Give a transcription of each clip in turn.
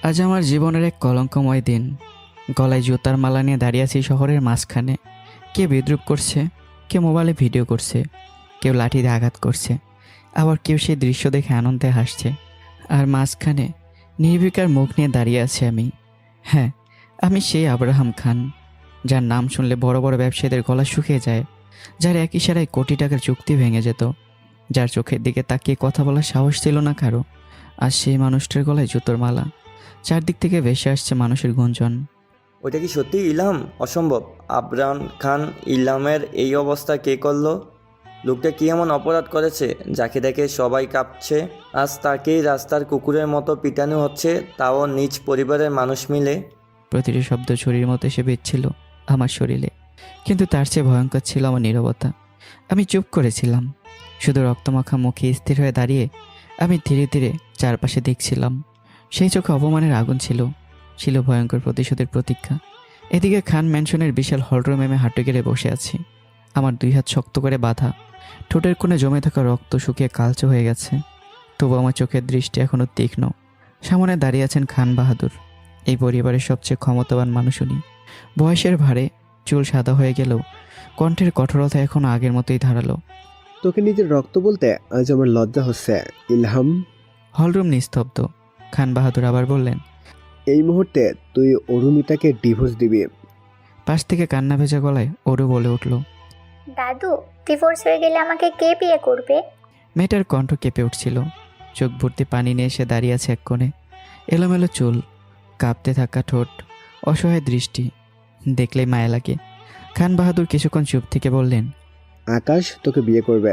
আজ আমার জীবনের এক কলঙ্কময় দিন। গলায় জুতার মালা নিয়ে দাঁড়িয়ে আছি শহরের মাঝখানে। কে বিদ্রূপ করছে, কে মোবাইলে ভিডিও করছে, কেউ লাঠি দিয়ে আঘাত করছে, আবার কেউ সেই দৃশ্য দেখে আনন্দে হাসছে। আর মাঝখানে নির্বিকার মুখ নিয়ে দাঁড়িয়ে আছি আমি। হ্যাঁ, আমি সেই আব্রাহাম খান, যার নাম শুনলে বড় বড় ব্যবসায়ীদের গলা শুকিয়ে যায়, যার এক ইশারায় কোটি টাকার চুক্তি ভেঙে যেত, যার চোখের দিকে তাকিয়ে কথা বলার সাহস ছিল না কারো। আর সেই মানুষটার গলায় জুতোর মালা, চারদিক থেকে ভেসে আসছে মানুষের গুঞ্জন। ওইটা কি সত্যি ইলহাম? অসম্ভব। আবরাম খান ইলহামের এই অবস্থা কে করলো? লোকটা কি এমন অপরাধ করেছে যাকে দেখে সবাই কাঁপছে? আজ তাকেই রাস্তার কুকুরের মতো পিটানো হচ্ছে, তাও নিজ পরিবারের মানুষ মিলে। প্রতিটি শব্দ ছুরির মতো এসে বিচ্ছিল আমার শরীরে, কিন্তু তার চেয়ে ভয়ঙ্কর ছিল আমার নীরবতা। আমি চুপ করেছিলাম, শুধু রক্তমাখা মুখে স্থির হয়ে দাঁড়িয়ে আমি ধীরে ধীরে চারপাশে দেখছিলাম। সেই চোখে অপমানের আগুন ছিল, ছিল ভয়ঙ্কর প্রতিশোধের প্রতীক্ষা। এদিকে খান ম্যানশনের বিশাল হলরুমে আমি হাঁটু গেড়ে বসে আছি। আমার দুই হাত শক্ত করে বাঁধা, ঠোঁটের কোণে জমে থাকা রক্ত শুকিয়ে কালচে হয়ে গেছে, তবু আমার চোখের দৃষ্টি এখনও তীক্ষ্ণ। সামনে দাঁড়িয়ে আছেন খান বাহাদুর, এই পরিবারের সবচেয়ে ক্ষমতাবান মানুষ উনি। বয়সের ভারে চুল সাদা হয়ে গেলেও কণ্ঠের কঠোরতা এখনও আগের মতোই ধারালো। তোকে নিজের রক্ত বলতে আজ আমার লজ্জা হচ্ছে ইলহাম। হলরুম নিস্তব্ধ। খান বাহাদুর আবার বললেন, এই মুহূর্তে তুই অরুমিতাকে ডিভোর্স দিবি। পাশ থেকে কান্না ভেজা গলায় ওরও বলে উঠল, দাদু, ডিভোর্স হয়ে গেলে আমাকে কে বিয়ে করবে? মেয়েটার কণ্ঠ কেঁপে উঠছিল, চোখ ভর্তি পানি নিয়ে এসে দাঁড়িয়ে আছে এক কোণে। এলোমেলো চুল, কাঁপতে থাকা ঠোঁট, অসহায় দৃষ্টি, দেখলেই মায়া লাগে। খান বাহাদুর কিছুক্ষণ চুপ থেকে বললেন, আকাশ তোকে বিয়ে করবে।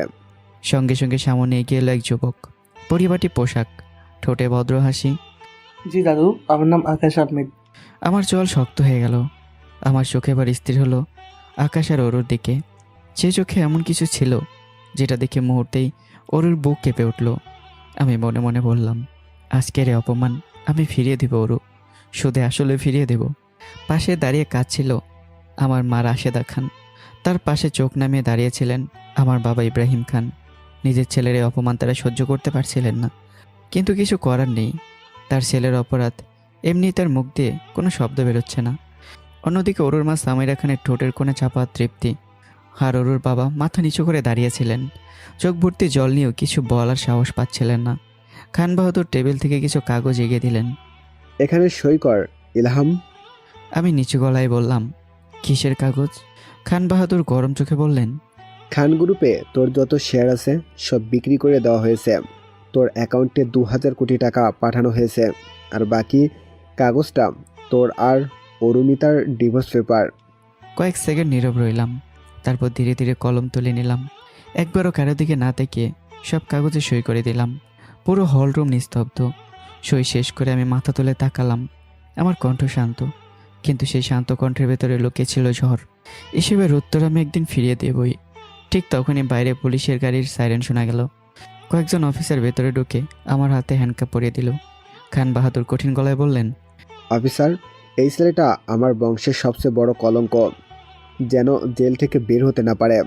সঙ্গে সঙ্গে সামনে এগিয়ে এলো এক যুবক, পরিপাটি পোশাক, ঠোঁটে ভদ্র হাসি। জি দাদু, আমার নাম আকাশ আহমেদ। আমার চল শক্ত হয়ে গেল। আমার চোখে এবার স্থির হলো আকাশ আর অরুর দিকে। সে চোখে এমন কিছু ছিল যেটা দেখে মুহূর্তেই অরুর বুক কেঁপে উঠল। আমি মনে মনে বললাম, আজকের এই অপমান আমি ফিরিয়ে দেব অরু, শুধু আসলে ফিরিয়ে দেব। পাশে দাঁড়িয়ে কাঁদছিল আমার মা রাশেদা খান, তার পাশে চোখ নামিয়ে দাঁড়িয়েছিলেন আমার বাবা ইব্রাহিম খান। নিজের ছেলের এই অপমান তারা সহ্য করতে পারছিলেন না, কিন্তু কিছু করার নেই। তার ছেলের অপরাধ, এমনি তার মুখ দিয়ে কোনো শব্দ বেরোচ্ছে না। অন্যদিকে অরুর মা সামিরা খানের ঠোঁটের কোণে চাপা তৃপ্তি, আর অরুর বাবা মাথা নিচু করে দাঁড়িয়েছিলেন, চোখ ভর্তি জল নিয়েও কিছু বলার সাহস পাচ্ছিলেন না। খান বাহাদুর টেবিল থেকে কিছু কাগজ এগিয়ে দিলেন। এখানে সই কর ইলহাম। আমি নিচু গলায় বললাম, কিসের কাগজ? খান বাহাদুর গরম চোখে বললেন, খান গ্রুপে তোর যত শেয়ার আছে সব বিক্রি করে দেওয়া হয়েছে। তোর অ্যাকাউন্টে 2000 কোটি টাকা পাঠানো হয়েছে। আর বাকি কাগজটা তোর আর অরুমিতার ডিভোর্স পেপার। কয়েক সেকেন্ড নীরব রইলাম, তারপর ধীরে ধীরে কলম তুলে নিলাম। একবারও কারো দিকে না তাকিয়ে সব কাগজে সই করে দিলাম। পুরো হলরুম নিস্তব্ধ। সই শেষ করে আমি মাথা তুলে তাকালাম। আমার কণ্ঠ শান্ত, কিন্তু সেই শান্ত কণ্ঠের ভেতরে লুকিয়ে ছিল ঝড়। এসবের উত্তর আমি একদিন ফিরিয়ে দেবই। ঠিক তখনই বাইরে পুলিশের গাড়ির সাইরেন শোনা গেল। কয়েকজন অফিসার ভেতরে ঢুকে আমার হাতে হ্যান্ডকাপ পরিয়ে দিল। খান বাহাদুর কঠিন গলায় বললেন, অফিসার, এই ছেলেটা আমার বংশের সবচেয়ে বড় কলঙ্ক, যেন জেল থেকে বের হতে না পারে।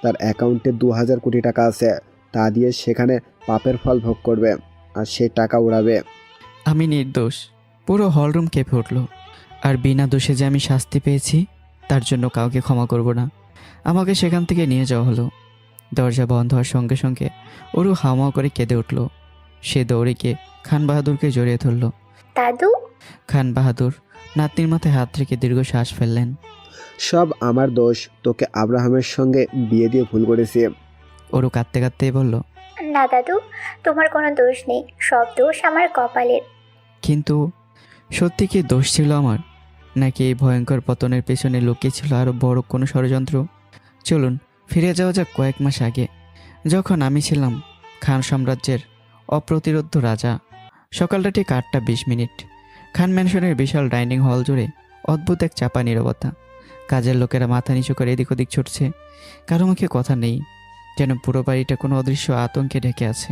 তার অ্যাকাউন্টে 2000 কোটি টাকা আছে, তা দিয়ে সেখানে পাপের ফল ভোগ করবে আর সে টাকা উড়াবে। আমি নির্দোষ। পুরো হলরুম কেঁপে উঠল। আর বিনা দোষে যে আমি শাস্তি পেয়েছি তার জন্য কাউকে ক্ষমা করব না। আমাকে সেখান থেকে নিয়ে যাওয়া হলো। দরজা বন্ধ হওয়ার সঙ্গে সঙ্গে ওরু হাওয়া করে কেঁদে উঠল। সে দৌড়ে গিয়ে খান বাহাদুরকে জড়িয়ে ধরল। দাদু, খান বাহাদুর নাতনির মাথায় হাত রেখে দীর্ঘ শ্বাস ফেললেন। সব আমার দোষ, তোকে আব্রাহামের সঙ্গে বিয়ে দিয়ে ভুল করেছি। ওরু কাঁদতে কাঁদতেই বলল, না দাদু, তোমার কোনো দোষ নেই, সব দোষ আমার কপালের। কিন্তু সত্যি কি দোষ ছিল আমার, নাকি এই ভয়ঙ্কর পতনের পেছনে লুকিয়ে ছিল আরও বড় কোনো ষড়যন্ত্র? চলুন ফিরে যাওয়া যাক কয়েক মাস আগে, যখন আমি ছিলাম খান সাম্রাজ্যের অপ্রতিরোধ্য রাজা। সকালটা ঠিক 8:20। খান ম্যানশনের বিশাল ডাইনিং হল জুড়ে অদ্ভুত এক চাপা নীরবতা। কাজের লোকেরা মাথা নিচু করে এদিক ওদিক ছুটছে, কারো মুখে কথা নেই, যেন পুরো বাড়িটা কোনো অদৃশ্য আতঙ্কে ঢেকে আছে।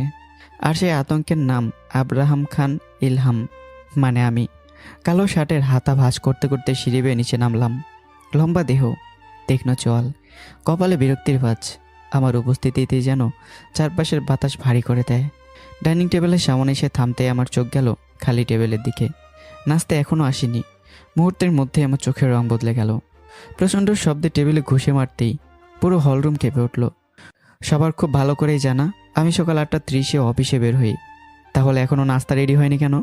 আর সেই আতঙ্কের নাম আব্রাহাম খান ইলহাম, মানে আমি। কালো শার্টের হাতা ভাঁজ করতে করতে সিঁড়ি বেয়ে নিচে নামলাম। লম্বা দেহ, তীক্ষ্ণ চোয়াল, কপালে বিরক্তির ভাঁজ। আমার উপস্থিতিতেই যেন চারপাশের বাতাস ভারী করে দেয়। ডাইনিং টেবিলের সামনে এসে থামতে আমার চোখ গেল খালি টেবিলের দিকে। নাস্তা এখনও আসেনি। মুহূর্তের মধ্যে আমার চোখের রং বদলে গেল। প্রচণ্ড শব্দে টেবিলে ঘুষে মারতেই পুরো হলরুম কেঁপে উঠল। সবার খুব ভালো করেই জানা আমি সকাল 8:30 অফিসে বের হই। তাহলে এখনও নাস্তা রেডি হয়নি কেন?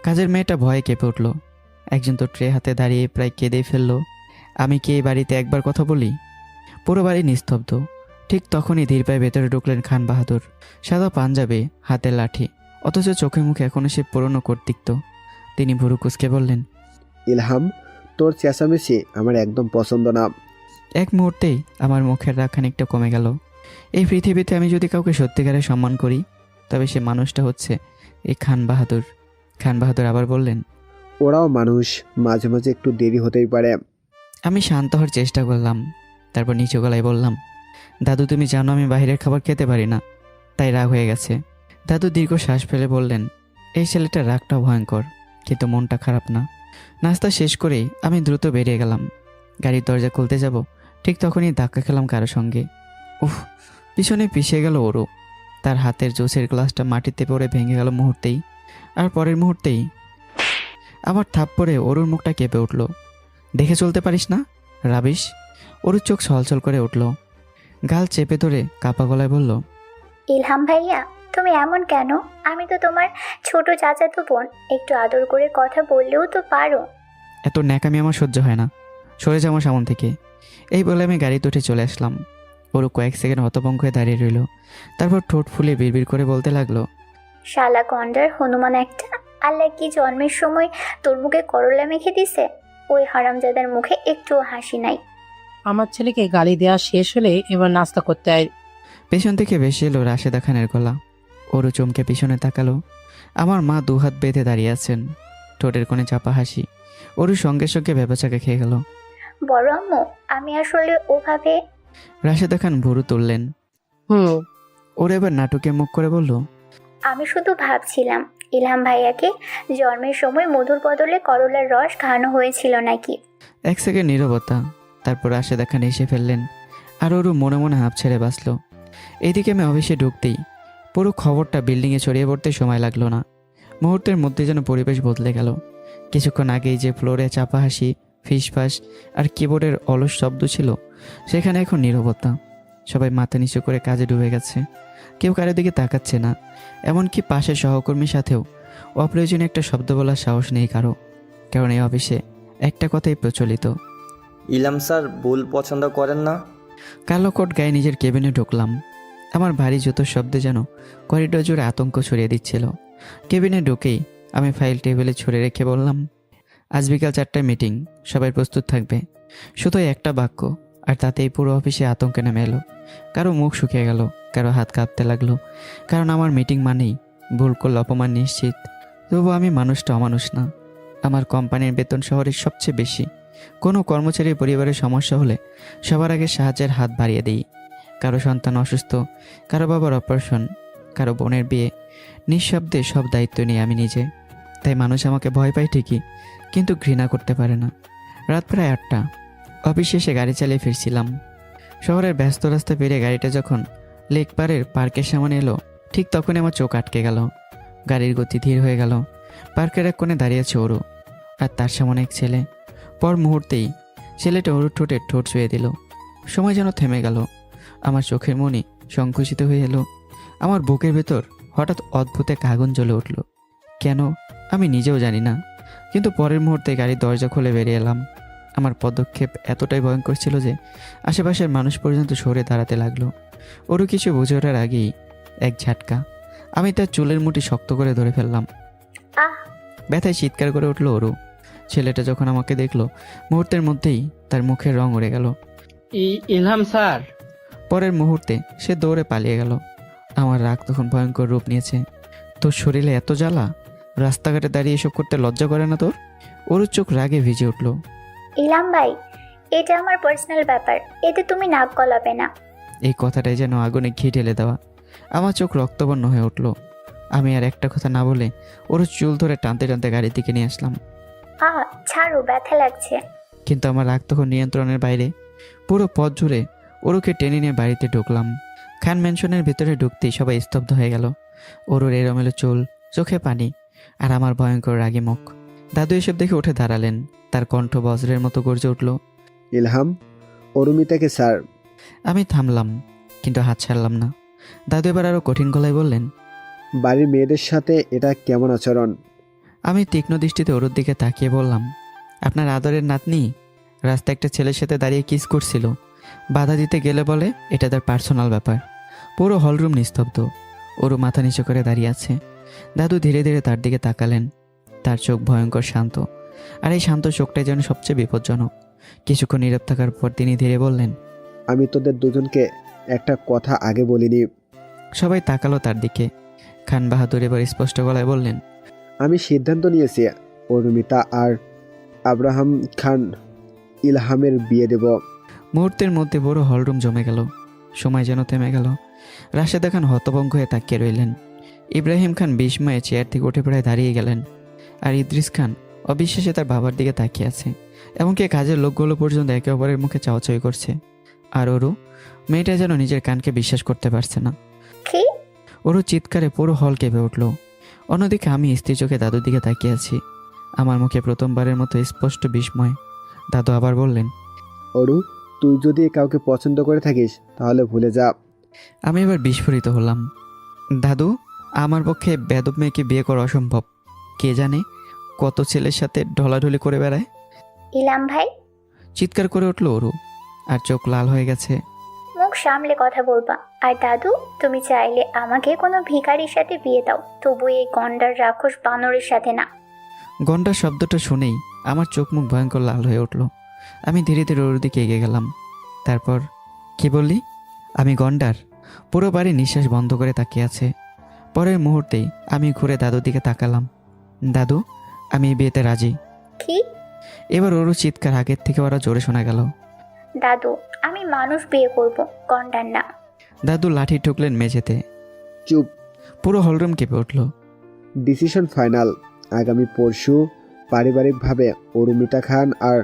কাজের মেয়েটা ভয়ে কেঁপে উঠল। একজন তো ট্রে হাতে দাঁড়িয়ে প্রায় কেঁদেই ফেলল। আমি কি এই বাড়িতে একবার কথা বলি? পুরো বাড়ি নিস্তব্ধ। ঠিক তখনই ধীর পায়ে ভেতরে ঢুকলেন খান বাহাদুর। সাদা পাঞ্জাবি, হাতে লাঠি, অথচ চোখে মুখে এখনো সে পুরনো কর্তৃত্ব। তিনি ভুরু কুঁচকে বললেন, ইলহাম, তোর চেঁচামেচি আমার একদম পছন্দ না। এক মুহূর্তেই আমার মুখের রাগ খানিকটা কমে গেল। এই পৃথিবীতে আমি যদি কাউকে সত্যিকারে সম্মান করি, তবে সে মানুষটা হচ্ছে এই খান বাহাদুর। খান বাহাদুর আবার বললেন, ওরাও মানুষ, মাঝে মাঝে একটু দেরি হতেই পারে। আমি শান্ত হওয়ার চেষ্টা করলাম। তারপর নিচু গলায় বললাম, দাদু তুমি জানো আমি বাইরের খাবার খেতে পারি না, তাই রাগ হয়ে গেছে। দাদু দীর্ঘ শ্বাস ফেলে বললেন, এই ছেলেটার রাগটা ভয়ঙ্কর, কিন্তু মনটা খারাপ না। নাস্তা শেষ করেই আমি দ্রুত বেরিয়ে গেলাম। গাড়ির দরজা খুলতে যাব, ঠিক তখনই ধাক্কা খেলাম কারো সঙ্গে। উফ! পিছনে পিছিয়ে গেল ওরও। তার হাতের জুসের গ্লাসটা মাটিতে পড়ে ভেঙে গেল মুহূর্তেই। আর পরের মুহূর্তেই আমার থাপ্পড়ে ওরুর মুখটা কেঁপে উঠল। দেখে চলতে পারিস না, রাবিশ! ওরুর চোখ ছলছল করে উঠল। গাল চেপে ধরে কাপা গলায় বলল, ইলহাম ভাইয়া, তুমি এমন কেন? আমি তো তোমার ছোট চাচাতো বোন, একটু আদর করে কথা বললেও তো পারো। এত ন্যাকামি আমার সহ্য হয় না, সরে যাও আমার সামন থেকে। এই বলে আমি গাড়িতে উঠে চলে আসলাম। ওরু কয়েক সেকেন্ড হতভম্ব হয়ে দাঁড়িয়ে রইল। তারপর ঠোঁট ফুলে বিড়বিড় করে বলতে লাগলো, শালা কন্ডার হনুমান একটা! আল্লাহ কি জন্মের সময় তোর মুখে করলা মেখে দিছে? ওই হারামজাদার মুখে একটুও হাসি নাই। আমার ছেলেকে গালি দেওয়া শেষ হলে এবার নাস্তা করতে আয়। পেছন থেকে ভেসে এলো রাশেদা খানের গলা। ওরু চমকে পিছনে তাকালো। আমার মা দুহাত বেঁধে দাঁড়িয়ে আছেন, ঠোঁটের কোণে চাপা হাসি। ওরু সঙ্গে সঙ্গে ভেবাচাকে খেয়ে গেল। বড় আম্মু, আমি আসলে ওভাবে। রাশেদা খান ভুরু তুললেন। হুম। ওর এবার নাটকে মুখ করে বলল, আমি শুধু ভাবছিলাম ইলহাম ভাইয়াকে জন্মের সময় মধুর বদলে করলার রস খাওয়ানো হয়েছিল নাকি। এক সেকেন্ড নীরবতা। তারপর রাশেদা খান এসে ফেললেন। আর ওরু মনে মনে হাঁপ ছেড়ে বাঁচল। এইদিকে আমি অফিসে ঢুকতেই পুরো খবরটা বিল্ডিংয়ে ছড়িয়ে পড়তে সময় লাগলো না। মুহূর্তের মধ্যে যেন পরিবেশ বদলে গেল। কিছুক্ষণ আগেই যে ফ্লোরে চাপা হাসি, ফিসফাস আর কিবোর্ডের অলস শব্দ ছিল, সেখানে এখন নীরবতা। সবাই মাথা নিচু করে কাজে ডুবে গেছে। কেউ কারো দিকে তাকাচ্ছে না। এমনকি পাশের সহকর্মীর সাথেও অপ্রয়োজনীয় একটা শব্দ বলার সাহস নেই কারো। কারণ এই অফিসে একটা কথাই প্রচলিত, ইলাম স্যার ভুল পছন্দ করেন না। কালো কোট গায়ে নিজের কেবিনে ঢুকলাম। আমার ভারী জুতোর শব্দে যেন করিডোর জুড়ে আতঙ্ক ছড়িয়ে দিচ্ছিল। কেবিনে ঢুকেই আমি ফাইল টেবিলে ছুঁড়ে রেখে বললাম, আজ বিকাল 4টায় মিটিং, সবাই প্রস্তুত থাকবে। শুধু একটা বাক্য, আর তাতেই পুরো অফিসে আতঙ্কে নেমে এলো। কারো মুখ শুকিয়ে গেল, কারো হাত কাঁপতে লাগলো। কারণ আমার মিটিং মানেই ভুল করলে অপমান নিশ্চিত। তবু আমি মানুষটা অমানুষ না। আমার কোম্পানির বেতন শহরের সবচেয়ে বেশি। কোনো কর্মচারীর পরিবারের সমস্যা হলে সবার আগে সাহায্যের হাত বাড়িয়ে দিই। কারো সন্তান অসুস্থ, কারো বাবার অপারেশন, কারো বোনের বিয়ে, নিঃশব্দে সব দায়িত্ব নিই আমি নিজে। তাই মানুষ আমাকে ভয় পায় ঠিকই, কিন্তু ঘৃণা করতে পারে না। রাত প্রায় 8টা। অফিস শেষে গাড়ি চালিয়ে ফিরছিলাম। শহরের ব্যস্ত রাস্তা পেরিয়ে গাড়িটা যখন লেক পাড়ের পার্কের সামনে এলো, ঠিক তখনই আমার চোখ আটকে গেল। গাড়ির গতি ধীর হয়ে গেল। পার্কের এক কোণে দাঁড়িয়েছে ওরু, আর তার সামনে এক ছেলে। পর মুহূর্তেই ছেলেটা ওরুর ঠোঁটে ঠোঁট ছুঁয়ে দিল। সময় যেন থেমে গেল। আমার চোখের মনি সংকুচিত হয়ে এলো। আমার বুকের ভেতর হঠাৎ অদ্ভুত এক আগুন জ্বলে উঠল। কেন আমি নিজেও জানি না, কিন্তু পরের মুহূর্তে গাড়ির দরজা খুলে বেরিয়ে এলাম। আমার পদক্ষেপ এতটাই ভয়ঙ্কর ছিল যে আশেপাশের মানুষ পর্যন্ত সরে দাঁড়াতে লাগলো। ওরু কিছু বুঝে ওঠার আগেই এক ঝাটকা। আমি তার চুলের মুঠি শক্ত করে ধরে ফেললাম। আহ! ব্যথায় চিৎকার করে উঠল ওরু। ছেলেটা যখন আমাকে দেখলো, মুহূর্তের মধ্যেই তার মুখের রং উড়ে গেল। ইলহাম স্যার। পরের মুহূর্তে সে দৌড়ে পালিয়ে গেল। আমার রাগ তখন ভয়ঙ্কর রূপ নিয়েছে। তোর শরীরে এত জ্বালা, রাস্তাঘাটে দাঁড়িয়ে এসব করতে লজ্জা করে না তোর? ওর চোখ রাগে ভিজে উঠল। ইলহাম ভাই, এটা আমার পার্সোনাল ব্যাপার, এতে তুমি নাক গলাবে না। এই কথাটাই যেন আগুনে ঘি ঢেলে দেওয়া। আমার চোখ রক্তবর্ণ হয়ে উঠল। আমি আর একটা কথা না বলে ওর চুল ধরে টানতে টানতে গাড়ির দিকে নিয়ে আসলাম। ছাড়ো, ব্যথা লাগছে। কিন্তু আমার রাগ তখন নিয়ন্ত্রণের বাইরে। পুরো পথ জুড়ে ওরুকে টেনে নিয়ে বাড়িতে ঢুকলাম। খান ম্যানশনের ভেতরে ঢুকতেই সবাই স্তব্ধ হয়ে গেল। ওরুর এলোমেলো চুল, চোখে পানি, আর আমার ভয়ঙ্কর রাগী মুখ। দাদু এসব দেখে উঠে দাঁড়ালেন। তার কণ্ঠ বজ্রের মতো গর্জে উঠল। ইলহাম, অরুমিতাকে স্যার। আমি থামলাম, কিন্তু হাত ছাড়লাম না। দাদু এবার আরও কঠিন গলায় বললেন, বাড়ির মেয়েদের সাথে এটা কেমন আচরণ? আমি তীক্ষ্ণ দৃষ্টিতে ওর দিকে তাকিয়ে বললাম, আপনার আদরের নাতনি রাস্তায় একটা ছেলের সাথে দাঁড়িয়ে কিস করছিল। বাধা দিতে গেলে বলে এটা তার পার্সোনাল ব্যাপার। পুরো হলরুম নিস্তব্ধ। ওরও মাথা নিচু করে দাঁড়িয়ে আছে। দাদু ধীরে ধীরে তার দিকে তাকালেন। তার চোখ ভয়ঙ্কর শান্ত, আর এই শান্ত চোখটাই যেন সবচেয়ে বিপজ্জনক। কিছুক্ষণ নীরব থাকার পর তিনি ধীরে বললেন, আমি তোদের দুজনকে একটা কথা আগে বলিনি। সবাই তাকালো তার দিকে। খান বাহাদুর এবার স্পষ্ট গলায় বললেন, আমি সিদ্ধান্ত নিয়েছি অরুমিতা আর আব্রাহাম খান ইলহামের বিয়ে দেব। মুহূর্তের মধ্যে বড় হলরুম জমে গেল। সময় যেন থেমে গেল। রাশেদা খান হতভম্ব হয়ে তাকিয়ে রইলেন। ইব্রাহিম খান বিস্ময়ে চেয়ার থেকে উঠে পড়ে দাঁড়িয়ে গেলেন। আর ইদ্রিস খান অবিশ্বাসে তার বাবার দিকে তাকিয়ে আছে। এমনকি কাজের লোকগুলো পর্যন্ত একে অপরের মুখে চাওয়াচাওয়ি করছে। আর ওরু, মেয়েটা যেন নিজের কানকে বিশ্বাস করতে পারছে না। কি? ওরু চিৎকারে পুরো হল কেঁপে উঠল। অন্যদিকে আমি স্থির চোখে দাদুর দিকে তাকিয়ে আছি। আমার মুখে প্রথমবারের মতো স্পষ্ট বিস্ময়। দাদু আবার বললেন, অরু, তুই যদি কাউকে পছন্দ করে থাকিস তাহলে ভুলে যা। আমি এবার বিস্ফোরিত হলাম। দাদু, আমার পক্ষে বেদব মেয়েকে বিয়ে করা অসম্ভব। কে জানে কত ছেলের সাথে ঢলাঢলি করে বেড়ায়। ইলাম ভাই, চিৎকার করে উঠল ওরু, আর চোখ লাল হয়ে গেছে। মুখ সামলে কথা বলবা। আর দাদু, তুমি চাইলে আমাকে কোনো ভিখারির সাথে বিয়ে দাও, তবু এই গন্ডার রাক্ষস বানরের সাথে না। গন্ডার শব্দটা শুনেই আমার চোখ মুখ ভয়ঙ্কর লাল হয়ে উঠল। আমি ধীরে ধীরে ওর দিকে এগিয়ে গেলাম। তারপর, কি বললি? আমি গন্ডার? পুরো বাড়ি নিঃশ্বাস বন্ধ করে তাকিয়ে আছে। পরের মুহূর্তেই আমি ঘুরে দাদুর দিকে তাকালাম। দাদু, আমি এই বিয়েতে রাজি। কি? এবার ওরও চিৎকার আগের থেকে ওরা জোরে শোনা গেল। দাদু, আমি মানুষ বিয়ে করব, গন্ডার না। দাদু লাঠি ঠুকলেন মেঝেতে। চুপ। পুরো হলরুম কেঁপে উঠল। Decision final. আগামী পরশু পারিবারিকভাবে অরুমিতা খান আর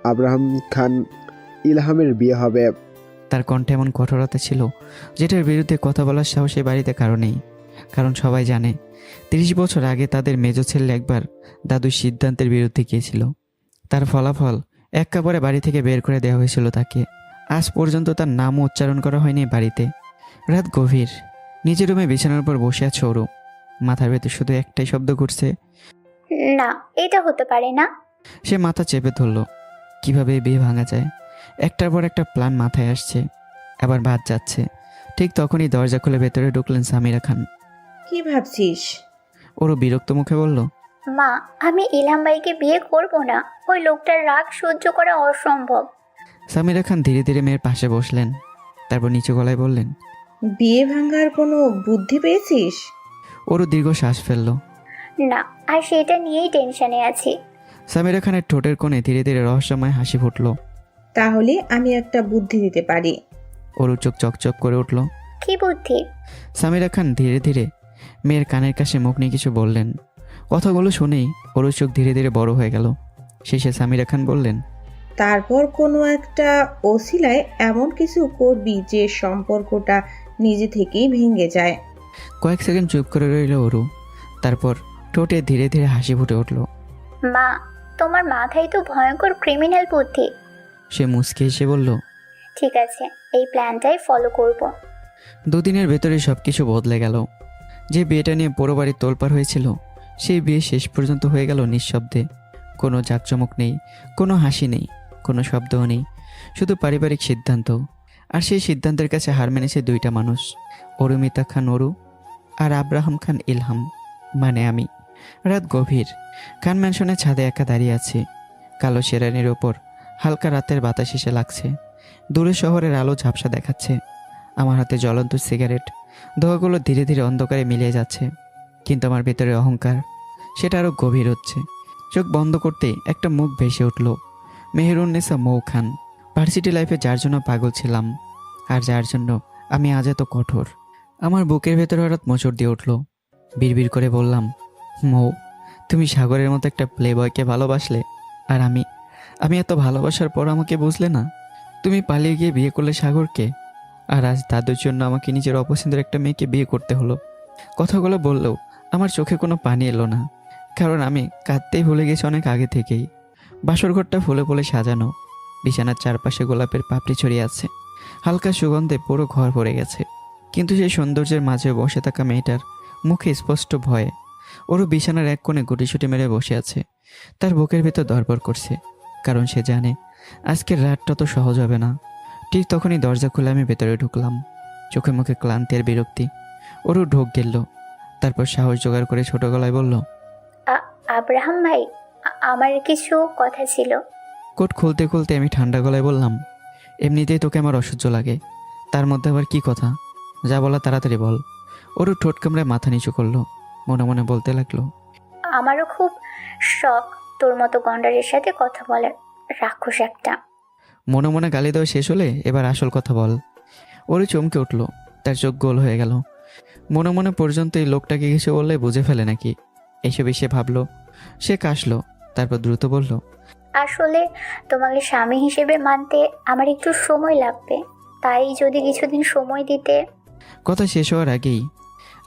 আব্রাহাম খান ইলহামের বিয়ে হবে। তার কণ্ঠে এমন কঠোরতা ছিল যেটার বিরুদ্ধে কথা বলার সাহস এই বাড়িতে কারো নেই। কারণ সবাই জানে 30 বছর আগে তাদের মেজো ছেলে একবার দাদুর সিদ্ধান্তের বিরুদ্ধে গিয়েছিল। তার ফলাফল এক কাপড়ে বাড়ি থেকে বের করে দেওয়া হয়েছিল তাকে। আজ পর্যন্ত তার নামও উচ্চারণ করা হয়নি বাড়িতে। রাত গভীর। নিজের রুমে বিছানার উপর বসে আছে ওরু। মাথার ভেতর শুধু একটাই শব্দ ঘুরছে, না, এটা হতে পারে না। সে মাথা চেপে ধরল। কিভাবে এই বিয়ে ভাঙা যায়? একটার পর একটা প্ল্যান মাথায় আসছে, আবার বাদ যাচ্ছে। ঠিক তখনই দরজা খুলে ভেতরে ঢুকলেন সামিরা খান। কি ভাবছিস? ওরও বিরক্ত মুখে বলল, মা, আমি ইলহাম ভাইকে বিয়ে করব না। ওই লোকটার রাগ সহ্য করা অসম্ভব। সামিরা খান ধীরে ধীরে মেয়ের পাশে বসলেন। তারপর নিচু গলায় বললেন, বিয়ে ভাঙার কোনো বুদ্ধি পেয়েছিস? ওরও দীর্ঘ শ্বাস ফেলল। না, আর সেটা নিয়েই টেনশনে আছি। সামিরা খানের ঠোঁটের কোণে ধীরে ধীরে রহস্যময় হাসি ফুটল। তাহলে আমি একটা বুদ্ধি দিতে পারি। ওরু চোখ চকচক করে উঠল। কি বুদ্ধি? সামিরা খান ধীরে ধীরে মেয়ের কানের কাছে মুখ নিয়ে কিছু বললেন। কথাগুলো শুনেই ওরু চোখ ধীরে ধীরে বড় হয়ে গেল। শেষে সামিরা খান বললেন, তারপর কোনো একটা ওসিলায় এমন কিছু করবি যে সম্পর্কটা নিজে থেকেই ভেঙে যায়। কয়েক সেকেন্ড চুপ করে রইল ওরু। তারপর ঠোঁটে ধীরে ধীরে হাসি ফুটে উঠল। মা, তোমার মাথায় তো ভয়ঙ্কর ক্রিমিনাল বুদ্ধি। সে মুচকে এসে বলল, ঠিক আছে, এই প্ল্যানটাই ফলো করব। দুদিনের ভেতরে সব কিছু বদলে গেল। যে বিয়েটা নিয়ে পুরো বাড়ি তোলপাড় হয়েছিল, সেই বিয়ে শেষ পর্যন্ত হয়ে গেল নিঃশব্দে। কোনো জাঁকজমক নেই, কোনো হাসি নেই, কোনো শব্দও নেই, শুধু পারিবারিক সিদ্ধান্ত। আর সেই সিদ্ধান্তের কাছে হার মেনেছে দুইটা মানুষ, অরুমিতা খান অরু আর আব্রাহাম খান ইলহাম, মানে আমি। রাত গভীর। খান ম্যানশনের ছাদে একা দাঁড়িয়ে আছি। কালো শেরানির ওপর হালকা রাতের বাতাস এসে লাগছে। দূরে শহরের আলো ঝাপসা দেখাচ্ছে। আমার হাতে জ্বলন্ত সিগারেট। ধোঁয়াগুলো ধীরে ধীরে অন্ধকারে মিলিয়ে যাচ্ছে। কিন্তু আমার ভেতরে অহংকার, সেটা আরও গভীর হচ্ছে। চোখ বন্ধ করতেই একটা মুখ ভেসে উঠল। মেহেরুন্নেসা মৌ খান। ভার্সিটি লাইফে যার জন্য পাগল ছিলাম, আর যার জন্য আমি আজ এত কঠোর। আমার বুকের ভেতরে হঠাৎ মোচড় দিয়ে উঠল। বিড়বিড় করে বললাম, মৌ, তুমি সাগরের মতো একটা প্লে বয়কে ভালোবাসলে, আর আমি এত ভালোবাসার পর আমাকে বুঝলে না। তুমি পালিয়ে গিয়ে বিয়ে করলে সাগরকে, আর আজ দাদুর জন্য আমাকে নিজের অপছন্দের একটা মেয়েকে বিয়ে করতে হলো। কথাগুলো বললেও আমার চোখে কোনো পানি এলো না। কারণ আমি কাঁদতেই ভুলে গেছি অনেক আগে থেকেই। বাসর ঘরটা ফুলে ফুলে সাজানো, বিছানার চারপাশে গোলাপের পাপড়ি ছড়িয়ে আছে, হালকা সুগন্ধে পুরো ঘর ভরে গেছে। কিন্তু সেই সৌন্দর্যের মাঝে বসে থাকা মেয়েটার মুখে স্পষ্ট ভয়ে। ওরও বিছানার এক কোণে গুটিসুটি মেরে বসে আছে, তার বুকের ভেতর ধড়ফড় করছে, কারণ সে জানে আজকের রাতটা তো সহজ হবে না। ঠিক তখনই দরজা খুলে আমি ভেতরে ঢুকলাম, চোখে মুখে ক্লান্তি আর বিরক্তি। ওরও ঢোক গেল, তারপর সাহস জোগাড় করে ছোট গলায় বলল, আব্রাহাম ভাই, আমার কিছু কথা ছিল। কোট খুলতে খুলতে আমি ঠান্ডা গলায় বললাম, এমনিতেই তোকে আমার অসহ্য লাগে, তার মধ্যে আবার কি কথা, যা বলা তাড়াতাড়ি বল। ওরও ঠোঁট কামড়ায় মাথা নিচু করলো, মনে মনে বলতে লাগলো, আমারও খুব শখ তোর মতো গন্ডারের সাথে কথা বলার, রাক্ষস একটা। মনে মনে গালি দেওয়া শেষ হলে এবার আসল কথা বল। ওরও চমকে উঠলো, তার চোখ গোল হয়ে গেল। মনে মনে পর্যন্ত এই লোকটাকে কিছু বললে বুঝে ফেলে নাকি, এইসবই সে ভাবলো। সে কাশলো, তারপর দ্রুত বলল, আসলে তোমাকে স্বামী হিসেবে মানতে আমার একটু সময় লাগবে, তাই যদি কিছুদিন সময় দিতে। কথা শেষ হওয়ার আগেই,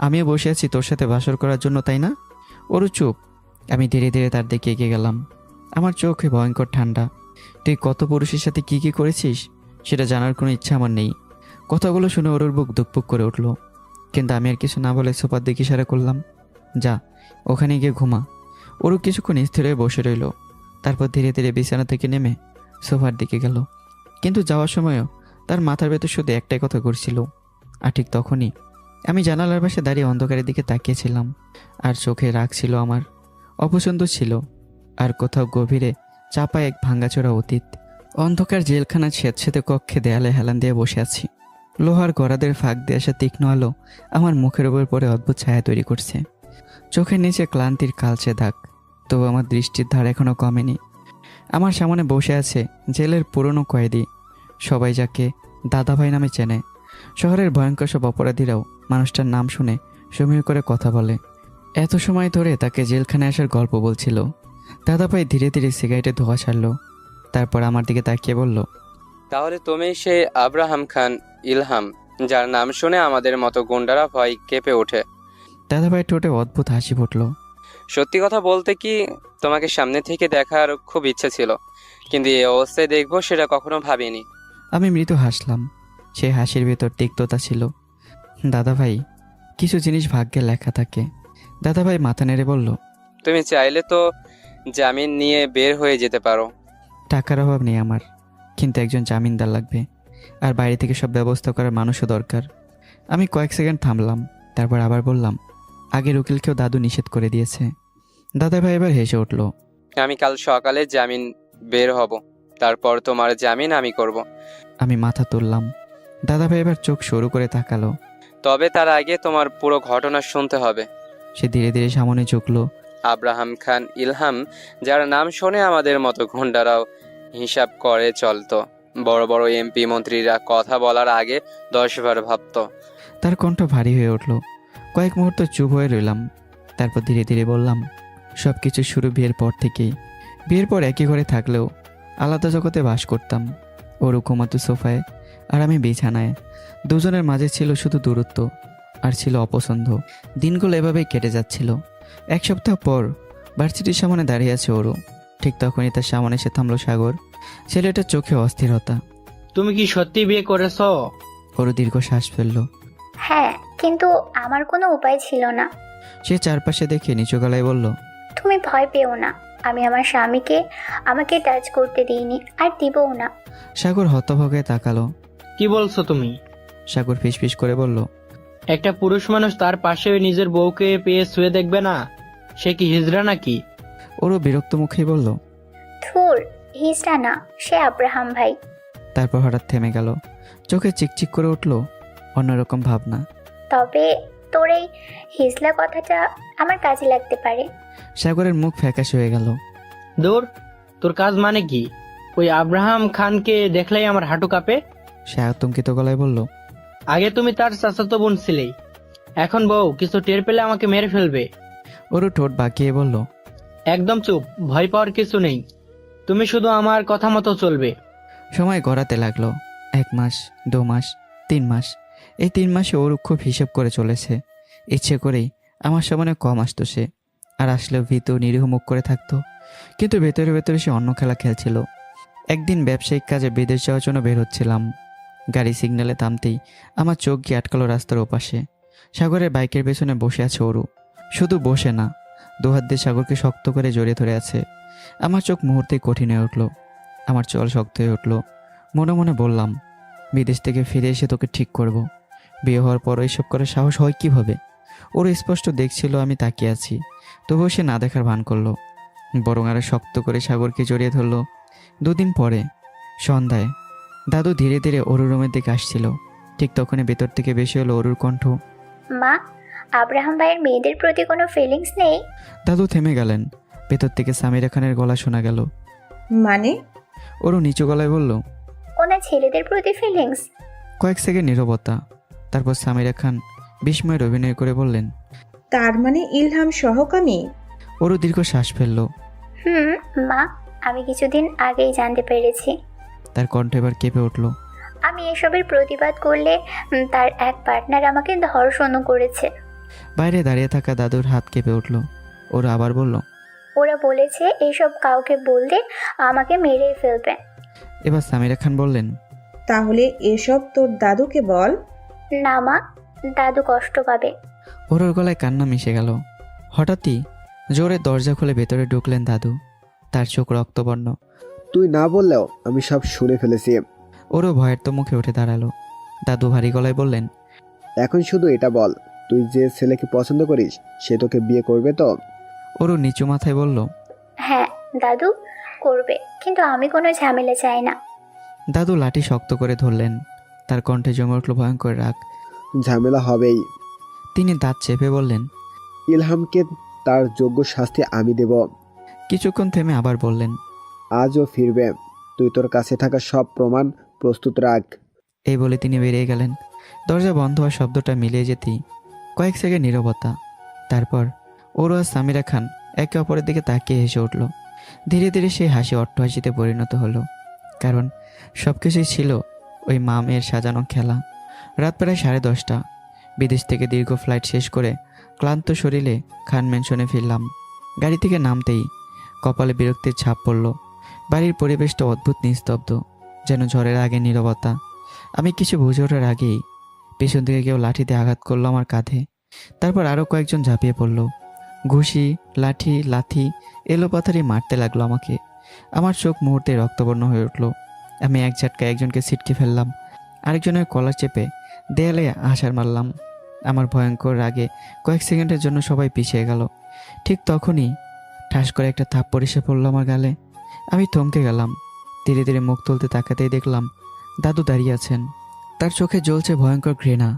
আমিও বসে আছি তোর সাথে বাসর করার জন্য, তাই না? ওরও চুপ। আমি ধীরে ধীরে তার দিকে এগিয়ে গেলাম, আমার চোখে ভয়ঙ্কর ঠান্ডা। তুই কত পুরুষের সাথে কি কি করেছিস সেটা জানার কোনো ইচ্ছা আমার নেই। কথাগুলো শুনে ওর বুক ধুকপুক করে উঠল, কিন্তু আমি আর কিছু না বলে সোফার দিকে ইশারা করলাম, যা ওখানে গিয়ে ঘুমা। ওরও কিছুক্ষণ স্থির হয়ে বসে রইল, তারপর ধীরে ধীরে বিছানা থেকে নেমে সোফার দিকে গেল। কিন্তু যাওয়ার সময়ও তার মাথার ভেতর শুধু একটাই কথা ঘুরছিল। আর ঠিক তখনই আমি জানালার পাশে দাঁড়িয়ে অন্ধকারের দিকে তাকিয়েছিলাম, আর চোখে রাগ ছিল আমার, অপছন্দ ছিল, আর কোথাও গভীরে চাপা এক ভাঙ্গাচোরা অতীত। অন্ধকার জেলখানার স্যাঁতস্যাঁতে কক্ষে দেয়ালে হেলান দিয়ে বসে আছি। লোহার গড়াদের ফাঁক দিয়ে আসা তীক্ষ্ণ আলো আমার মুখের উপর পরে অদ্ভুত ছায়া তৈরি করছে। চোখের নিচে ক্লান্তির কালচে দাগ, তবু আমার দৃষ্টির ধার এখনও কমেনি। আমার সামনে বসে আছে জেলের পুরনো কয়েদি, সবাই যাকে দাদাভাই নামে চেনে। শহরের ভয়ঙ্কর সব অপরাধীরাও মানুষটার নাম শুনে সমীহ করে কথা বলে। এত সময় ধরে তাকে জেলখানায় আসার গল্প বলছিল। দাদাভাই ধীরে ধীরে সিগারেটে ধোঁয়া ছাড়ল, তারপর আমার দিকে তাকিয়ে বলল, তাহলে তুমি সেই আব্রাহাম খান ইলহাম, যার নাম শুনে আমাদের মতো গুন্ডারা ভয় কেঁপে ওঠে। দাদাভাই ঠোঁটে অদ্ভুত হাসি ফুটল। সত্যি কথা বলতে কি, তোমাকে সামনে থেকে দেখার খুব ইচ্ছে ছিল, কিন্তু এই অবস্থায় দেখবো সেটা কখনো ভাবিনি। আমি মৃদু হাসলাম, সেই হাসির ভেতর তিক্ততা ছিল। দাদাভাই, কিছু জিনিস ভাগ্যে লেখা থাকে। দাদাভাই মাথা নেড়ে বলল, তুমি চাইলে তো জামিন নিয়ে বের হয়ে যেতে পারো। টাকার অভাব নেই আমার, কিন্তু একজন জামিনদার লাগবে, আর বাইরে থেকে সব ব্যবস্থা করার মানুষও দরকার। আমি কয়েক সেকেন্ড থামলাম, তারপর আবার বললাম, আগের উকিলকেও দাদু নিষেধ করে দিয়েছে। দাদাভাই এবার হেসে উঠল। আমি কাল সকালে জামিন বের হব, তারপর তোমার জামিন আমি করব। আমি মাথা তুললাম। দাদাভাই এবার চোখ সরু করে তাকালো। তবে তার আগে তোমার পুরো ঘটনা শুনতে হবে। সে ধীরে ধীরে সামনে ঝুঁকলো। আব্রাহাম খান ইলহাম, যার নাম শুনে আমাদের মতো গুন্ডারাও হিসাব করে চলতো। বড় বড় এমপি মন্ত্রীরা কথা বলার আগে 10 বার ভাবতো। তার কণ্ঠ ভারী হয়ে উঠল। কয়েক মুহূর্ত চুপ হয়ে রইলাম, তারপর ধীরে ধীরে বললাম, সব কিছু শুরু বিয়ের পর থেকেই। বিয়ের পর একই ঘরে থাকলেও আলাদা জগতে বাস করতাম। ওর ঘুমাতো সোফায় আর আমি বিছানায়। দুজনের মাঝে ছিল শুধু দূরত্ব আর ছিল অপছন্দ। দিনগুলো এভাবেই কেটে যাচ্ছিল। এক সপ্তাহ পর ভার্সিটির সামনে দাঁড়িয়ে আছে ওরও। ঠিক তখনই তার সামনে এসে থামলো সাগর। ছেলেটার চোখে অস্থিরতা। তুমি কি সত্যি বিয়ে করেছো? ওরও দীর্ঘ শ্বাস ফেললো। হ্যাঁ, কিন্তু আমার কোনো উপায় ছিল না। সে চারপাশে দেখে নিচু গলায় বলল, তুমি ভয় পেও না, আমি আমার স্বামীকে আমাকে টাচ করতে দিইনি, আর দিবও না। সাগর হতভম্ব হয়ে তাকালো। কি বলছো তুমি? সাগর ফিসফিস করে বলল, একটা পুরুষ মানুষ তার পাশে নিজের বউকে পেয়ে শুয়ে দেখবে না? সে কি হিজড়া নাকি? ওরও বিরক্ত মুখেই বলল, ধুর, হিজড়া না, সে আব্রাহাম ভাই। তারপর হঠাৎ থেমে গেল। চোখে চিকচিক করে উঠল অন্যরকম ভাবনা। তবে তোর এই হিজলা কথাটা আমার কাজে লাগতে পারে। সাগরের মুখ ফ্যাকাশে হয়ে গেল। দূর, তোর কাজ মানে কি? ওই আব্রাহাম খানকে দেখলেই আমার হাঁটু কাঁপে। সে আতঙ্কিত গলায় বলল, আগে তুমি তার চাচাতো বোন ছিলে, এখন বউ কিছু টের পেলে আমাকে মেরে ফেলবে। ওরও ঠোঁট বাঁকিয়ে বলল, একদম চুপ, ভয় পাওয়ার কিছু নেই। তুমি শুধু আমার কথা মতো চলবে। সময় গড়াতে লাগলো। 1 মাস, 2 মাস, 3 মাস। এই 3 মাসে ওর খুব হিসেব করে চলেছে। ইচ্ছে করেই আমার সামনে কম আসতো সে, আর আসলেও ভীতু নিরীহ মুখ করে থাকতো, কিন্তু ভেতরে ভেতরে সে অন্য খেলা খেলছিল। একদিন ব্যবসায়িক কাজে বিদেশ যাওয়ার জন্য বের হচ্ছিলাম। গাড়ি সিগন্যালে থামতেই আমার চোখ গিয়ে আটকালো রাস্তার ওপাশে। সাগরের বাইকের পেছনে বসে আছে অরু। শুধু বসে না, দুহাত দিয়ে সাগরকে শক্ত করে জড়িয়ে ধরে আছে। আমার চোখ মুহূর্তেই কঠিন হয়ে উঠল, আমার চল শক্ত হয়ে উঠল। মনে মনে বললাম, বিদেশ থেকে ফিরে এসে তোকে ঠিক করব। বিয়ে হওয়ার পর এইসব করার সাহস হয় কীভাবে? ওর স্পষ্ট দেখছিল আমি তাকিয়ে আছি, তবুও সে না দেখার ভান করলো, বরং আরো শক্ত করে সাগরকে জড়িয়ে ধরলো। দুদিন পরে সন্ধ্যায় দাদু ধীরে ধীরে অরুর রুমের দিকে আসছিল। ঠিক তখনই ভেতর থেকে বেশি হলো অরুর কণ্ঠ। মা, আব্রাহাম ভাইয়ের মেয়েদের প্রতি কোনো ফিলিংস নেই? দাদু থেমে গেলেন। ভেতর থেকে সামিরা খানের গলা শোনা গেল। মানে? অরু নিচু গলায় বলল, ওনার ছেলেদের প্রতি ফিলিংস? কয়েক সেকেন্ড নীরবতা, তারপর সামিরা খান বিস্ময়ের অভিনয় করে বললেন, তার মানে ইলহাম সহকামী? অরু দীর্ঘ শ্বাস ফেলল। মা, আমি কিছুদিন আগেই জানতে পেরেছি। তার কণ্ঠ এবার কেঁপে উঠল। আমি এসবের প্রতিবাদ করলে তার এক পার্টনার আমাকে ধর্ষণও করেছে। বাইরে দাঁড়িয়ে থাকা দাদুর হাত কেঁপে উঠল। ওরা আবার বলল, ওরা বলেছে এইসব কাউকে বললে আমাকে মেরেই ফেলবে। এবার সামিরা খান বললেন, তাহলে এসব তোর দাদুকে বল। না মা, দাদু কষ্ট পাবে। ওর গলায় কান্না মিশে গেল। হঠাৎই জোরে দরজা খুলে ভেতরে ঢুকলেন দাদু। তার চোখ রক্তবর্ণ। তুই না বললেও আমি সব শুনে ফেলেছি। ওরও ভয়ের তো মুখে উঠে দাঁড়ালো। দাদু ভারী গলায় বললেন, এখন শুধু এটা বল, তুই যে ছেলেকে পছন্দ করিস সে তোকে বিয়ে করবে তো? ওরও নিচু মাথায় বলল, হ্যাঁ দাদু, করবে, কিন্তু আমি কোনো ঝামেলা চাই না। দাদু লাঠি শক্ত করে ধরলেন। তার কণ্ঠে জমে উঠল ভয়ঙ্কর রাগ। ঝামেলা হবেই। তিনি দাঁত চেপে বললেন, ইলহামকে তার যোগ্য শাস্তি আমি দেব। কিছুক্ষণ থেমে আবার বললেন, আজও ফিরবে। তুই তোর কাছে থাকা সব প্রমাণ প্রস্তুত রাখ। এই বলে তিনি বেরিয়ে গেলেন। দরজা বন্ধ হওয়ার শব্দটা মিলিয়ে যেতেই কয়েক সেকেন্ড নীরবতা। তারপর ওর আর সামিরা খান একে অপরের দিকে তাকিয়ে হেসে উঠল। ধীরে ধীরে সেই হাসি অট্টহাসিতে পরিণত হলো, কারণ সব কিছুই ছিল ওই মা মেয়ের সাজানো খেলা। রাত প্রায় 10:30। বিদেশ থেকে দীর্ঘ ফ্লাইট শেষ করে ক্লান্ত শরীরে খান ম্যানশনে ফিরলাম। গাড়ি থেকে নামতেই কপালে বিরক্তির ছাপ পড়ল। বাড়ির পরিবেশটা অদ্ভুত নিস্তব্ধ, যেন ঝড়ের আগে নীরবতা। আমি কিছু বুঝে ওঠার আগেই পেছন থেকে কেউ লাঠিতে আঘাত করলো আমার কাঁধে। তারপর আরও কয়েকজন ঝাঁপিয়ে পড়ল। ঘুষি, লাথি এলোপাথারি মারতে লাগলো আমাকে। আমার চোখ মুহূর্তে রক্তবর্ণ হয়ে উঠল। আমি এক ঝাটকায় একজনকে ছিটকে ফেললাম, আরেকজনের কলার চেপে দেয়ালে আছাড় মারলাম। আমার ভয়ঙ্কর রাগে কয়েক সেকেন্ডের জন্য সবাই পিছিয়ে গেল। ঠিক তখনই ঠাস করে একটা থাপ্পড় এসে পড়ল আমার গালে। আমি থমকে গেলাম। ধীরে ধীরে মুখ তুলতে তাকাতেই দেখলাম দাদু দাঁড়িয়ে আছেন। তার চোখে জ্বলছে ভয়ঙ্কর ঘৃণা।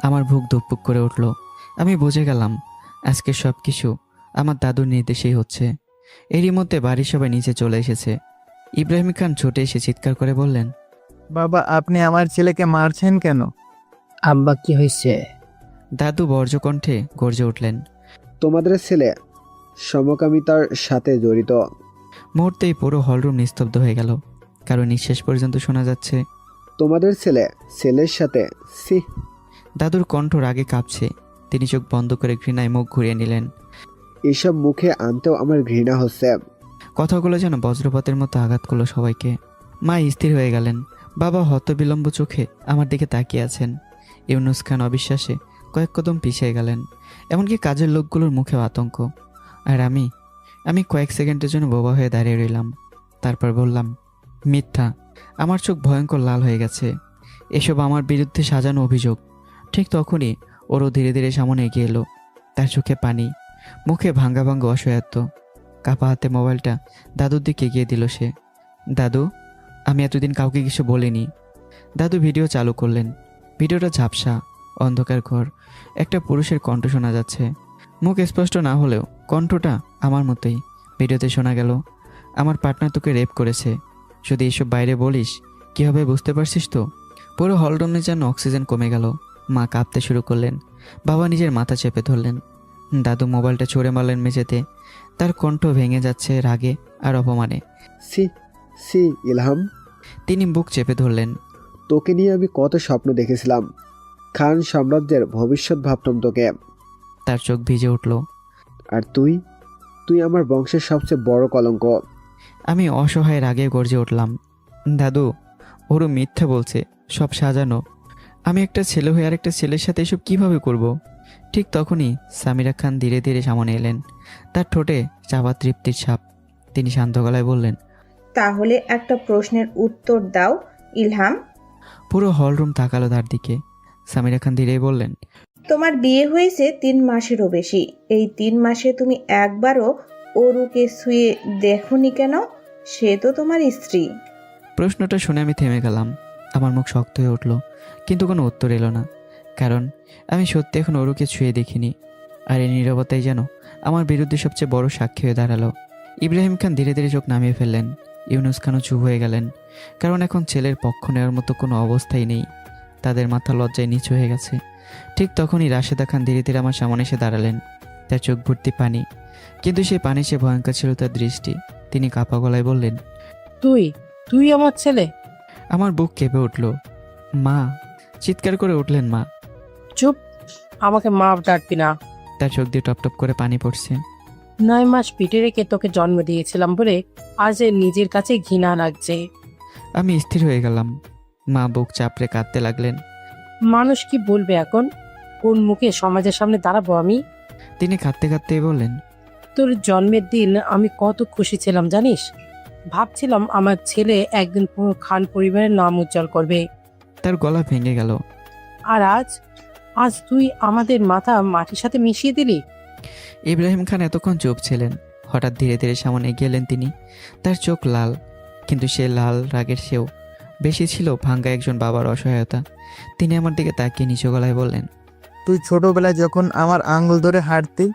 আমার বুক ধুকপুক করে উঠল। আমি বুঝে গেলাম আজকে সব কিছু আমার দাদুর নির্দেশেই হচ্ছে। এরই মধ্যে বাড়ির সবাই নিচে চলে এসেছে। ইব্রাহিম খান ছুটে এসে চিৎকার করে বললেন, বাবা, আপনি আমার ছেলেকে মারছেন কেন? আব্বা, কি হয়েছে? দাদু বর্জ্য কণ্ঠে গর্জে উঠলেন, তোমাদের ছেলে সমকামিতার সাথে জড়িত। মুহূর্তেই পুরো হলরুম নিস্তব্ধ হয়ে গেল। কারো নিঃশ্বাস পর্যন্ত শোনা যাচ্ছে। তোমাদের ছেলের সাথে? সি! দাদুর কণ্ঠ রাগে কাঁপছে। তিনি চোখ বন্ধ করে ঘৃণায় মুখ ঘুরিয়ে নিলেন। এসব মুখে আনতেও আমার ঘৃণা হচ্ছে। কথাগুলো যেন বজ্রপাতের মতো আঘাত করলো সবাইকে। মা স্থির হয়ে গেলেন। বাবা হতবিলম্ব চোখে আমার দিকে তাকিয়ে আছেন। ইউনুস খান অবিশ্বাসে কয়েক কদম পিছিয়ে গেলেন। এমনকি কাজের লোকগুলোর মুখেও আতঙ্ক। আর আমি কয়েক সেকেন্ডের জন্য বোবা হয়ে দাঁড়িয়ে রইলাম। তারপর বললাম, মিথ্যা। আমার চোখ ভয়ঙ্কর লাল হয়ে গেছে। এসব আমার বিরুদ্ধে সাজানো অভিযোগ। ঠিক তখনই ওরও ধীরে ধীরে সামনে এগিয়ে এলো। তার চোখে পানি, মুখে ভাঙ্গা ভাঙ্গা অসহায়ত্ব। কাপা হাতে মোবাইলটা দাদুর দিকে এগিয়ে দিল সে। দাদু, আমি এতদিন কাউকে কিছু বলিনি। দাদু ভিডিও চালু করলেন। ভিডিওটা ঝাপসা, অন্ধকার ঘর, একটা পুরুষের কণ্ঠ শোনা যাচ্ছে। মুখ স্পষ্ট না হলেও কণ্ঠটা আমার মতোই। ভিডিওতে শোনা গেল, আমার পার্টনার তোকে রেপ করেছে। যদি এসব বাইরে বলিস কী হবে বুঝতে পারছিস তো? পুরো হলরুমে যেন অক্সিজেন কমে গেল। মা কাঁপতে শুরু করলেন। বাবা নিজের মাথা চেপে ধরলেন। দাদু মোবাইলটা ছুঁড়ে মারলেন মেঝেতে। তার কণ্ঠ ভেঙে যাচ্ছে রাগে আর অপমানে। সি ইলহাম! তিনি বুক চেপে ধরলেন। তোকে নিয়ে আমি কত স্বপ্ন দেখেছিলাম। খান সাম্রাজ্যের ভবিষ্যৎ ভাবতাম তোকে। তার চোখ ভিজে উঠল। আর তুই তুই আমার বংশের সবচেয়ে বড় কলঙ্ক। আমি অসহায় রাগে গর্জে উঠলাম, দাদু ওরও মিথ্যা বলছে, সব সাজানো। আমি একটা ছেলে হয়ে আর একটা ছেলের সাথে এসব কিভাবে করব। ঠিক তখনই সামিরা খান ধীরে ধীরে সামনে এলেন, তার ঠোঁটে চাপা তৃপ্তির ছাপ। তিনি শান্ত গলায় বললেন, তাহলে একটা প্রশ্নের উত্তর দাও ইলহাম। পুরো হলরুম তাকালো তার দিকে। সামিরা খান ধীরেই বললেন, তোমার বিয়ে হয়েছে 3 মাসেরও বেশি। এই 3 মাসে তুমি একবারও অরুকে শুয়ে দেখোনি কেন? সে তো তোমার স্ত্রী। প্রশ্নটা শুনে আমি থেমে গেলাম। আমার মুখ শক্ত হয়ে উঠল, কিন্তু কোনো উত্তর এলো না, কারণ আমি সত্যি এখন অরুকে ছুঁয়ে দেখিনি। আর এই নীরবতাই যেন আমার বিরুদ্ধে সবচেয়ে বড় সাক্ষী হয়ে দাঁড়ালো। ইব্রাহিম খান ধীরে ধীরে চোখ নামিয়ে ফেললেন। ইউনুস খানও চুপ হয়ে গেলেন, কারণ এখন ছেলের পক্ষ নেওয়ার মতো কোনো অবস্থাই নেই। তাদের মাথা লজ্জায় নিচু হয়ে গেছে। ঠিক তখনই রাশেদা খান ধীরে ধীরে আমার সামনে এসে দাঁড়ালেন। তার চোখ ভর্তি পানি, কিন্তু সেই পানি সে ভয়ঙ্কর ছিল তার দৃষ্টি। তিনি কাপা গলায় বললেন, তুই তুই আমার ছেলে? আমার বুক কেঁপে উঠল। মা! চিৎকার করে উঠলেন মা। চুপ, আমাকে মা ডাকবি না। তার চোখ দিয়ে টপ টপ করে পানি পড়ছে। 9 মাস পিঠে রেখে তোকে জন্ম দিয়েছিলাম বলে আজ এর নিজের কাছে ঘৃণা লাগছে। আমি স্থির হয়ে গেলাম। মা বুক চাপড়ে কাঁদতে লাগলেন। মানুষ কি বলবে এখন? কোন মুখে সমাজের সামনে দাঁড়াবো আমি? তিনি কাঁদতে কাঁদতে বললেন, তোর জন্মের দিন আমি কত খুশি ছিলাম জানিস। ভাবছিলাম আমার ছেলে একদিন পুরো খান পরিবারের নাম উজ্জ্বল করবে। তার গলা ভেঙে গেল। আর আজ আজ তুই আমাদের মাথা মাটির সাথে মিশিয়ে দিলি। ইব্রাহিম খান এতক্ষণ চুপ ছিলেন। হঠাৎ ধীরে ধীরে সামনে এগিয়ে এলেন তিনি। তার চোখ লাল, কিন্তু সে লাল রাগের চেয়েও বেশি ছিল ভাঙ্গা একজন বাবার অসহায়তা। তিনি আমার দিকে তাকিয়ে নিচু গলায় বললেন, তুই ছোটবেলায় যখন আমার আঙ্গুল ধরে হাঁটতি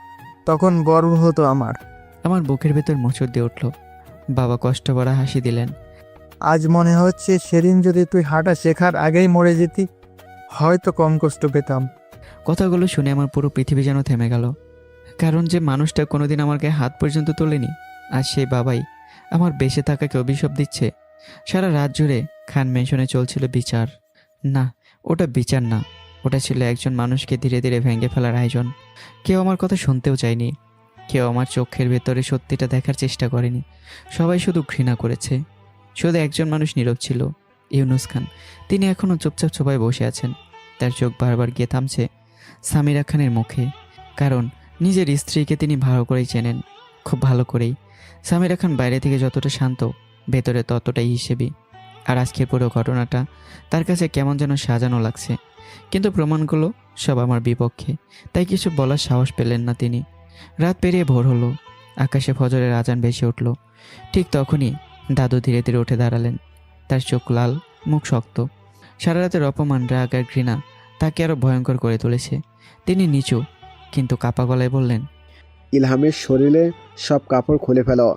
তখন গর্ব হতো আমার। আমার বুকের ভেতর মোচড় দিয়ে উঠল। বাবা কষ্ট ভরা হাসি দিলেন। আজ মনে হচ্ছে সেদিন যদি তুই হাঁটা শেখার আগেই মরে যেতি হয়তো কম কষ্ট পেতাম। কথাগুলো শুনে আমার পুরো পৃথিবী যেন থেমে গেল, কারণ যে মানুষটা কোনোদিন আমার গায়ে হাত পর্যন্ত তোলেনি, আর সেই বাবাই আমার বেঁচে থাকাকে অভিশাপ দিচ্ছে। সারা রাত জুড়ে খান মেনশনে চলছিল বিচার। না, ওটা বিচার না, ওটা ছিল একজন মানুষকে ধীরে ধীরে ভেঙে ফেলার আয়োজন। কেউ আমার কথা শুনতেও চায়নি, কেউ আমার চোখের ভেতরে সত্যিটা দেখার চেষ্টা করেনি। সবাই শুধু ঘৃণা করেছে। শুধু একজন মানুষ নীরব ছিল, ইউনুস খান। তিনি এখনও চুপচাপ চোপায় বসে আছেন। তার চোখ বারবার গিয়ে থামছে সামিরা খানের মুখে, কারণ নিজের স্ত্রীকে তিনি ভালো করেই চেনেন, খুব ভালো করেই। সামিরা খান বাইরে থেকে যতটা শান্ত, ভেতরে ততটাই হিসেবি। আর আজকের পুরো ঘটনাটা তার কাছে কেমন যেন সাজানো লাগছে, কিন্তু প্রমাণগুলো সব আমার বিপক্ষে, তাই কিছু বলার সাহস পেলেন না তিনি। রাত পেরিয়ে ভোর হলো, আকাশে ফজরের আজান ভেসে উঠল। ঠিক তখনই দাদু ধীরে ধীরে উঠে দাঁড়ালেন। তার চোখ লাল, মুখ শক্ত। সারা রাতের অপমান, রাগ আর ঘৃণা তাকে আরও ভয়ঙ্কর করে তুলেছে। তিনি নিচু কিন্তু কাপা গলায় বললেন, ইলহামের শরীরে সব কাপড় খুলে ফেলো।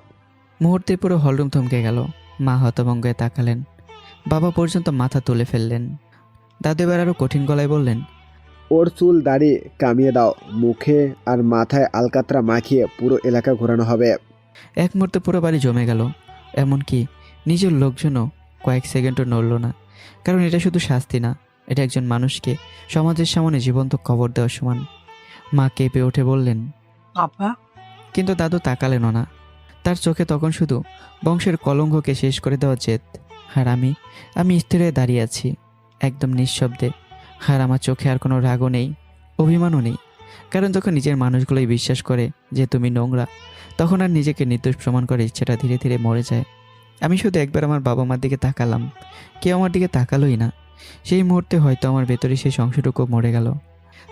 মুহূর্তে পুরো হলরুম থমকে গেল। মা হতভম্ব হয়ে তাকালেন। বাবা পর্যন্ত মাথা তুলে ফেললেন। দাদু এবার আরও কঠিন গলায় বললেন, ওর চুল দাড়ি কামিয়ে দাও, মুখে আর মাথায় আলকাতরা মাখিয়ে পুরো এলাকা ঘোরানো হবে। এক মুহূর্তে পুরো বাড়ি জমে গেল। এমনকি নিজের লোকজনও কয়েক সেকেন্ডও নড়ল না, কারণ এটা শুধু শাস্তি না, এটা একজন মানুষকে সমাজের সামনে জীবন্ত কবর দেওয়ার সমান। মা কেঁপে উঠে বললেন, আপা। কিন্তু দাদু তাকালেনও না। তার চোখে তখন শুধু বংশের কলঙ্ককে শেষ করে দেওয়া জেদ। আর আমি স্থির হয়ে দাঁড়িয়ে আছি, একদম নিঃশব্দে। আর আমার চোখে আর কোনো রাগও নেই, অভিমানও নেই, কারণ যখন নিজের মানুষগুলোই বিশ্বাস করে যে তুমি নোংরা, তখন আর নিজেকে নির্দোষ প্রমাণ করে ইচ্ছেটা ধীরে ধীরে মরে যায়। আমি শুধু একবার আমার বাবা মার দিকে তাকালাম, কেউ আমার দিকে তাকালোই না। সেই মুহূর্তে হয়তো আমার ভেতরে সেই অংশটুকু মরে গেল।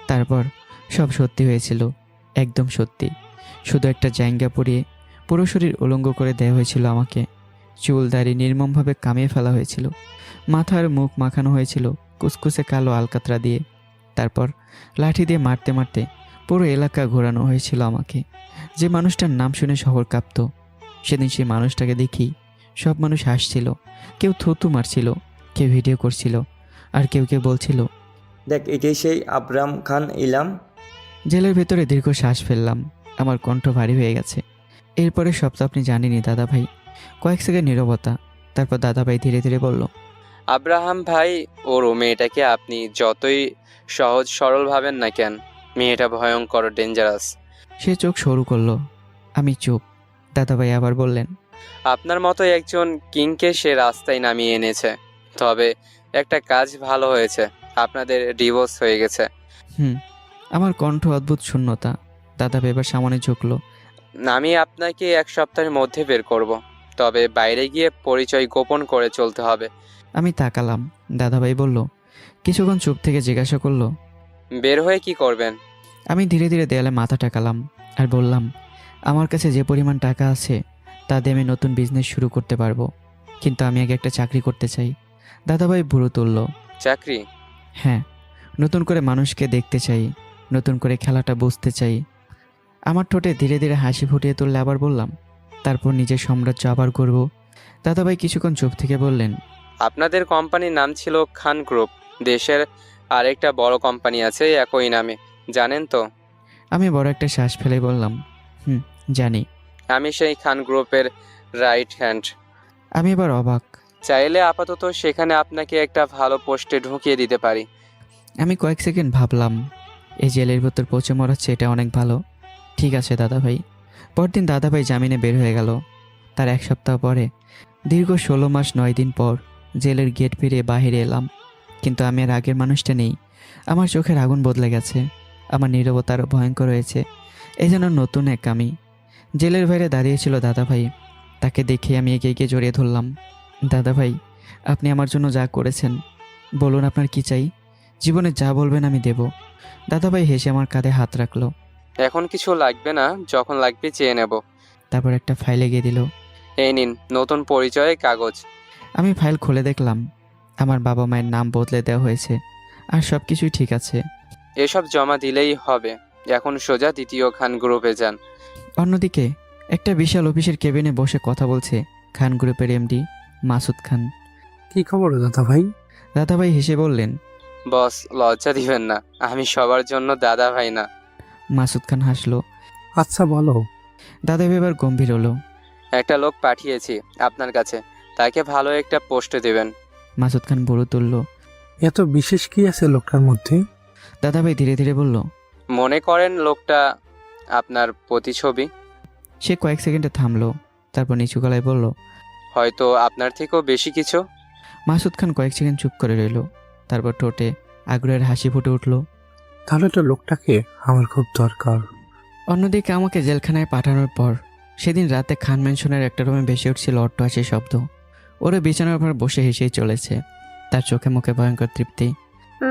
তারপর সব সত্যি হয়েছিল, একদম সত্যি। শুধু একটা জায়গা পরিয়ে পুরো শরীর উলঙ্গ করে দেওয়া হয়েছিল আমাকে। চুল দাড়ি নির্মমভাবে কামিয়ে ফেলা হয়েছিল। মাথার মুখ মাখানো হয়েছিল কুচকুচে কালো আলকাতরা দিয়ে। তারপর লাঠি দিয়ে মারতে মারতে পুরো এলাকা ঘোরানো হয়েছিল আমাকে। যে মানুষটার নাম শুনে শহর কাঁপত, সেদিন সেই মানুষটাকে দেখি সব মানুষ হাসছিল, কেউ থুতু মারছিল, কেউ ভিডিও করছিল, আর কেউ কেউ বলছিল, দেখ এটাই সেই আবরাম খান ইলহাম। জেলের ভেতরে দীর্ঘ শ্বাস ফেললাম। আমার কণ্ঠ ভারী হয়ে গেছে। এরপরে সব তো আপনি জানেনই দাদা ভাই। কয়েক সেকেন্ড নীরবতা, তারপর দাদা ভাই ধীরে ধীরে বলল, আব্রাহাম ভাই, ওর মেয়েটাকে আপনি যতই সহজ সরল ভাবেন না কেন, মেয়েটা ভয়ঙ্কর ডেঞ্জারাস। সে চোখ সরু করলো। আমি চুপ। দাদাভাই আবার বললেন, আপনার মতো একজন কিংকে সে রাস্তায় নামিয়ে এনেছে। তবে একটা কাজ ভালো হয়েছে, আপনাদের ডিভোর্স হয়ে গেছে। আমার কণ্ঠ অদ্ভুত শূন্যতা। দাদাভাই এবার সামনে ঝুঁকলো। আমি আপনাকে 1 সপ্তাহের মধ্যে বের করব। তবে বাইরে গিয়ে পরিচয় গোপন করে চলতে হবে। আমি তাকালাম। দাদাভাই বলল, কিছুক্ষণ চুপ থেকে জিজ্ঞাসা করলো, বের হয়ে কি করবেন? আমি ধীরে ধীরে দেয়ালে মাথা টাকালাম আর বললাম, আমার কাছে যে পরিমাণ টাকা আছে তা দিয়ে আমি নতুন বিজনেস শুরু করতে পারবো, কিন্তু আমি আগে একটা চাকরি করতে চাই। দাদাভাই ভুরু তুলল। চাকরি? হ্যাঁ, নতুন করে মানুষকে দেখতে চাই, নতুন করে খেলাটা বুঝতে চাই। আমার ঠোঁটে ধীরে ধীরে হাসি ফুটিয়ে তুললে আবার বললাম, তারপর নিজের সাম্রাজ্য আবার করব। দাদাভাই কিছুক্ষণ চুপ থেকে বললেন, আপনাদের কোম্পানির নাম ছিল খান গ্রুপ। দেশের আরেকটা বড় কোম্পানি আছে একই নামে, জানেন তো? আমি বড় একটা শ্বাস ফেলে বললাম, জানি। আমি সেই খান গ্রুপের রাইট হ্যান্ড। আমি এবার অবাক। চাইলে আপাতত সেখানে আপনাকে একটা ভালো পোস্টে ঢুকিয়ে দিতে পারি। আমি কয়েক সেকেন্ড ভাবলাম, এই জেলের ভেতর পচে মরাচ্ছে এটা অনেক ভালো। ঠিক আছে দাদাভাই। পরদিন দাদাভাই জামিনে বের হয়ে গেল। তার 1 সপ্তাহ পরে, দীর্ঘ 16 মাস 9 দিন পর জেলের গেট পেরিয়ে বাহিরে এলাম। কিন্তু আমি আর আগের মানুষটা নেই। আমার চোখের আগুন বদলে গেছে, আমার নীরবতা আরও ভয়ঙ্কর হয়েছে। এই যেন নতুন এক আমি। জেলের বাইরে দাঁড়িয়েছিল দাদাভাই। তাকে দেখে আমি এগিয়ে গিয়ে জড়িয়ে ধরলাম। দাদাভাই, আপনি আমার জন্য যা করেছেন, বলুন আপনার কি চাই। জীবনে যা বলবেন আমি দেব। দাদাভাই হেসে আমার কাঁধে হাত রাখলো। এখন কিছু লাগবে না, যখন লাগবে চেয়ে নেব। তারপর একটা ফাইল এগিয়ে দিল। এই নিন নতুন পরিচয়ের কাগজ। আমি ফাইল খুলে দেখলাম, আমার বাবা মায়ের নাম বদলে দেওয়া হয়েছে, আর সব কিছুই ঠিক আছে। এসব জমা দিলেই হবে। এখন সোজা দ্বিতীয় খান গ্রুপে যান। অন্যদিকে একটা বিশাল অফিসের কেবিনে বসে কথা বলছে খান গ্রুপের এমডি মাসুদ খান। কি খবর দাদা ভাই? দাদাভাই হেসে বললেন, বস লজ্জা দিবেন না, আমি সবার জন্য দাদা ভাই না। মাসুদ খান হাসলো। আচ্ছা বলো। দাদাভাই এবার গম্ভীর হলো। একটা লোক পাঠিয়েছি আপনার কাছে, তাকে ভালো একটা পোস্টে দেবেন। মাসুদ খান ভুরু তুলল। এত বিশেষ কি আছে লোকটার মধ্যে? দাদাভাই ধীরে ধীরে বলল, মনে করেন লোকটা আপনার প্রতিছবি। সে কয়েক সেকেন্ডে থামলো, তারপর নিচু গলায় বলল, হয়তো আপনার থেকেও বেশি কিছু। মাসুদ খান কয়েক সেকেন্ড চুপ করে রইল, তারপর ঠোঁটে আগ্রহের হাসি ফুটে উঠল। তাহলে তো লোকটাকে আমার খুব দরকার। অন্যদিকে আমাকে জেলখানায় পাঠানোর পর সেদিন রাতে খান ম্যানশনের একটা রুমে ভেসে উঠছিল অট্টহাসির শব্দ। ওরা বিছানার উপর বসে হেসেই চলেছে, তার চোখে মুখে ভয়ঙ্কর তৃপ্তি।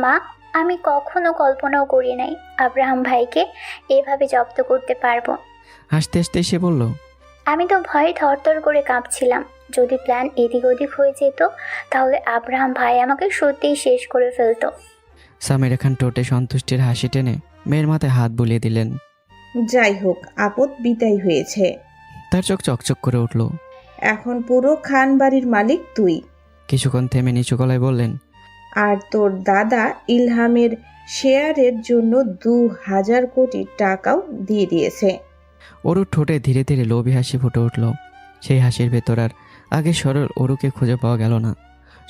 মা, আমি কখনো কল্পনাও করি নাই আব্রাহাম ভাইকে এভাবে জব্দ করতে পারবো। হাসতে হাসতে সে বলল, আমি তো ভয়ে থরথর করে কাঁপছিলাম। যদি প্ল্যান এদিক ওদিক হয়ে যেত, তাহলে আব্রাহাম ভাই আমাকে সত্যিই শেষ করে ফেলতো। সামিরা খান ঠোঁটে সন্তুষ্টির হাসি টেনে মেয়ের মাথায় হাত বুলিয়ে দিলেন। যাই হোক, আপদ বিদায় হয়েছে। তার চোখ চকচক করে উঠল। এখন পুরো খান বাড়ির মালিক তুই। কিছুক্ষণ থেমে নিচু গলায় বললেন, আর তোর দাদা ইলহামের শেয়ারের জন্য 2000 কোটি টাকাও দিয়ে দিয়েছে। অরুর ঠোঁটে ধীরে ধীরে লোভী হাসি ফুটে উঠল। সেই হাসির ভেতর আর আগে সরল অরুকে খুঁজে পাওয়া গেল না।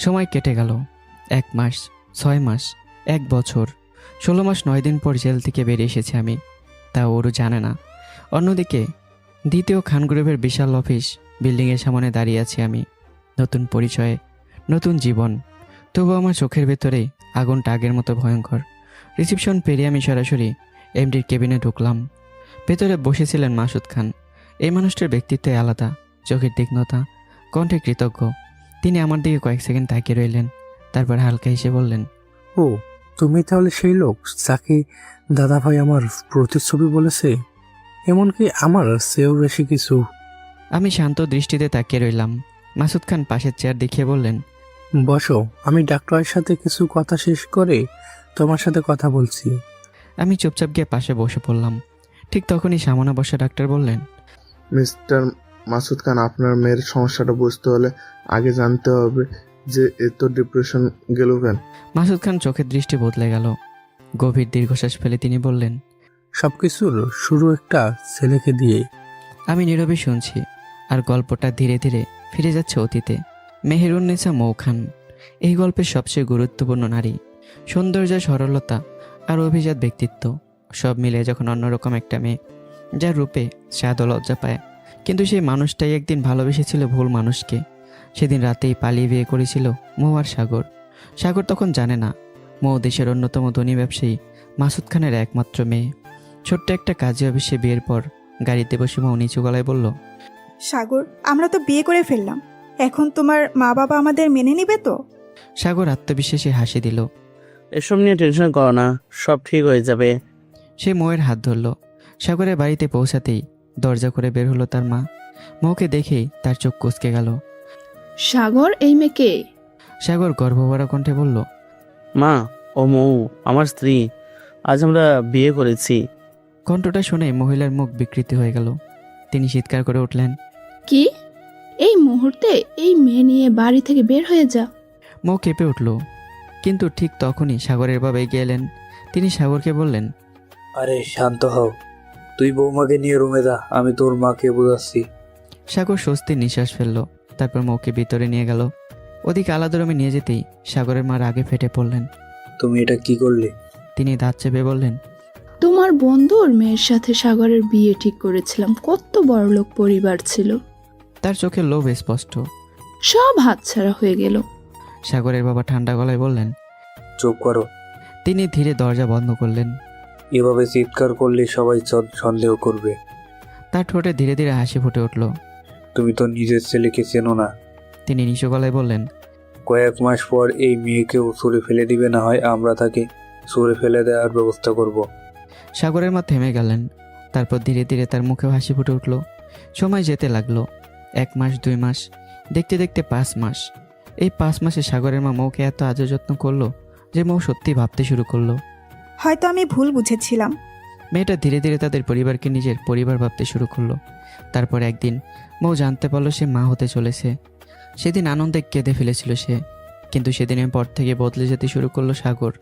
সময় কেটে গেল 1 মাস, 6 মাস, 1 বছর। 16 মাস 9 দিন পর জেল থেকে বেরিয়ে এসেছি আমি, তা অরু জানে না। অন্যদিকে দ্বিতীয় খান গ্রুপের বিশাল অফিস বিল্ডিংয়ের সামনে দাঁড়িয়ে আছি আমি। নতুন পরিচয়ে, নতুন জীবন। তবু আমার চোখের ভেতরে আগুনটা আগের মতো ভয়ঙ্কর। রিসেপশন পেরিয়ে আমি সরাসরি এমডির কেবিনে ঢুকলাম। ভেতরে বসেছিলেন মাসুদ খান। এই মানুষটার ব্যক্তিত্বে আলাদা, চোখের তীক্ষ্ণতা, কণ্ঠে কৃতজ্ঞ। তিনি আমার দিকে কয়েক সেকেন্ড তাকিয়ে রইলেন, তারপর হালকা হেসে বললেন, ও তুমি তাহলে সেই লোক যাকে দাদা ভাই আমার প্রতিচ্ছবি বলেছে, এমনকি আমার চেয়েও বেশি কিছু। আমি শান্ত দৃষ্টিতে তাকিয়ে রইলাম। মাসুদ খান পাশের চেয়ার দেখিয়ে বললেন, বসো, আমি ডাক্তারের সাথে কিছু কথা শেষ করে তোমার সাথে কথা বলছি। আমি চুপচাপ গিয়ে পাশে বসে পড়লাম। ঠিক তখনই সামনে বসা ডাক্তার বললেন, মিস্টার মাসুদ খান, আপনার মেয়ের সমস্যাটা বুঝতে হলে আগে জানতে হবে যে এত ডিপ্রেশন গেল কেন। মাসুদ খান চোখের দৃষ্টি বদলে গেল। গভীর দীর্ঘশ্বাস ফেলে তিনি বললেন, সবকিছুর শুরু একটা ছেলেকে দিয়ে। আমি নীরবে শুনছি, আর গল্পটা ধীরে ধীরে ফিরে যাচ্ছে অতীতে। মেহেরুন্নেসা মৌ খান এই গল্পের সবচেয়ে গুরুত্বপূর্ণ নারী। সৌন্দর্য, সরলতা আর অভিজাত ব্যক্তিত্ব সব মিলে যখন অন্যরকম একটা মেয়ে। যার রূপে স্বাদ ও লজ্জা পায়। কিন্তু সেই মানুষটাই একদিন ভালোবেসেছিল ভুল মানুষকে। সেদিন রাতেই পালিয়ে বিয়ে করেছিল মৌ আর সাগর। সাগর তখন জানে না মৌ দেশের অন্যতম ধনী ব্যবসায়ী মাসুদ খানের একমাত্র মেয়ে। ছোট্ট একটা কাজে অফিসে বিয়ের পর গাড়িতে বসে মৌ নিচু গলায় বলল, সাগর, আমরা তো বিয়ে করে ফেললাম, এখন তোমার মা বাবা আমাদের মেনে নিবে তো? সাগর আত্মবিশ্বাসী হাসি দিল। এসব নিয়ে টেনশন করো না, সব ঠিক হয়ে যাবে। সে মৌয়ের হাত ধরল। সাগরের বাড়িতে পৌঁছাতেই দরজা করে বের হলো তার মা। মৌকে দেখেই তার চোখ কুঁচকে গেল। সাগর, এই মেয়েকে? সাগর গর্ভভরা কণ্ঠে বলল, মা, ও মৌ আমার স্ত্রী, আজ আমরা বিয়ে করেছি। কণ্ঠটা শুনে মহিলার মুখ বিকৃতি হয়ে গেল। তিনি চিৎকার করে উঠলেন, কি? এই মুহূর্তে এই মেয়ে নিয়ে বাড়ি থেকে বের হয়ে যা। মৌ কেঁপে উঠল। কিন্তু ঠিক তখনই সাগরের বাবা এগিয়ে এলেন। তিনি সাগরকে বললেন, আরে শান্ত হও, তুই বৌমাকে নিয়ে রুমে যা, আমি তোর মাকে বোঝাচ্ছি। সাগর স্বস্তির নিঃশ্বাস ফেলল। তারপর মৌকে ভিতরে নিয়ে গেল। ওদিকে আলাদা রুমে নিয়ে যেতেই সাগরের মা রাগে ফেটে পড়লেন। তুমি এটা কি করলে? তিনি দাঁত চেপে বললেন, তোমার বন্ধুর মেয়ের সাথে সাগরের বিয়ে ঠিক করেছিলাম, কত বড়লোক পরিবার ছিল। তার চোখে লোভ স্পষ্ট। সব হাতছাড়া হয়ে গেল। সাগরের বাবা ঠান্ডা গলায় বললেন, চুপ করো। তিনি ধীরে দরজা বন্ধ করলেন। এভাবে চিৎকার করলে সবাই সন্দেহ করবে। তার ঠোঁটে ধীরে ধীরে হাসি ফুটে উঠল। তুমি তো নিজের ছেলেকে চেনো না। তিনি নিচু গলায় বললেন, কয়েক মাস পর এই মেয়েকেও ছুঁড়ে ফেলে দিবে, না হয় আমরা তাকে ছুঁড়ে ফেলে দেওয়ার ব্যবস্থা করব। সাগরের মা থেমে গেলেন। তারপর ধীরে ধীরে তার মুখেও হাসি ফুটে উঠল। সময় যেতে লাগলো। 1 মাস, 2 মাস, দেখতে দেখতে 5 মাস। এই 5 মাসে সাগরের মা মৌকে এত আদর যত্ন করলো যে মৌ সত্যি ভাবতে শুরু করলো, হয়তো আমি ভুল বুঝেছিলাম। মেয়েটা ধীরে ধীরে তাদের পরিবারকে নিজের পরিবার ভাবতে শুরু করলো। তারপর একদিন মৌ জানতে পারলো সে মা হতে চলেছে। সেদিন আনন্দে কেঁদে ফেলেছিল সে। কিন্তু সেদিনের পর থেকে বদলে যেতে শুরু করলো সাগর।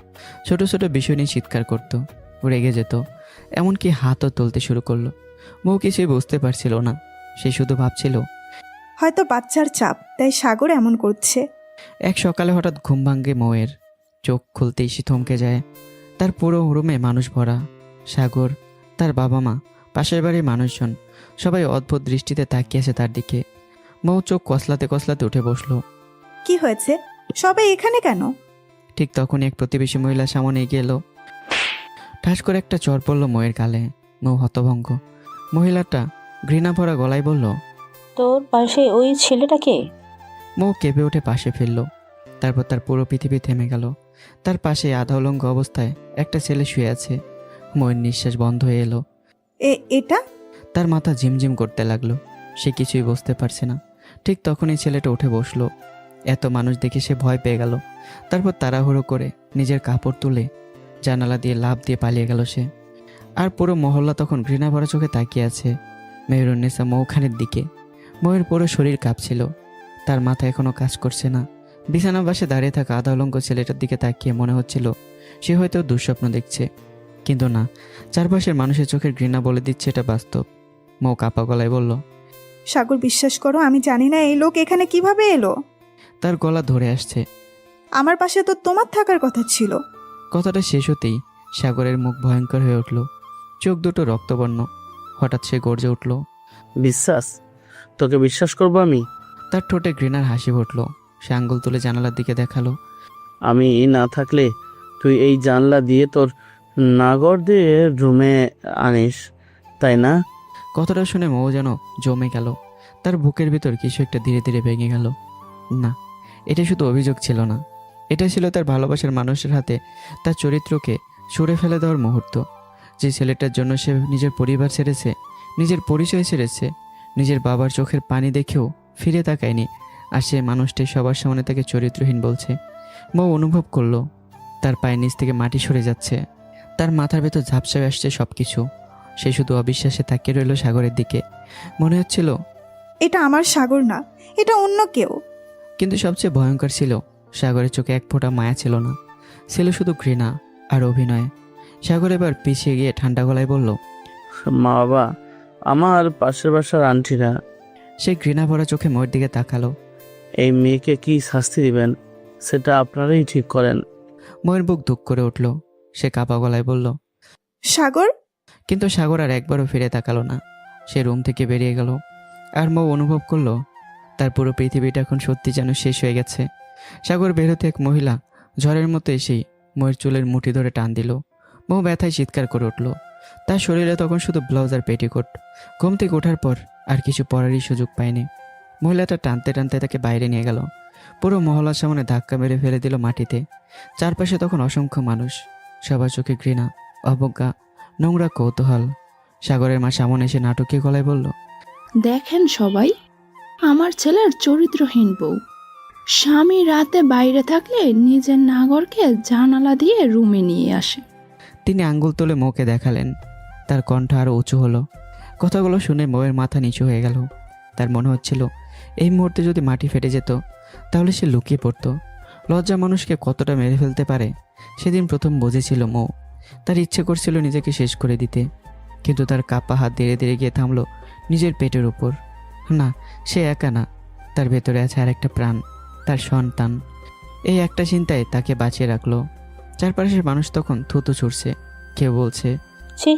ছোট ছোট বিষয় নিয়ে চিৎকার করতো, রেগে যেত, এমনকি হাতও তুলতে শুরু করলো। মৌ কিছুই বুঝতে পারছিল না। সে শুধু ভাবছিল, হয়তো বাচ্চার চাপ, তাই সাগর এমন করছে। এক সকালে হঠাৎ ঘুম ভাঙে মৌয়ের। চোখ খুলতেই সে থমকে যায়। তার পুরো রুমে মানুষ ভরা। সাগর, তার বাবা মা, পাশের বাড়ির মানুষজন, সবাই অদ্ভুত দৃষ্টিতে তাকিয়ে আছে তার দিকে। মৌ চোখ কসলাতে কসলাতে উঠে বসলো। কি হয়েছে? সবাই এখানে কেন? ঠিক তখনই এক প্রতিবেশী মহিলা সামনে এগিয়ে এলো। ঠাস করে একটা চর পড়লো মৌয়ের গালে। মৌ হতভঙ্গ। মহিলাটা ঘৃণা ভরা গলায় বলল, তোর পাশে ওই ছেলেটাকে? মৌ কেঁপে উঠে পাশে ফিরল। তারপর তার পুরো পৃথিবী থেমে গেল। তার পাশে আধা উলঙ্গ অবস্থায় একটা ছেলে শুয়ে আছে। মৌয়ের নিঃশ্বাস বন্ধ হয়ে এলো। এটা? তার মাথা ঝিমঝিম করতে লাগলো। সে কিছুই বুঝতে পারছে না। ঠিক তখনই ছেলেটা উঠে বসলো। এত মানুষ দেখে সে ভয় পেয়ে গেল। তারপর তাড়াহুড়ো করে নিজের কাপড় তুলে জানালা দিয়ে লাফ দিয়ে পালিয়ে গেল সে। আর পুরো মহল্লা তখন ঘৃণা ভরা চোখে তাকিয়ে আছে মেহেরুন্নেসা মৌখানের দিকে। মৌয়ের পুরো শরীর কাঁপছিল। তার মাথা এখনো কাজ করছে না। বিছানার পাশে দাঁড়িয়ে থাকা আধা উলঙ্গ ছেলেটার দিকে তাকিয়ে মনে হচ্ছিল সে হয়তো দুঃস্বপ্ন দেখছে। কিন্তু না, চারপাশের মানুষের চোখের ঘৃণা বলে দিচ্ছে এটা বাস্তব। মৌ কাপা গলায় বলল, সাগর, বিশ্বাস করো, আমি জানি না এই লোক এখানে কিভাবে এলো। তার গলা ধরে আসছে। আমার পাশে তো তোমার থাকার কথা ছিল। কথাটা শেষ হতেই সাগরের মুখ ভয়ঙ্কর হয়ে উঠল। চোখ দুটো রক্তবর্ণ। হঠাৎ সে গর্জে উঠল, বিশ্বাস? তোকে বিশ্বাস করবো আমি? তার ঠোঁটে ঘৃণার হাসি ফুটল। সে আঙ্গুল তুলে জানালার দিকে দেখালো। আমি না থাকলে তুই এই জানলা দিয়ে তোর নাগর দিয়ে রুমে আনিস, তাই না? কথাটা শুনে মৌ যেন জমে গেল। তার বুকের ভিতর কিছু একটা ধীরে ধীরে ভেঙে গেল। না, এটা শুধু অভিযোগ ছিল না, এটা ছিল তার ভালোবাসার মানুষের হাতে তার চরিত্রকে ছুঁড়ে ফেলে দেওয়ার মুহূর্ত। যে ছেলেটার জন্য সে নিজের পরিবার ছেড়েছে, নিজের পরিচয় ছেড়েছে, নিজের বাবার চোখের পানি দেখেও ফিরে তাকায়নি, আর সে মানুষটাই সবার সামনে তাকে চরিত্রহীন বলছে। মৌ অনুভব করলো তার পায়ের নিচ থেকে মাটি সরে যাচ্ছে। তার মাথার ভেতর ঝাপসায় আসছে সব কিছু। সে শুধু অবিশ্বাসে তাকিয়ে রইল সাগরের দিকে। মনে হচ্ছিল এটা আমার সাগর না, এটা অন্য কেউ। কিন্তু সবচেয়ে ভয়ঙ্কর ছিল সাগরের চোখে এক ফোঁটা মায়া ছিল না, ছিল শুধু ঘৃণা আর অভিনয়। সাগর এবার পিছিয়ে গিয়ে ঠান্ডা গলায় বলল, মা বাবা, আমার পাশের বাসার আন্টিরা। সে ঘৃণা ভরা চোখে ময়ের দিকে তাকালো। এই মেয়েকে কি শাস্তি দিবেন সেটা আপনারাই ঠিক করেন। ময়ের বুক ধুক করে উঠল। সে কাপা গলায় বলল, সাগর। কিন্তু সাগর আর একবারও ফিরে তাকালো না। সে রুম থেকে বেরিয়ে গেল। আর মৌ অনুভব করলো তার পুরো পৃথিবীটা এখন সত্যি যেন শেষ হয়ে গেছে। সাগর বেরোতে এক মহিলা ঝড়ের মতো এসেই মৌয়ের চুলের মুঠি ধরে টান দিল। মৌ ব্যথায় চিৎকার করে উঠল। তার শরীরে তখন শুধু ব্লাউজ আর পেটিকোট। ঘুম থেকে ওঠার পর আর কিছু পরারই সুযোগ পায়নি। মহিলাটা টানতে টানতে তাকে বাইরে নিয়ে গেল। পুরো মহলার সামনে ধাক্কা মেরে ফেলে দিল মাটিতে। চারপাশে তখন অসংখ্য মানুষ, সবার চোখে ঘৃণা, অবজ্ঞা, নোংরা কৌতূহল। সাগরের মা সামনে এসে নাটকীয় গলায় বলল, দেখেন সবাই, আমার ছেলের চরিত্রহীন বউ। স্বামী রাতে বাইরে থাকলে নিজের নাগরকে জানালা দিয়ে রুমে নিয়ে আসে। তিনি আঙ্গুল তুলে মৌকে দেখালেন। তার কণ্ঠ আরও উঁচু হলো। কথাগুলো শুনে মৌয়ের মাথা নিচু হয়ে গেল। তার মনে হচ্ছিল এই মুহূর্তে যদি মাটি ফেটে যেত তাহলে সে লুকিয়ে পড়তো। লজ্জা মানুষকে কতটা মেরে ফেলতে পারে সেদিন প্রথম বুঝেছিল মৌ। তার ইচ্ছে করছিল নিজেকে শেষ করে দিতে, কিন্তু তার কাপা হাত ধীরে ধীরে গিয়ে থামলো নিজের পেটের উপর। না, সে একা না, তার ভেতরে আছে আর একটা প্রাণ, তার সন্তান। এই একটা চিন্তায় তাকে বাঁচিয়ে রাখলো। চারপাশের মানুষ তখন থুতু ছুটছে। কেউ বলছে, ছি,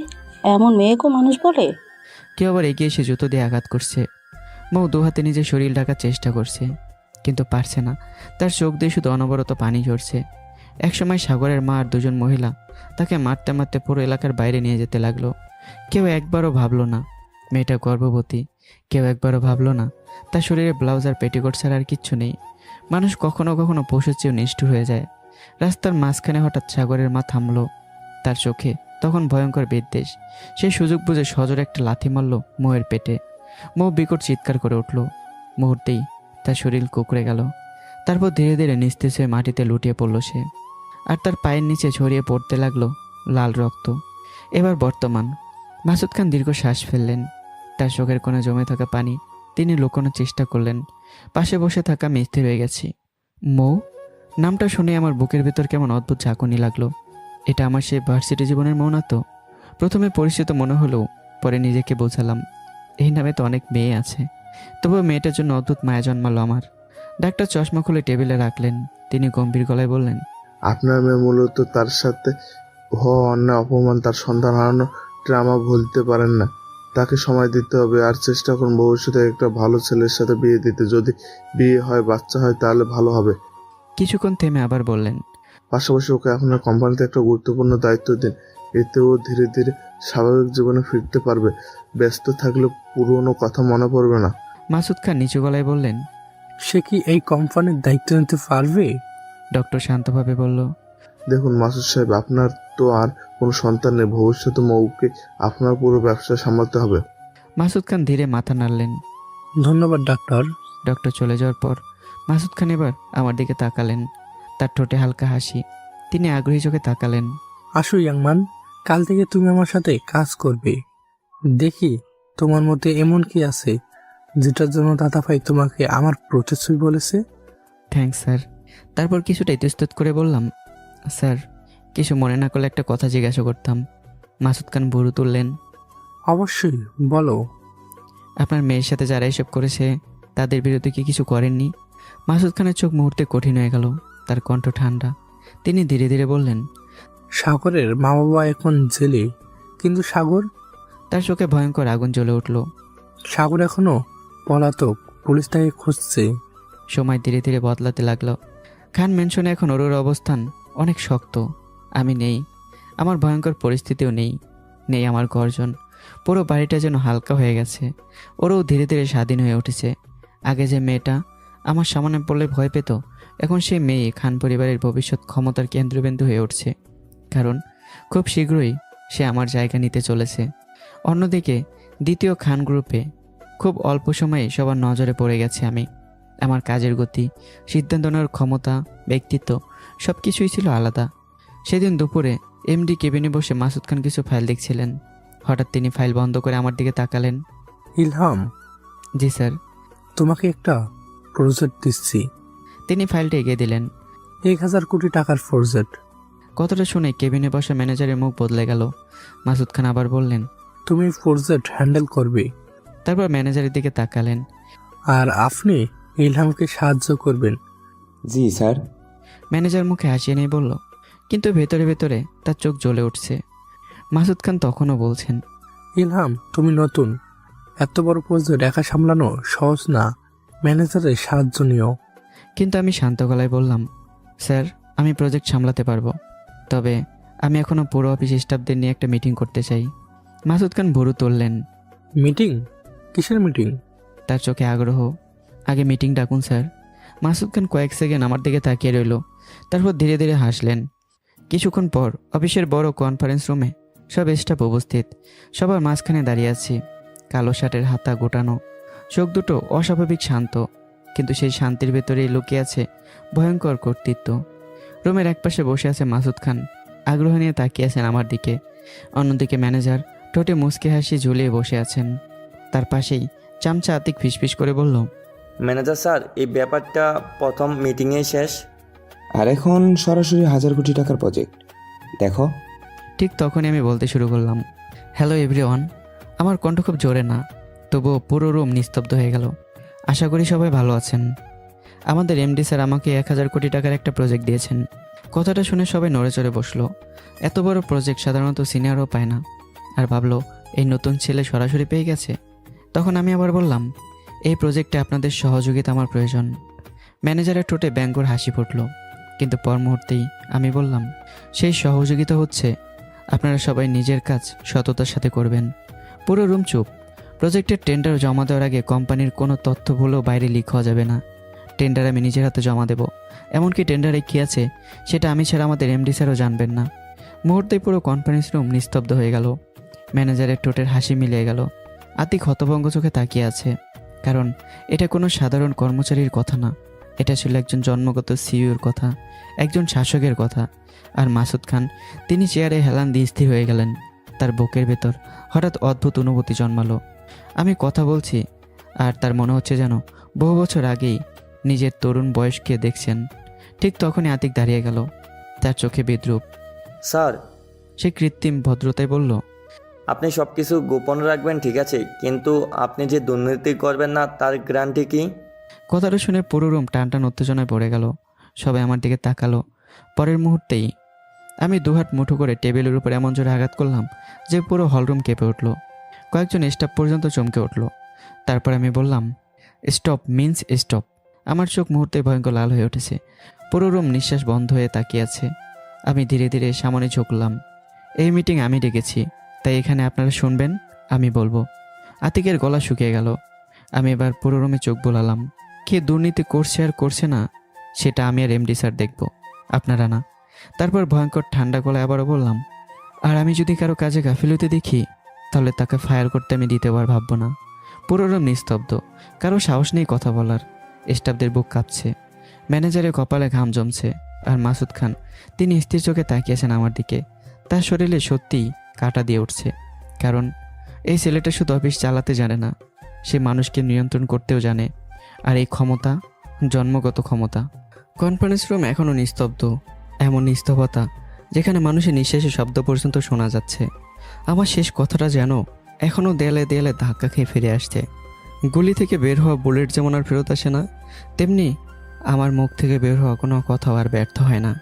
এমন মেয়েকেও মানুষ বলে? কেউ আবার এগিয়ে এসে জুতো দিয়ে আঘাত করছে। মৌ দু হাতে নিজের শরীর ঢাকার চেষ্টা করছে, কিন্তু পারছে না। তার চোখ দিয়ে শুধু অনবরত পানি ঝরছে। একসময় সাগরের মা আর দুজন মহিলা তাকে মারতে মারতে পুরো এলাকার বাইরে নিয়ে যেতে লাগলো। কেউ একবারও ভাবলো না মেয়েটা গর্ভবতী। কেউ একবারও ভাবলো না তার শরীরে ব্লাউজ আর পেটিকোট ছাড়া আর কিচ্ছু নেই। মানুষ কখনো কখনো পশুর চেয়েও নিষ্ঠুর হয়ে যায়। রাস্তার মাঝখানে হঠাৎ সাগরের মা থামলো। তার চোখে তখন ভয়ঙ্কর বিদ্বেষ। সে সুযোগ বুঝে সজোরে একটা লাথি মারল মৌয়ের পেটে। মৌ বিকট চিৎকার করে উঠল। মুহূর্তেই তার শরীর কুঁকড়ে গেল। তারপর ধীরে ধীরে নিস্তেজ হয়ে মাটিতে লুটিয়ে পড়ল সে। আর তার পায়ের নিচে ছড়িয়ে পড়তে লাগলো লাল রক্ত। এবার বর্তমান। মাসুদ খান দীর্ঘ শ্বাস ফেললেন। তার চোখের কোণে জমে থাকা পানি তিনি লুকোনোর চেষ্টা করলেন। পাশে বসে থাকা আমি স্থির হয়ে গেছি। মৌ নামটা শুনে আমার বুকের ভেতর কেমন অদ্ভুত ঝাঁকুনি লাগলো। এটা আমার সেই ভার্সিটি জীবনের মৌ না তো? প্রথমে পরিচিত মনে হলেও পরে নিজেকে বোঝালাম এই নামে তো অনেক মেয়ে আছে। তবুও মেয়েটার জন্য অদ্ভুত মায়া জন্মালো আমার। ডাক্তার চশমা খুলে টেবিলে রাখলেন। তিনি গম্ভীর গলায় বললেন, আপনার মেয়ে মূলত তার সাথে হওয়া অন্যায়, অপমান, তার সন্তান হারানো ট্রামা ভুলতে পারেন না। তাকে সময় দিতে হবে আর চেষ্টা করুন ভবিষ্যতে একটা ভালো ছেলের সাথে বিয়ে দিতে। যদি বিয়ে হয়, বাচ্চা হয়, তাহলে ভালো হবে। কিছুক্ষণ থেমে আবার বললেন, পাশাপাশি ওকে আপনার কোম্পানিতে একটা গুরুত্বপূর্ণ দায়িত্ব দিন। এতে ও ধীরে ধীরে স্বাভাবিক জীবনে ফিরতে পারবে। ব্যস্ত থাকলে পুরনো কথা মনে পড়বে না। মাসুদ খান নিচু গলায় বললেন, সে কি এই কোম্পানির দায়িত্ব নিতে পারবে? ডক্টর শান্তভাবে বলল, দেখুন মাসুদ সাহেব, আপনার তো আর কোনো সন্তান নেই। ভবিষ্যতে মৌকে আপনার পুরো ব্যবসা সামলাতে হবে। মাসুদ খান ধীরে মাথা নাড়লেন। ধন্যবাদ ডাক্তার। ডক্টর চলে যাওয়ার পর মাসুদ খান এবার আমার দিকে তাকালেন। তার ঠোঁটে হালকা হাসি। তিনি আগ্রহী চোখে তাকালেন। আসো ইয়াংমান, কাল থেকে তুমি আমার সাথে কাজ করবে। দেখি তোমার মধ্যে এমন কি আছে যেটার জন্য দাদাভাই তোমাকে আমার প্রতিশ্রুতি বলেছে। Thanks sir. তারপর কিছুটা ইতস্তত করে বললাম, স্যার কিছু মনে না করলে একটা কথা জিজ্ঞাসা করতাম। মাসুদ খান ভুরু তুললেন। অবশ্যই বলো। আপনার মেয়ের সাথে যারা এসব করেছে তাদের বিরুদ্ধে কি কিছু করেননি? মাসুদ খানের চোখ মুহূর্তে কঠিন হয়ে গেল। তার কণ্ঠ ঠান্ডা। তিনি ধীরে ধীরে বললেন, সাগরের মা বাবা এখন জেলে, কিন্তু সাগর? তার চোখে ভয়ঙ্কর আগুন জ্বলে উঠল। সাগর এখনো পলাতক, পুলিশ তাকে খুঁজছে। সময় ধীরে ধীরে বদলাতে লাগলো। খান মেনশনে এখন ওর অবস্থান অনেক শক্ত। আমি নেই, আমার ভয়ঙ্কর পরিস্থিতিও নেই। নেই আমার গর্জন। পুরো বাড়িটা যেন হালকা হয়ে গেছে। ওরও ধীরে ধীরে স্বাধীন হয়ে উঠেছে। আগে যে মেয়েটা আমার সামনে পড়লে ভয় পেত, এখন সেই মেয়ে খান পরিবারের ভবিষ্যৎ ক্ষমতার কেন্দ্রবিন্দু হয়ে উঠছে। কারণ খুব শীঘ্রই সে আমার জায়গা নিতে চলেছে। অন্যদিকে দ্বিতীয় খান গ্রুপে খুব অল্প সময়ে সবার নজরে পড়ে গেছে আমি। আমার কাজের গতি, সিদ্ধান্ত নেওয়ার ক্ষমতা, ব্যক্তিত্ব সব কিছুই ছিল আলাদা। সেদিন দুপুরে এমডি কেবিনে বসে মাসুদ খান কিছু ফাইল দেখছিলেন। হঠাৎ তিনি ফাইল বন্ধ করে আমার দিকে তাকালেন। ইলহাম। জি স্যার। তোমাকে একটা প্রজেক্ট দিচ্ছি। তিনি ফাইলটা এগিয়ে দিলেন। 1000 কোটি টাকার প্রজেক্ট। কথাটা শুনে কেবিনে বসা ম্যানেজারের মুখ বদলে গেল। মাসুদ খান আবার বললেন, তুমি প্রজেক্ট হ্যান্ডেল করবে। তারপর ম্যানেজারের দিকে তাকালেন। আর আপনি ইলহামকে সাহায্য করবেন। জি স্যার। ম্যানেজার মুখে হাসিয়ে নিয়ে বলল, কিন্তু ভেতরে ভেতরে তার চোখ জ্বলে উঠছে। মাসুদ খান তখনও বলছেন, ইলহাম, তুমি নতুন, এত বড় প্রজেক্ট একা সামলানো সহজ না, ম্যানেজারের সাহায্য নিও। কিন্তু আমি শান্ত গলায় বললাম, স্যার আমি প্রজেক্ট সামলাতে পারবো, তবে আমি এখনও পুরো অফিস স্টাফদের নিয়ে একটা মিটিং করতে চাই। মাসুদ খান ভুরু তুললেন। মিটিং? কিসের মিটিং? তার চোখে আগ্রহ। আগে মিটিং ডাকুন স্যার। মাসুদ খান কয়েক সেকেন্ড আমার দিকে তাকিয়ে রইল, তারপর ধীরে ধীরে হাসলেন। কিছুক্ষণ পর অফিসের বড় কনফারেন্স রুমে সব স্টাফ উপস্থিত। সবার মাঝখানে দাঁড়িয়ে আছি। কালো শার্টের হাতা গোটানো, চোখ দুটো অস্বাভাবিক শান্ত, কিন্তু সেই শান্তির ভেতরেই লুকিয়ে আছে ভয়ঙ্কর কর্তৃত্ব। রুমের একপাশে বসে আছে মাসুদ খান, আগ্রহ নিয়ে তাকিয়ে আছেন আমার দিকে। অন্যদিকে ম্যানেজার ঠোঁটে মুচকি হাসি ঝুলিয়ে বসে আছেন। তার পাশেই চামচা আতিক ফিসফিস করে বলল, ম্যানেজার স্যার, এই ব্যাপারটা প্রথম মিটিংয়েই শেষ। আর এখন সরাসরি 1000 কোটি টাকার প্রজেক্ট, দেখো। ঠিক তখনই আমি বলতে শুরু করলাম, হ্যালো এভরিওয়ান। আমার কণ্ঠ খুব জোরে না, তবুও পুরো রুম নিস্তব্ধ হয়ে গেল। আশা করি সবাই ভালো আছেন। আমাদের এমডি স্যার আমাকে 1000 কোটি টাকার একটা প্রজেক্ট দিয়েছেন। কথাটা শুনে সবাই নড়ে চড়ে বসলো। এত বড় প্রজেক্ট সাধারণত সিনিয়রও পায় না। আর ভাবলো এই নতুন ছেলে সরাসরি পেয়ে গেছে। তখন আমি আবার বললাম, এই প্রজেক্টে আপনাদের সহযোগিতা আমার প্রয়োজন। ম্যানেজারের ঠোঁটে ব্যঙ্গর হাসি ফুটল, কিন্তু পর মুহূর্তেই আমি বললাম, সেই সহযোগিতা হচ্ছে আপনারা সবাই নিজের কাজ সততার সাথে করবেন। পুরো রুম চুপ। প্রজেক্টের টেন্ডার জমা দেওয়ার আগে কোম্পানির কোনো তথ্য ভুলেও বাইরে লিক হওয়া যাবে না। টেন্ডার আমি নিজের হাতে জমা দেব। এমনকি টেন্ডারে কী আছে সেটা আমি ছাড়া আমাদের এমডি স্যারও জানবেন না। মুহূর্তেই পুরো কনফারেন্স রুম নিস্তব্ধ হয়ে গেল। ম্যানেজারের ঠোঁটের হাসি মিলিয়ে গেল। আতিক হতভঙ্গ চোখে তাকিয়ে আছে, কারণ এটা কোনো সাধারণ কর্মচারীর কথা না। এটা ছিল একজন জন্মগত সিইওর কথা, একজন শাসকের কথা। আর মাসুদ খান, তিনি চেয়ারে হেলান দিয়ে স্থির হয়ে গেলেন। তার বুকের ভেতর হঠাৎ অদ্ভুত অনুভূতি জন্মালো। আমি কথা বলছি আর তার মনে হচ্ছে যেন বহু বছর আগেই নিজের তরুণ বয়সকে দেখছেন। ঠিক তখনই আতিক দাঁড়িয়ে গেল, তার চোখে বিদ্রুপ। স্যার, সে কৃত্রিম ভদ্রতায় বলল, আপনি সব কিছু গোপন রাখবেন ঠিক আছে, কিন্তু আপনি যে দুর্নীতি করবেন না তার গ্যারান্টি কি? কথাটা শুনে পুরো রুম টান টান উত্তেজনায় পড়ে গেল। সবাই আমার দিকে তাকালো। পরের মুহূর্তেই আমি দুহাত মুঠো করে টেবিলের উপর এমন জোরে আঘাত করলাম যে পুরো হলরুম কেঁপে উঠল। কয়েকজন স্টাফ পর্যন্ত চমকে উঠল। তারপর আমি বললাম, স্টপ মিন্স স্টপ। আমার চোখ মুহূর্তে ভয়ঙ্কর লাল হয়ে উঠেছে। পুরো রুম নিঃশ্বাস বন্ধ হয়ে তাকিয়ে আছে। আমি ধীরে ধীরে সামনে ঝুঁকলাম। এই মিটিং আমি ডেকেছি, তাই এখানে আপনারা শুনবেন, আমি বলবো। আতিকের গলা শুকিয়ে গেল। আমি এবার পুরো রুমে চোখ বোলালাম। কে দুর্নীতি করছে আর করছে না সেটা আমি আর এমডি স্যার দেখব, আপনারা না। তারপর ভয়ঙ্কর ঠান্ডা গলায় আবারও বললাম, আর আমি যদি কারো কাজে গাফিলতি দেখি তাহলে তাকে ফায়ার করতে আমি দ্বিতীয়বার ভাববো না। পুরো রুম নিস্তব্ধ, কারো সাহস নেই কথা বলার। স্টাফদের বুক কাঁপছে, ম্যানেজারের কপালে ঘাম জমছে। আর মাসুদ খান, তিনি স্থির চোখে তাকিয়েছেন আমার দিকে। তার শরীরে সত্যিই কাঁটা দিয়ে উঠছে, কারণ এই ছেলেটা শুধু অফিস চালাতে জানে না, সে মানুষকে নিয়ন্ত্রণ করতেও জানে। আর এই ক্ষমতা জন্মগত ক্ষমতা। কনফারেন্স রুম এখনও নিস্তব্ধ, এমন নিস্তবতা যেখানে মানুষের নিঃশ্বাসের শব্দ পর্যন্ত শোনা যাচ্ছে। আমার শেষ কথাটা যেন এখনও দেয়ালে দেয়ালে ধাক্কা খেয়ে ফিরে আসছে। গুলি থেকে বের হওয়া বুলেট যেমন আর ফেরত আসে না, তেমনি আমার মুখ থেকে বের হওয়া কোনো কথাও আর ব্যর্থ হয় না।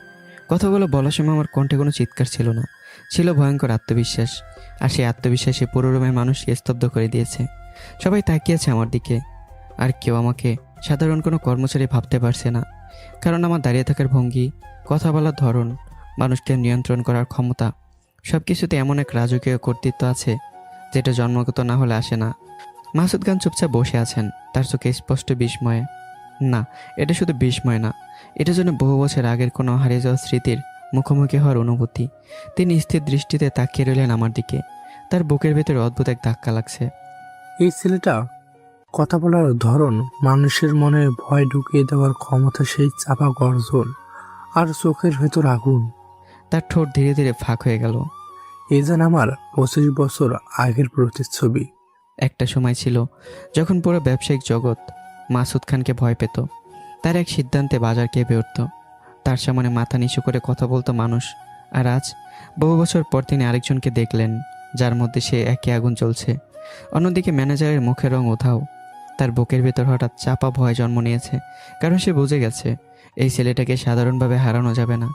কথাগুলো বলার সময় আমার কণ্ঠে কোনো চিৎকার ছিল না, ছিল ভয়ঙ্কর আত্মবিশ্বাস। আর সেই আত্মবিশ্বাসে পুরো রুমের মানুষকে স্তব্ধ করে দিয়েছে। সবাই তাকিয়েছে আমার দিকে, আর কেউ আমাকে সাধারণ কোনো কর্মচারী ভাবতে পারছে না, কারণ আমার দাঁড়িয়ে থাকার ভঙ্গি, কথা বলার ধরন, মানুষকে নিয়ন্ত্রণ করার ক্ষমতা, সব কিছুতে এমন এক রাজকীয় কর্তৃত্ব আছে যেটা জন্মগত না হলে আসে না। মাসুদ খান চুপচাপ বসে আছেন, তার চোখে স্পষ্ট বিস্ময়ে। না, এটা শুধু বিস্ময় না, এটা যেন বহু বছর আগের কোনো হারিয়ে যাওয়া স্মৃতির মুখোমুখি হওয়ার অনুভূতি। তিনি স্থির দৃষ্টিতে তাকিয়ে রইলেন আমার দিকে। তার বুকের ভেতরে অদ্ভুত এক ধাক্কা লাগছে। এই ছেলেটা কথা বলার ধরন, মানুষের মনে ভয় ঢুকিয়ে দেওয়ার ক্ষমতা, সেই চাপা গর্জন আর চোখের ভেতর আগুন। তার ঠোঁট ধীরে ধীরে ফাঁক হয়ে গেল। এই যেন আমার 25 বছর আগের প্রতিচ্ছবি। একটা সময় ছিল যখন পুরো ব্যবসায়িক জগৎ মাসুদ খানকে ভয় পেত। তার এক সিদ্ধান্তে বাজার কেঁপে উঠত, তার সামনে মাথা নিচু করে কথা বলতো মানুষ। আর আজ বহু বছর পর তিনি আরেকজনকে দেখলেন যার মধ্যে সে একই আগুন জ্বলছে। অন্যদিকে ম্যানেজারের মুখের রং উধাও, তার বুকের ভেতর হঠাৎ চাপা ভয় জন্ম নিয়েছে, কারণ সে বুঝে গেছে এই ছেলেটাকে সাধারণভাবে হারানো যাবে না।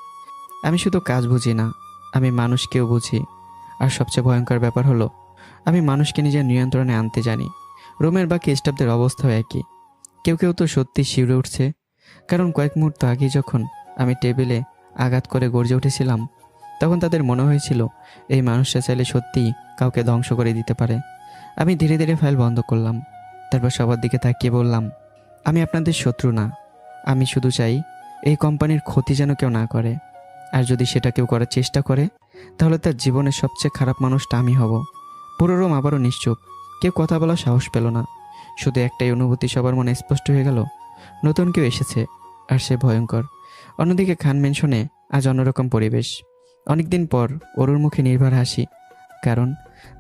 আমি শুধু কাজ বুঝি না, আমি মানুষকেও বুঝি। আর সবচেয়ে ভয়ঙ্কর ব্যাপার হলো আমি মানুষকে নিজের নিয়ন্ত্রণে আনতে জানি। রুমের বাকি স্টাফদের অবস্থাও একই। কেউ কেউ তো সত্যি শিউরে উঠছে, কারণ কয়েক মুহূর্ত আগে যখন আমি টেবিলে আঘাত করে গর্জে উঠেছিলাম তখন তাদের মনে হয়েছিল এই মানুষটা চাইলে সত্যিই কাউকে ধ্বংস করে দিতে পারে। আমি ধীরে ধীরে ফাইল বন্ধ করলাম, তারপর সবার দিকে তাকিয়ে বললাম, আমি আপনাদের শত্রু না, আমি শুধু চাই এই কোম্পানির ক্ষতি যেন কেউ না করে। আর যদি সেটা কেউ করার চেষ্টা করে তাহলে তার জীবনের সবচেয়ে খারাপ মানুষটা আমি হব। পুরো রুম আবারও নিশ্চুপ, কেউ কথা বলার সাহস পেল না। শুধু একটাই অনুভূতি সবার মনে স্পষ্ট হয়ে গেল, নতুন কেউ এসেছে আর সে ভয়ঙ্কর। অন্যদিকে খান মেনশনে আজ অন্যরকম পরিবেশ। অনেকদিন পর অরুর মুখে নির্ভর হাসি, কারণ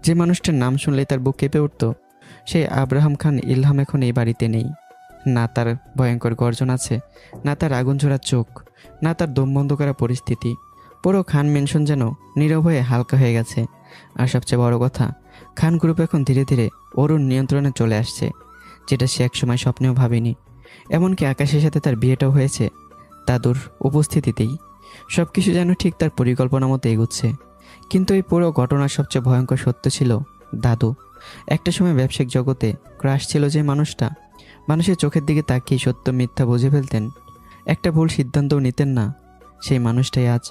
যে মানুষটার নাম শুনলে তার বুক কেঁপে উঠত সেই আব্রাহাম খান ইলহাম এখন এই বাড়িতে নেই। না তার ভয়ঙ্কর গর্জন আছে, না তার আগুন ঝরা চোখ, না তার দম বন্ধ করা পরিস্থিতি। পুরো খান মেনশন যেন নীরব হয়ে হালকা হয়ে গেছে। আর সবচেয়ে বড় কথা, খান গ্রুপ এখন ধীরে ধীরে অরুর নিয়ন্ত্রণে চলে আসছে, যেটা সে একসময় স্বপ্নেও ভাবেনি। এমনকি আকাশের সাথে তার বিয়েটাও হয়েছে দাদুর উপস্থিতিতেই। সব কিছু যেন ঠিক তার পরিকল্পনা মতো এগুচ্ছে। কিন্তু এই পুরো ঘটনার সবচেয়ে ভয়ঙ্কর সত্য ছিল দাদু। একটা সময় ব্যবসায়িক জগতে ক্রাশ ছিল যে মানুষটা মানুষের চোখের দিকে তাকিয়ে সত্য মিথ্যা বুঝে ফেলতেন, একটা ভুল সিদ্ধান্তও নিতেন না, সেই মানুষটাই আজ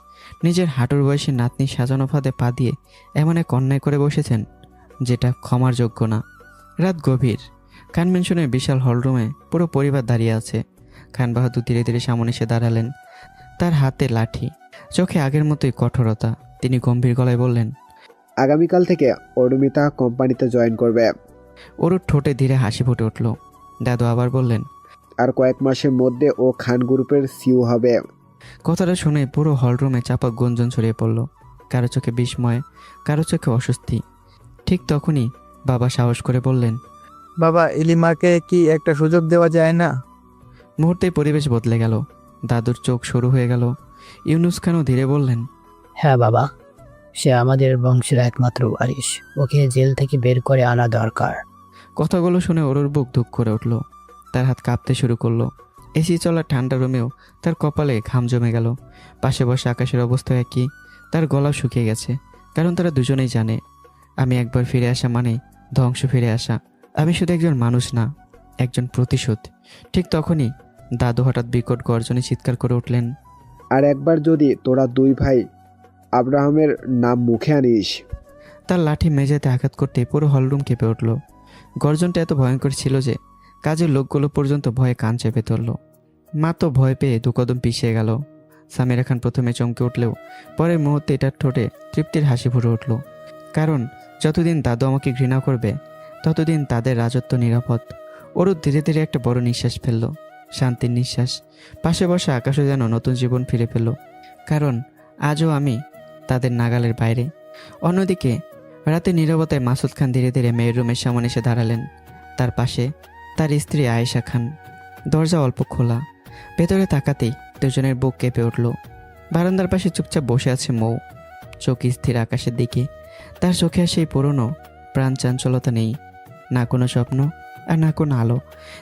নিজের হাঁটুর বয়সী নাতনি সাজানো ফাঁদে পা দিয়ে এমন এক অন্যায় করে বসেছেন যেটা ক্ষমার যোগ্য না। রাত গভীর। খান মেনশনের বিশাল হলরুমে পুরো পরিবার দাঁড়িয়ে আছে। খান বাহাদুর ধীরে ধীরে সামনে এসে দাঁড়ালেন, তার হাতে লাঠি, চোখে আগের মতোই কঠোরতা। তিনি গম্ভীর গলায় বললেন, আগামীকাল থেকে অরুমিতা কোম্পানিতে জয়েন করবে। অরুর ঠোঁটে ধীরে হাসি ফুটে উঠল। দাদু আবার বললেন, আর কয়েক মাসের মধ্যে ও খান গ্রুপের সিইও হবে। কথাটা শুনে পুরো হলরুমে চাপা গুঞ্জন ছড়িয়ে পড়ল। কারো চোখে বিস্ময়, কারো চোখে অস্বস্তি। ঠিক তখনই বাবা সাহস করে বললেন, বাবা, ইলিমাকে কি একটা সুযোগ দেওয়া যায় না? মুহূর্তেই পরিবেশ বদলে গেল। দাদুর চোখ শুরু হয়ে গেল। ইউনুস খানও ধীরে বললেন, হ্যাঁ বাবা, সে আমাদের বংশের একমাত্র ওয়ারিশ, ওকে জেল থেকে বের করে আনা দরকার। কথাগুলো শুনে অরুর বুক ধুক করে উঠল। তার হাত কাঁপতে শুরু করলো। এসি চলা ঠান্ডা রুমেও তার কপালে ঘাম জমে গেল। পাশে বসে আকাশের অবস্থা একই, তার গলাও শুকিয়ে গেছে। কারণ তারা দুজনেই জানে আমি একবার ফিরে আসা মানে ধ্বংস ফিরে আসা। আমি শুধু একজন মানুষ না, একজন প্রতিশোধ। ঠিক তখনই দাদু হঠাৎ বিকট গর্জনে চিৎকার করে উঠলেন, আর একবার যদি তোরা দুই ভাই আব্রাহামের নাম মুখে আনিস। তার লাঠি মেঝেতে আঘাত করতে পুরো হলরুম কেঁপে উঠল। গর্জনটা এত ভয়ঙ্কর ছিল যে কাজের লোকগুলো পর্যন্ত ভয়ে কান চেপে ধরল। মা তো ভয় পেয়ে দু কদম পিছিয়ে গেল। সামিরা খান প্রথমে চমকে উঠলেও পরের মুহূর্তে এটার ঠোঁটে তৃপ্তির হাসি ফুটে উঠল। কারণ যতদিন দাদু আমাকে ঘৃণা করবে ততদিন তাদের রাজত্ব নিরাপদ। ওরও ধীরে ধীরে একটা বড় নিঃশ্বাস ফেলল, শান্তির নিঃশ্বাস। পাশে বসে আকাশও যেন নতুন জীবন ফিরে পেল, কারণ আজও আমি তাদের নাগালের বাইরে। অন্যদিকে রাতে নীরবতায় মাসুদ খান ধীরে ধীরে মেয়ের রুমের সামনে এসে দাঁড়ালেন। তার পাশে তার স্ত্রী আয়েশা খান। দরজা অল্প খোলা। ভেতরে তাকাতেই দুজনের বুক কেঁপে উঠল। বারান্দার পাশে চুপচাপ বসে আছে মৌ, চোখ স্থির আকাশের দিকে। তার চোখে সেই পুরনো প্রাণ চাঞ্চলতা নেই, না কোনো স্বপ্ন আর না কোনো আলো।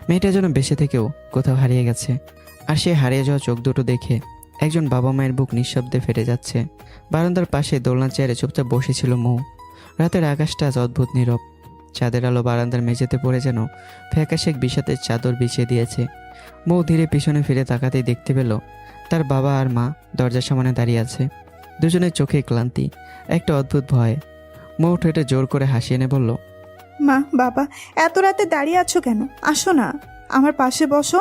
মেয়েটা যেন বেঁচে থেকেও কোথাও হারিয়ে গেছে। আর সে হারিয়ে যাওয়া চোখ দুটো দেখে একজন বাবা মায়ের বুক নিঃশব্দে ফেটে যাচ্ছে। বারান্দার পাশে দোলনা চেয়ারে চুপচাপ বসেছিল মৌ। রাতের আকাশটা আজ অদ্ভুত নীরব। চাঁদের আলো বারান্দার মেঝেতে পড়ে যেন ফ্যাকাশে এক বিষাদের চাদর বিছিয়ে দিয়েছে। মৌ ধীরে পিছনে ফিরে তাকাতেই দেখতে পেল তার বাবা আর মা দরজার সামনে দাঁড়িয়ে আছে। দুজনের চোখে ক্লান্তি, একটা অদ্ভুত ভয়। মৌ ঠোঁটে জোর করে হাসি এনে বলল, মা, বাবা, এত রাতে দাঁড়িয়ে আছো কেন? আসো না, আমার পাশে বসো।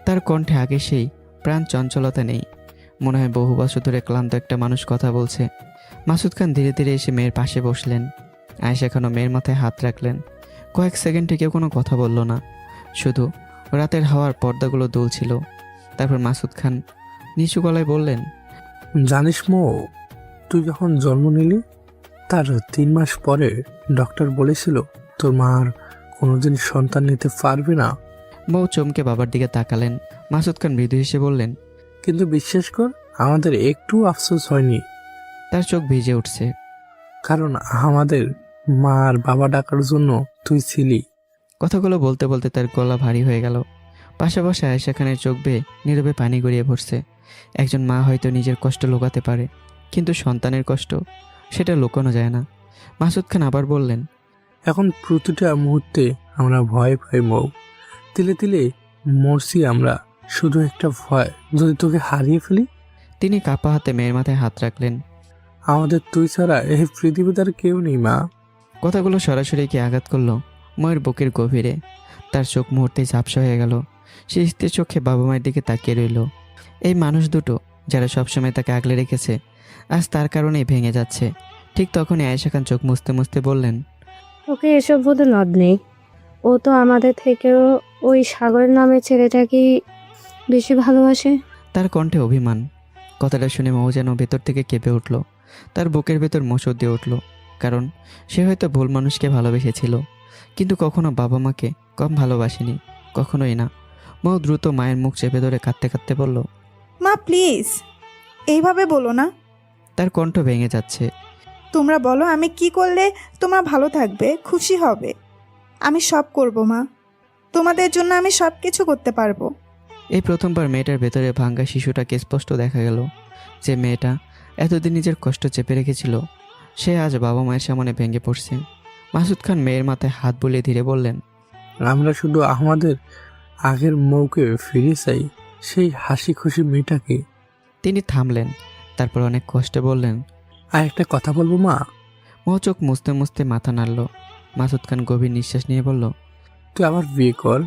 তার কণ্ঠে আগে সেই প্রাণ চঞ্চলতা নেই। মনে হয় বহু বছর ধরে ক্লান্ত একটা মানুষ কথা বলছে। মাসুদ খান ধীরে ধীরে এসে মেয়ের পাশে বসলেন। আয়েশা খানও মেয়ের মাথায় হাত রাখলেন। কয়েক সেকেন্ডে কেউ কোনো কথা বলল না, শুধু রাতের হাওয়ার পর্দাগুলো দুলছিল। তারপর মাসুদ খান নিচু গলায় বললেন, জানিস মো, তুই যখন জন্ম নিলি তার 3 মাস পরে ডক্টর বলেছিল তোর মা আর কোনোদিন সন্তান নিতে পারবে না। মৌ চমকে বাবার দিকে তাকালেন। মাসুদ খান মৃদু হেসে বললেন, কিন্তু বিশ্বাস কর, আমাদের একটু আফসোস হয়নি। তার চোখ ভিজে উঠছে। কারণ আমাদের মা আর বাবা ডাকার জন্য তুই ছিলি। কথাগুলো বলতে বলতে তার গলা ভারী হয়ে গেল। পাশাপাশি আয়েশা খানের চোখ বেয়ে নীরবে পানি গড়িয়ে পড়ছে। একজন মা হয়তো নিজের কষ্ট লুকাতে পারে, কিন্তু সন্তানের কষ্ট সেটা লুকানো যায় না। মাসুদ খান আবার বললেন, এখন প্রতিটা মুহূর্তে আমরা ভয় পাই মৌ। তিলে তিলে মরছি আমরা, শুধু একটা ভয়, যদি তোকে হারিয়ে ফেলি। তিনি কাপা হাতে মেয়ের মাথায় হাত রাখলেন। আমাদের তুই ছাড়া এই পৃথিবীতে আর কেউ নেই মা। কথাগুলো সরাসরি কি আঘাত করলো ময়ের বুকের গভীরে। তার চোখ মুহূর্তে ঝাপসা হয়ে গেল। সে স্থির চোখে বাবা মায়ের দিকে তাকিয়ে রইল। এই মানুষ দুটো যারা সবসময় তাকে আগলে রেখেছে, আজ তার কারণেই ভেঙে যাচ্ছে। ঠিক তখনই আয়েশা খান চোখ মুছতে মুছতে বললেন, ওকে এসব বলতে লাভ নেই। ও তো আমাদের থেকেও ওই সাগরের নামের ছেলেটাকেই বেশি ভালোবাসে। তার কণ্ঠে অভিমান। কথাটা শুনে মৌ যেন ভেতর থেকে কেঁপে উঠল। তার বুকের ভেতর মোচড় দিয়ে উঠল। কারণ সে হয়তো ভুল মানুষকে ভালোবেসেছিল, কিন্তু কখনো বাবা মাকে কম ভালোবাসেনি, কখনোই না। মৌ দ্রুত মায়ের মুখ চেপে ধরে কাঁদতে কাঁদতে বলল, মা প্লিজ এইভাবে বলো না। তার কণ্ঠ ভেঙে যাচ্ছে। তোমরা বলো আমি কি করলে তোমরা ভালো থাকবে, খুশি হবে। আমি সব করব মা, তোমাদের জন্য আমি সব কিছু করতে পারবো। এই প্রথমবার মেয়েটার ভেতরে ভাঙ্গা শিশুটাকে স্পষ্ট দেখা গেল। যে মেয়েটা এতদিন নিজের কষ্ট চেপে রেখেছিল, সে আজ বাবা মায়ের সামনে ভেঙে পড়ছে। মাসুদ খান মেয়ের মাথায় হাত বুলিয়ে ধীরে বললেন, আমরা শুধু আমাদের আগের মৌকে ফিরে চাই, সেই হাসি খুশি মেয়েটাকে। তিনি থামলেন, তারপর অনেক কষ্টে বললেন, আর একটা কথা বলবো মা। মৌ চোখ মুছতে মুছতে মাথা নাড়ল। মাসুদ খান গভীর নিঃশ্বাস নিয়ে বলল, তুই আবার বিয়ে কর।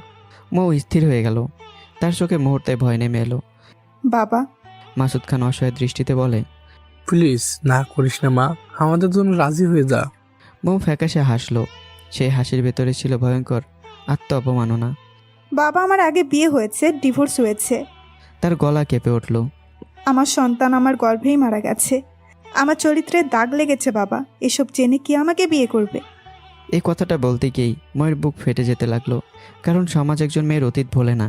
মৌ স্থির হয়ে গেল। তার চোখে মুহূর্তে ভয় নেমে এলো। বাবা। মাসুদ খান অসহায় দৃষ্টিতে বলে, প্লিজ না করিস না মা, আমাদের জন্য রাজি হয়ে যা। মৌ ফ্যাকাশে হাসলো। সেই হাসির ভেতরে ছিল ভয়ঙ্কর আত্ম অপমাননা। বাবা, আমার আগে বিয়ে হয়েছে, ডিভোর্স হয়েছে। তার গলা কেঁপে উঠল। আমার সন্তান আমার গর্ভেই মারা গেছে। আমার চরিত্রে দাগ লেগেছে বাবা, এসব জেনে কি আমাকে বিয়ে করবে? এই কথাটা বলতে গিয়েই ময়ের বুক ফেটে যেতে লাগলো। কারণ সমাজ একজন মেয়ের অতীত ভোলে না,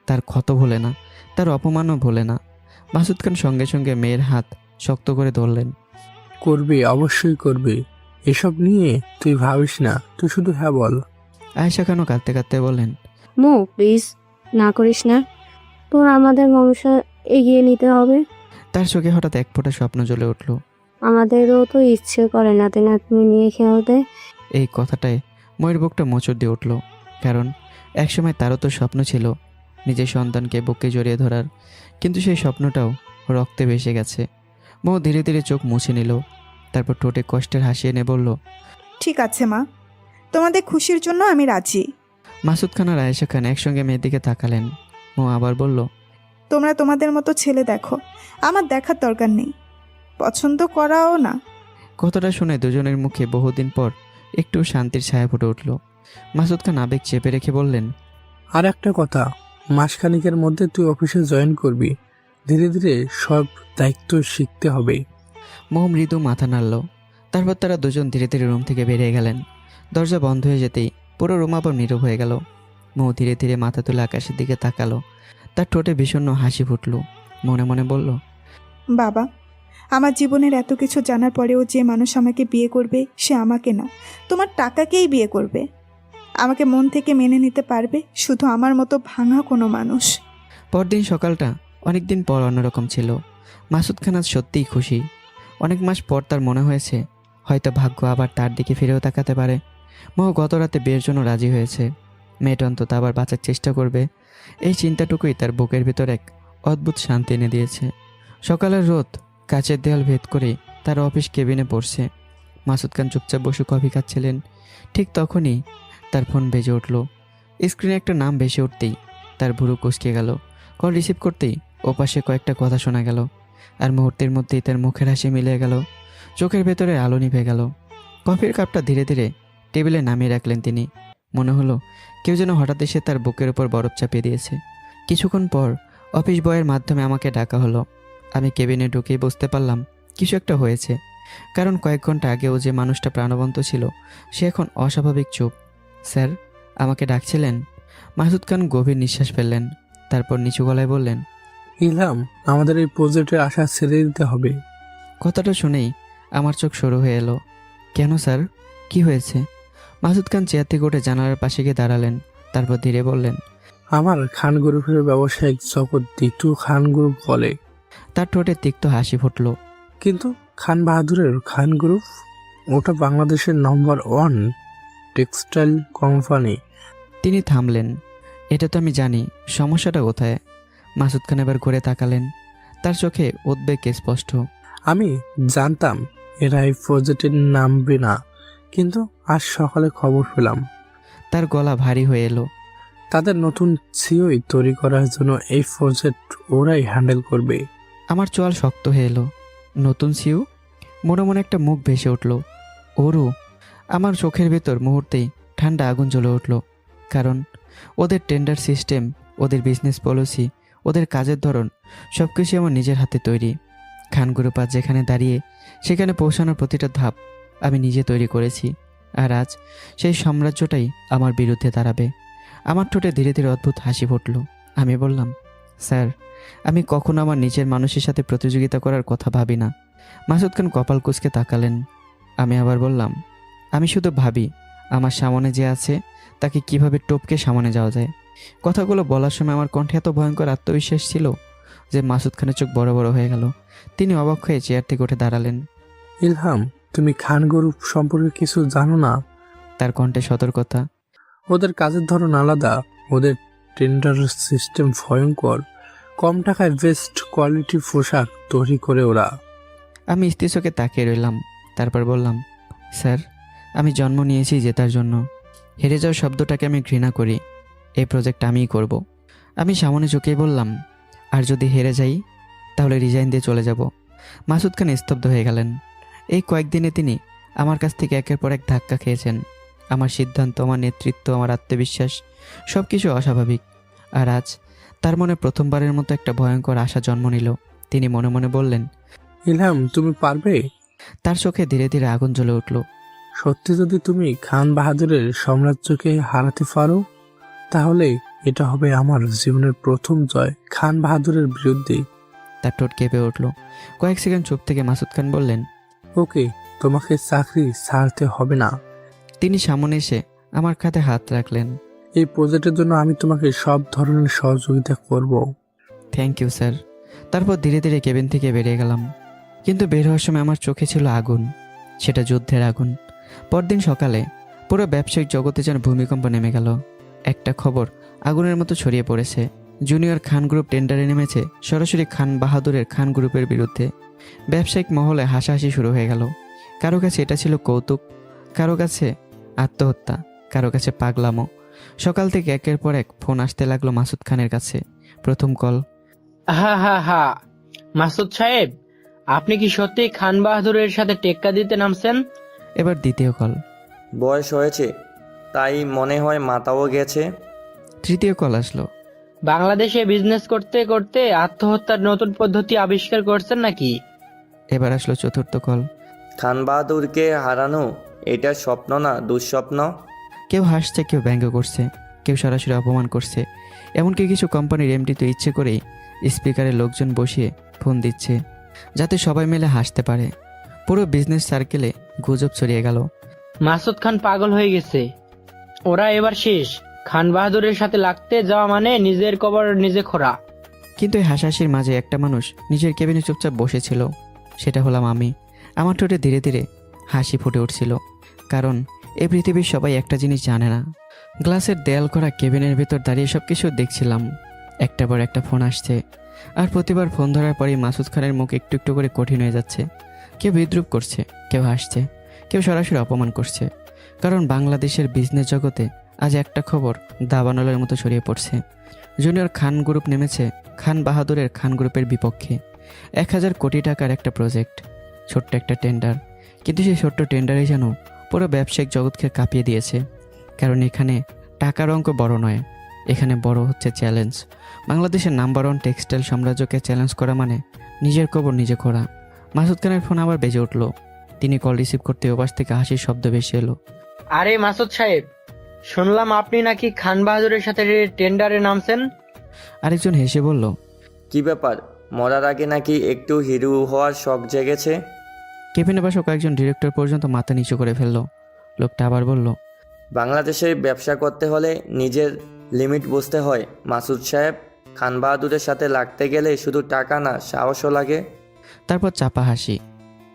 তার ক্ষত ভোলে না, তার অপমানও ভোলে না। মাসুদ খান সঙ্গে সঙ্গে মেয়ের হাত শক্ত করে ধরলেন। করবে, অবশ্যই করবে, এসব নিয়ে তুই ভাবিস না, তুই শুধু হ্যাঁ বল। আয়েশা খানও কাঁদতে কাঁদতে বললেন, মো প্লিজ না করিস না, তোর আমাদের বংশ এগিয়ে নিতে হবে। তার চোখে হঠাৎ এক ফোঁটা স্বপ্ন জ্বলে উঠল। আমাদেরও তো ইচ্ছে করে নাতি নাতনি নিয়ে খেলতে। এই কথাটায় ময়ের বুকটা মোচড় দিয়ে উঠল। কারণ একসময় তারও তো স্বপ্ন ছিল নিজের সন্তানকে বুকে জড়িয়ে ধরার, কিন্তু সেই স্বপ্নটাও রক্তে ভেসে গেছে। মৌ ধীরে ধীরে চোখ মুছে নিল, তারপর ঠোঁটে কষ্টের হাসি এনে বলল, ঠিক আছে মা, তোমাদের খুশির জন্য আমি রাজি। মাসুদ খান আর আয়েশা খান একসঙ্গে মেয়ের দিকে তাকালেন। মৌ আবার বলল, তোমরা তোমাদের মতো ছেলে দেখো, আমার দেখার দরকার নেই, পছন্দ করাও না। কথাটা শুনে দুজনের মুখে বহুদিন পর একটু শান্তির ছায়া ফুটে উঠল। মাসুদ খান আবেগ চেপে রেখে বললেন, আর একটা কথা, মাসখানিকের মধ্যে তুই অফিসে জয়েন করবি, ধীরে ধীরে সব দায়িত্ব শিখতে হবে। মৌ মৃদু মাথা নাড়ল। তারপর তারা দুজন ধীরে ধীরে রুম থেকে বেরিয়ে গেলেন। দরজা বন্ধ হয়ে যেতেই পুরো রুম আবার নীরব হয়ে গেল। মৌ ধীরে ধীরে মাথা তুলে আকাশের দিকে তাকালো। তার ঠোঁটে বিষণ্ণ হাসি ফুটল। মনে মনে বলল, বাবা, আমার জীবনের এত কিছু জানার পরেও যে মানুষ আমাকে বিয়ে করবে সে আমাকে না, তোমার টাকাকেই বিয়ে করবে। আমাকে মন থেকে মেনে নিতে পারবে শুধু আমার মতো ভাঙা কোনো মানুষ। পরদিন সকালটা অনেকদিন পর অন্যরকম ছিল। মাসুদ খান আজ সত্যিই খুশি। অনেক মাস পর তার মনে হয়েছে হয়তো ভাগ্য আবার তার দিকে ফিরেও তাকাতে পারে। মৌ গত রাতে বিয়ের জন্য রাজি হয়েছে। মেয়েটা অন্তত আবার বাঁচার চেষ্টা করবে, এই চিন্তাটুকুই তার বুকের ভিতর এক অদ্ভুত শান্তি এনে দিয়েছে। সকালের রোদ কাচের দেয়াল ভেদ করে তার অফিস কেবিনে পড়ছে। মাসুদ খান চুপচাপ বসে কফি খাচ্ছিলেন। ঠিক তখনই তার ফোন বেজে উঠল। স্ক্রিনে একটা নাম ভেসে উঠতেই তার ভুরু কুঁচকে গেল। কল রিসিভ করতেই ওপাশে কয়েকটা কথা শোনা গেল, আর মুহূর্তের মধ্যেই তার মুখের হাসি মিলে গেল, চোখের ভেতরে আলো নিভে গেল। কফির কাপটা ধীরে ধীরে টেবিলে নামিয়ে রাখলেন তিনি। মনে হলো কেউ যেন হঠাৎ এসে তার বুকের উপর বরফ চাপিয়ে দিয়েছে। কিছুক্ষণ পর অফিস বয়ের মাধ্যমে আমাকে ডাকা হলো। আমি কেবিনে ঢুকেই বুঝতে পারলাম কিছু একটা হয়েছে। কারণ কয়েক ঘন্টা আগেও যে মানুষটা প্রাণবন্ত ছিল সে এখন অস্বাভাবিক চুপ। স্যার, আমাকে ডাকছিলেন? মাসুদ খান গভীর নিঃশ্বাস ফেললেন, তারপর নিচু গলায় বললেন, ইলহাম, আমাদের এই প্রজেক্টের আশা ছেড়ে দিতে হবে। কথাটা শুনেই আমার চোখ সরু হয়ে এলো। কেন স্যার, কি হয়েছে? মাসুদ খান চেয়ার থেকে উঠে জানালার পাশে গিয়ে দাঁড়ালেন, তারপর ধীরে বললেন, আমার খান গ্রুপের ব্যবসায়িক জগৎ দ্বিতীয় খান গ্রুপ বলে। তার ঠোঁটে তিক্ত হাসি ফুটল। কিন্তু খান বাহাদুরের খান গ্রুপ, ওটা বাংলাদেশের নম্বর 1 টেক্সটাইল কোম্পানি। তিনি থামলেন। এটা তো আমি জানি, সমস্যাটা কোথায়? মাসুদ খান এবার ঘুরে তাকালেন। তার চোখে উদ্বেগ স্পষ্ট। আমি জানতাম এরা এই প্রজেক্টে নামবে না, কিন্তু আজ সকালে খবর পেলাম তার গলা ভারী হয়ে এলো। তাদের নতুন সিওই তৈরি করার জন্য এই প্রজেক্ট ওরাই হ্যান্ডেল করবে। আমার চোয়াল শক্ত হয়ে এলো। নতুন সিউ? মনে মনে একটা মুখ ভেসে উঠল, ওরু। আমার চোখের ভেতর মুহূর্তেই ঠান্ডা আগুন জ্বলে উঠল। কারণ ওদের টেন্ডার সিস্টেম, ওদের বিজনেস পলিসি, ওদের কাজের ধরন সব কিছু আমার নিজের হাতে তৈরি। খান গ্রুপ আজ যেখানে দাঁড়িয়ে সেখানে পৌঁছানোর প্রতিটা ধাপ আমি নিজে তৈরি করেছি। আর আজ সেই সাম্রাজ্যটাই আমার বিরুদ্ধে দাঁড়াবে। আমার ঠোঁটে ধীরে ধীরে অদ্ভুত হাসি ফুটল। আমি বললাম, স্যার, আমি কখনো আমার নিজের মানুষের সাথে প্রতিযোগিতা করার কথা ভাবি না। মাসুদ খান কপাল কুঁচকে তাকালেন। আমি আবার বললাম, আমি শুধু ভাবি আমার সামনে যে আছে তাকে কিভাবে টপকে সামনে যাওয়া যায়। কথাগুলো বলার সময় আমার কণ্ঠে এত ভয়ঙ্কর আত্মবিশ্বাস ছিল যে মাসুদ খানের চোখ বড় বড় হয়ে গেল। তিনি অবাক হয়ে চেয়ার থেকে উঠে দাঁড়ালেন। ইলহাম, তুমি খান গ্রুপ সম্পর্কে কিছু জানো না? তার কণ্ঠে সতর্কতা। ওদের কাজের ধরন আলাদা, ওদের টেন্ডার সিস্টেম ভয়ঙ্কর। কম টাকায় বেস্ট কোয়ালিটি পোশাক তৈরি করে ওরা। আমি স্থির চোখে তাকিয়ে রইলাম। তারপর বললাম, স্যার, আমি জন্ম নিয়েছি জেতার জন্য। হেরে যাওয়ার শব্দটাকে আমি ঘৃণা করি। এই প্রজেক্ট আমিই করব। আমি সামনে ঝুঁকিয়ে বললাম, আর যদি হেরে যাই তাহলে রিজাইন দিয়ে চলে যাব। মাসুদ খান স্তব্ধ হয়ে গেলেন। এই কয়েকদিনে তিনি আমার কাছ থেকে একের পর এক ধাক্কা খেয়েছেন। আমার সিদ্ধান্ত, আমার নেতৃত্ব, আমার আত্মবিশ্বাস সব কিছু অস্বাভাবিক। আর আজ তার মনে প্রথমবারের মতো একটা ভয়ঙ্কর আশা জন্ম নিল। তিনি মনে মনে বললেন, ইলহাম, তুমি পারবে। তার চোখে ধীরে ধীরে আগুন জ্বলে উঠল। সত্যি যদি তুমি খান বাহাদুরের সাম্রাজ্যকে হারাতে পারো, তাহলে এটা হবে আমার জীবনের প্রথম জয় খান বাহাদুরের বিরুদ্ধে। তার ঠোঁট কেঁপে উঠল। কয়েক সেকেন্ড চুপ থেকে মাসুদ খান বললেন, ওকে, তোমাকে চাকরি ছাড়তে হবে না। তিনি সামনে এসে আমার কাঁধে হাত রাখলেন। এই প্রজেক্টের জন্য আমি তোমাকে সব ধরনের সহযোগিতা করব। Thank you sir. তারপর ধীরে ধীরে কেবিন থেকে বেরিয়ে গেলাম। কিন্তু বের হওয়ার সময় আমার চোখে ছিল আগুন। সেটা যুদ্ধের আগুন। পরদিন সকালে পুরো ব্যবসায়িক জগতে যেন ভূমিকম্প নেমে গেল। একটা খবর আগুনের মতো ছড়িয়ে পড়েছে। জুনিয়র খান গ্রুপ টেন্ডারে নেমেছে সরাসরি খান বাহাদুরের খান গ্রুপের বিরুদ্ধে। ব্যবসায়িক মহলে হাসাহাসি শুরু হয়ে গেল। কারো কাছে এটা ছিল কৌতুক, কারো কাছে আত্মহত্যা, কারো কাছে পাগলামো। সকাল থেকে একের পর এক ফোন আসতে লাগলো মাসুদ খানের কাছে। প্রথম কল, হা, মাসুদ সাহেব, আপনি কি সত্যি খান বাহাদুরের সাথে টেক্কা দিতে নামছেন? এবার দ্বিতীয় কল, বয়স হয়েছে তাই মনে হয় মাথাও গেছে। তৃতীয় কল আসলো, বাংলাদেশে বিজনেস করতে করতে আত্মহত্যার নতুন পদ্ধতি আবিষ্কার করছেন নাকি? এবার আসলো চতুর্থ কল, খান বাহাদুরকে হারানো এটা স্বপ্ন না দুঃস্বপ্ন? কেউ হাসছে, কেউ ব্যঙ্গ করছে, কেউ সরাসরি অপমান করছে। এমনকি কিছু কোম্পানির এমডি তো ইচ্ছে করেই স্পিকারে লোকজন বসিয়ে ফোন দিচ্ছে যাতে সবাই মিলে হাসতে পারে। পুরো বিজনেস সার্কেলে গুজব ছড়িয়ে গেল। মাসুদ খান পাগল হয়ে গেছে, ওরা এবার শেষ। খান বাহাদুরের সাথে লাগতে যাওয়া মানে নিজের কবর নিজে খোঁড়া। কিন্তু এই হাসাহাসির মাঝে একটা মানুষ নিজের কেবিনে চুপচাপ বসেছিল। সেটা হলাম আমি। আমার ঠোঁটে ধীরে ধীরে হাসি ফুটে উঠছিল। কারণ এই পৃথিবীর সবাই একটা জিনিস জানে না। গ্লাসের দেয়াল করা কেবিনের ভেতর দাঁড়িয়ে সব কিছু দেখছিলাম। একটা পর একটা ফোন আসছে, আর প্রতিবার ফোন ধরার পরেই মাসুদ খানের মুখ একটু একটু করে কঠিন হয়ে যাচ্ছে। কেউ বিদ্রুপ করছে, কেউ হাসছে, কেউ সরাসরি অপমান করছে। কারণ বাংলাদেশের বিজনেস জগতে আজ একটা খবর দাবানলের মতো ছড়িয়ে পড়ছে। জুনিয়র খান গ্রুপ নেমেছে খান বাহাদুরের খান গ্রুপের বিপক্ষে। 1000 কোটি টাকার একটা প্রজেক্ট, ছোট্ট একটা টেন্ডার। কিন্তু সেই ছোট্ট টেন্ডারই যেন পুরো ব্যবসায়িক জগৎকে কাঁপিয়ে দিয়েছে। কারণ এখানে টাকার অঙ্ক বড় নয়, এখানে বড় হচ্ছে চ্যালেঞ্জ। বাংলাদেশের নাম্বার 1 টেক্সটাইল সাম্রাজ্যকে চ্যালেঞ্জ করা মানে নিজের কবর নিজে খোঁড়া। মাসুদ খানের ফোন আবার বেজে উঠল। তিনি কল রিসিভ করতে ওপাশ থেকে হাসির শব্দ ভেসে এলো। আরে মাসুদ সাহেব, শুনলাম আপনি নাকি খান বাহাদুরের সাথে টেন্ডারে নামছেন। আরেকজন হেসে বলল, কি ব্যাপার, মরার আগে নাকি একটু হিরো হওয়ার শখ জেগেছে? কেবিনে বসা কয়েকজন ডিরেক্টর পর্যন্ত মাথা নিচু করে ফেললো। লোকটা আবার বলল, বাংলাদেশে ব্যবসা করতে হলে নিজের লিমিট বুঝতে হয় মাসুদ সাহেব। খান বাহাদুরের সাথে লাগতে গেলে শুধু টাকা না, সাহসও লাগে। তারপর চাপা হাসি।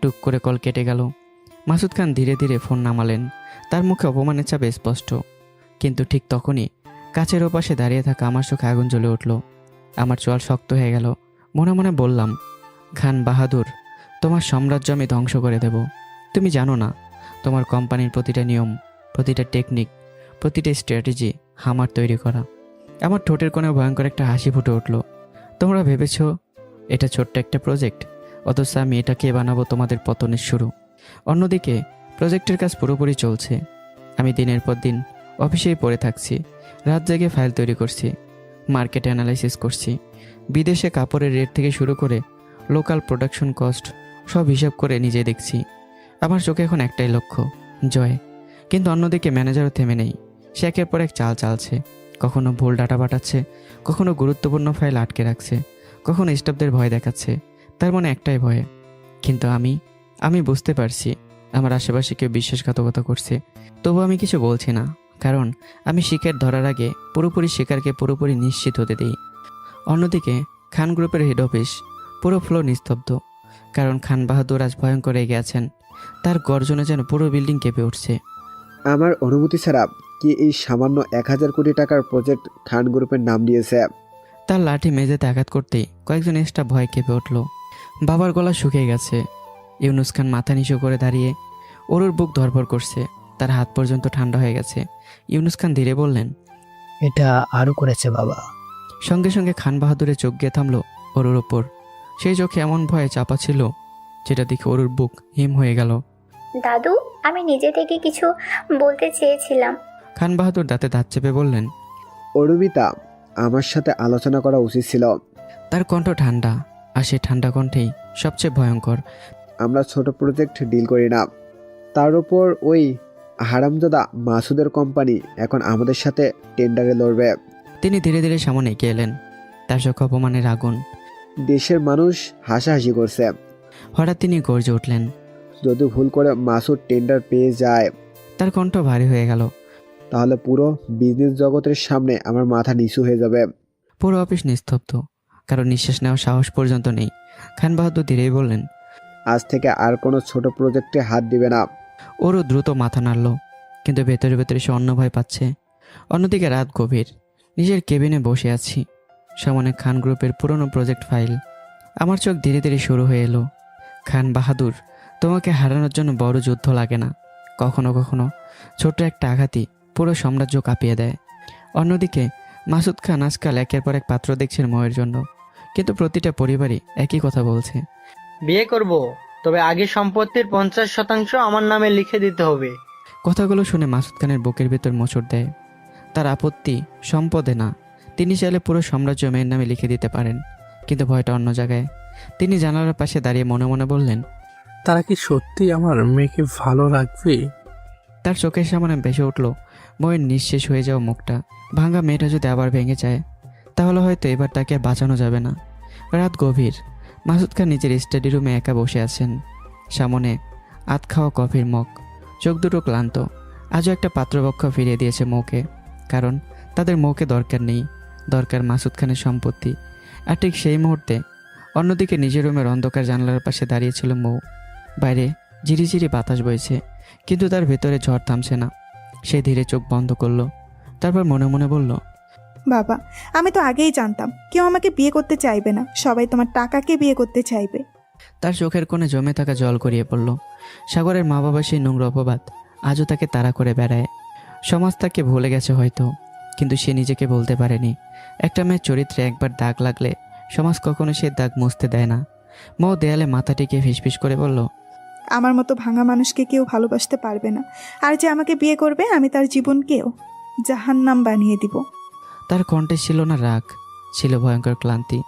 টুক করে কল কেটে গেল। মাসুদ খান ধীরে ধীরে ফোন নামালেন। তার মুখে অপমানের চাপ স্পষ্ট। কিন্তু ঠিক তখনই কাছের ওপাশে দাঁড়িয়ে থাকা আমার চোখে আগুন জ্বলে উঠল। আমার চোয়াল শক্ত হয়ে গেল। মনে মনে বললাম, খান বাহাদুর, তোমার সাম্রাজ্য আমি ধ্বংস করে দেব। তুমি জানো না, তোমার কোম্পানির প্রতিটা নিয়ম, প্রতিটা টেকনিক, প্রতিটা স্ট্র্যাটেজি আমার তৈরি করা। আমার ঠোঁটের কোণে ভয়ঙ্কর একটা হাসি ফুটে উঠল। তোমরা ভেবেছ এটা ছোট্ট একটা প্রজেক্ট, অথচ আমি এটাকে বানাবো তোমাদের পতনের শুরু। অন্যদিকে প্রজেক্টের কাজ পুরোপুরি চলছে। আমি দিনের পর দিন অফিসেই পড়ে থাকছি, রাত জেগে ফাইল তৈরি করছি, মার্কেট অ্যানালাইসিস করছি, বিদেশে কাপড়ের রেট থেকে শুরু করে লোকাল প্রোডাকশন কস্ট সব হিসাব করে নিজে দেখছি। আমার চোখে এখন একটাই লক্ষ্য, জয়। কিন্তু অন্যদিকে ম্যানেজারও থেমে নেই। সে একের পর এক চাল চালছে। কখনো ভুল ডাটা পাঠাচ্ছে, কখনো গুরুত্বপূর্ণ ফাইল আটকে রাখছে, কখনো স্টাফদের ভয় দেখাচ্ছে। তার মনে একটাই ভয়। কিন্তু আমি বুঝতে পারছি আমার আশেপাশে কেউ বিশ্বাসঘাতকতা করছে। তবু আমি কিছু বলছি না, কারণ আমি শিকার ধরার আগে পুরোপুরি শিকারকে পুরোপুরি নিশ্চিত হতে দিই। অন্যদিকে খান গ্রুপের হেড অফিস পুরো ফ্লোর নিস্তব্ধ, কারণ খান বাহাদুর আজ ভয়ঙ্কর রেগে আছেন। তার গর্জনে যেন পুরো বিল্ডিং কেঁপে উঠছে। আমার অনুমতি ছাড়া কি এই সামান্য 1000 কোটি টাকার প্রজেক্ট খান গ্রুপের নাম দিয়েছে? তার লাঠি মেঝেতে আঘাত করতেই কয়েকজন স্টাফ ভয় কেঁপে উঠল। বাবার গলা শুকিয়ে গেছে। ইউনুস খান মাথা নিচু করে দাঁড়িয়ে, ওর বুক ধরফর করছে, তার হাত পর্যন্ত ঠান্ডা হয়ে গেছে। ইউনুস খান ধীরে বললেন, এটা আরও করেছে বাবা। সঙ্গে সঙ্গে খান বাহাদুরের চোখ গিয়ে থামলো ওর ওপর। সেই চোখে এমন ভয়ে চাপা ছিল যেটা দেখে ওর বুক হিম হয়ে গেল। দাদু, আমি নিজে থেকে কিছু বলতে চেয়েছিলাম। খান বাহাদুর দাঁতে দাঁত চেপে বললেন, অরুবিতা, আমার সাথে আলোচনা করা উচিত ছিল। তার কণ্ঠ ঠান্ডা, আর সেই ঠান্ডা কণ্ঠেই সবচেয়ে ভয়ঙ্কর। আমরা ছোট প্রজেক্ট ডিল করি না, তার উপর ওই হারামজাদা মাসুদের কোম্পানি এখন আমাদের সাথে টেন্ডারে লড়বে। তিনি ধীরে ধীরে সামনে এগিয়ে এলেন, তার চোখে অপমানের আগুন। দেশের মানুষ হাসাহাসি করছে। হঠাৎ তিনি গর্জে উঠলেন, যদি ভুল করে মাসুদ টেন্ডার পেয়ে যায়, তার কণ্ঠ ভারী হয়ে গেল, তাহলে পুরো বিজনেস জগতের সামনে আমার মাথা নিচু হয়ে যাবে। পুরো অফিস নিস্তব্ধ, কারণ নিঃশ্বাস নেওয়ার সাহস পর্যন্ত নেই। খান বাহাদুর ধীরেই বললেন, আজ থেকে আর কোনো ছোট প্রজেক্টে হাত দিবে না। ওরও দ্রুত মাথা নাড়ল, কিন্তু ভেতরে ভেতরে সে অন্য ভয় পাচ্ছে। অন্যদিকে রাত গভীর, নিজের কেবিনে বসে আছি, সামনে খান গ্রুপের পুরনো প্রজেক্ট ফাইল। আমার চোখ ধীরে ধীরে শুরু হয়ে এলো। খান বাহাদুর, তোমাকে হারানোর জন্য বড় যুদ্ধ লাগে না, কখনো কখনো ছোট্ট একটা আঘাতই পুরো সাম্রাজ্য কাঁপিয়ে দেয়। অন্যদিকে মাসুদ খান আজকাল একের পর এক পাত্র দেখছেন ময়ের জন্য, কিন্তু প্রতিটা পরিবারই একই কথা বলছে, বিয়ে করব, তবে আগে সম্পত্তির 50% আমার নামে লিখে দিতে হবে। কথাগুলো শুনে মাসুদ খানের বুকের ভেতর মোচড় দেয়। তার আপত্তি সম্পদে না, তিনি চাইলে পুরো সাম্রাজ্য মেয়ের নামে লিখে দিতে পারেন, কিন্তু ভয়টা অন্য জায়গায়। তিনি জানালার পাশে দাঁড়িয়ে মনে মনে বললেন, তারা কি সত্যি আমার মেয়েকে ভালো রাখবে? তার চোখের সামনে ভেসে উঠল ময়ের নিঃশেষ হয়ে যাওয়া মুখটা। ভাঙা মেয়েটা যদি আবার ভেঙে যায়, তাহলে হয়তো এবার তাকে আর বাঁচানো যাবে না। রাত গভীর, মাসুদ খান নিজের স্টাডি রুমে একা বসে আছেন। সামনে আধ খাওয়া কফির মগ, চোখ দুটো ক্লান্ত। আজও একটা পাত্রপক্ষ ফিরিয়ে দিয়েছে মৌকে, কারণ তাদের মৌকে দরকার নেই, দরকার মাসুদ খানের সম্পত্তি। আর ঠিক সেই মুহূর্তে অন্যদিকে নিজের রুমের অন্ধকার জানলার পাশে দাঁড়িয়েছিল মৌ। বাইরে ঝিরিঝিরি বাতাস বইছে, কিন্তু তার ভেতরে ঝড় থামছে না। সে ধীরে চোখ বন্ধ করলো, তারপর মনে মনে বলল, বাবা, আমি তো আগেই জানতাম কেউ আমাকে বিয়ে করতে চাইবে না, সবাই তোমার টাকাকে বিয়ে করতে চাইবে। তার চোখের কোণে জমে থাকা জল গড়িয়ে পড়ল। সাগরের মা বাবা সেই নোংরা অপবাদ আজও তাকে তাড়া করে বেড়ায়। সমাজ তাকে ভুলে গেছে হয়তো, কিন্তু সে নিজেকে বলতে পারেনি। একটা মেয়ের চরিত্রে একবার দাগ লাগলে সমাজ কখনো সে দাগ মুছতে দেয় না। মৌ দেয়ালে মাথা টিকিয়ে ফিসফিস করে বলল, আমার মতো ভাঙা মানুষকে কেউ ভালোবাসতে পারবে না, আর যে আমাকে বিয়ে করবে আমি তার জীবনকেও জাহান্নাম বানিয়ে দিব। তার কণ্ঠে ছিল না রাগ, ছিল ভয়ঙ্কর ক্লান্তি।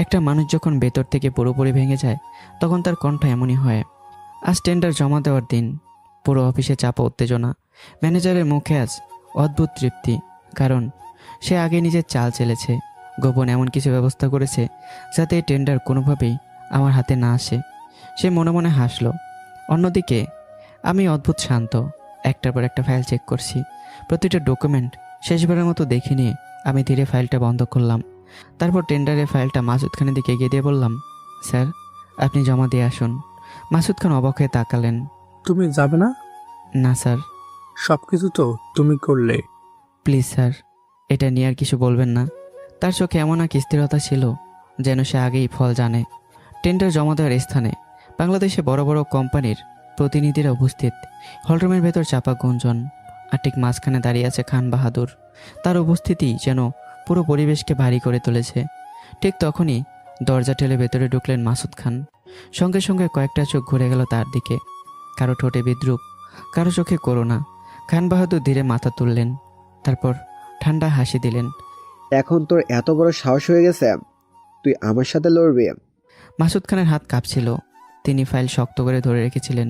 একটা মানুষ যখন ভেতর থেকে পুরোপুরি ভেঙে যায়, তখন তার কণ্ঠ এমনই হয়। আজ টেন্ডার জমা দেওয়ার দিন। পুরো অফিসে চাপা উত্তেজনা। ম্যানেজারের মুখে আজ অদ্ভুত তৃপ্তি, কারণ সে আগে নিজের চাল চেলেছে, গোপন এমন কিছু ব্যবস্থা করেছে যাতে এই টেন্ডার কোনোভাবেই আমার হাতে না আসে। সে মনে মনে হাসলো। অন্যদিকে আমি অদ্ভুত শান্ত, একটার পর একটা ফাইল চেক করছি। প্রতিটা ডকুমেন্ট শেষবারের মতো দেখে নিয়ে আমি ধীরে ফাইলটা বন্ধ করলাম। তারপর টেন্ডারের ফাইলটা মাসুদ খানের দিকে এগিয়ে দিয়ে বললাম, স্যার, আপনি জমা দিয়ে আসুন। মাসুদ খান অবাক হয়ে তাকালেন। তুমি যাবে না? না স্যার। সবকিছু তো তুমি করলে। প্লিজ স্যার, এটা নিয়ে আর কিছু বলবেন না। তার চোখে এমন এক স্থিরতা ছিল যেন সে আগেই ফল জানে। টেন্ডার জমা দেওয়ার স্থানে বাংলাদেশে বড় বড় কোম্পানির প্রতিনিধিরা উপস্থিত। হলরুমের ভেতর চাপা গুঞ্জন, আর ঠিক মাঝখানে দাঁড়িয়ে আছে খান বাহাদুর। তার উপস্থিতি যেন পুরো পরিবেশকে ভারী করে তুলেছে। ঠিক তখনই দরজা ঠেলে ভেতরে ঢুকলেন মাসুদ খান। সঙ্গে সঙ্গে কয়েকটা চোখ ঘুরে গেল তার দিকে। কারো ঠোঁটে বিদ্রুপ, কারো চোখে করুণা। খান বাহাদুর ধীরে মাথা তুললেন, তারপর ঠান্ডা হাসি দিলেন। এখন তোর এত বড় সাহস হয়ে গেছে, তুই আমার সাথে লড়বি? মাসুদ খানের হাত কাঁপছিল। তিনি ফাইল শক্ত করে ধরে রেখেছিলেন,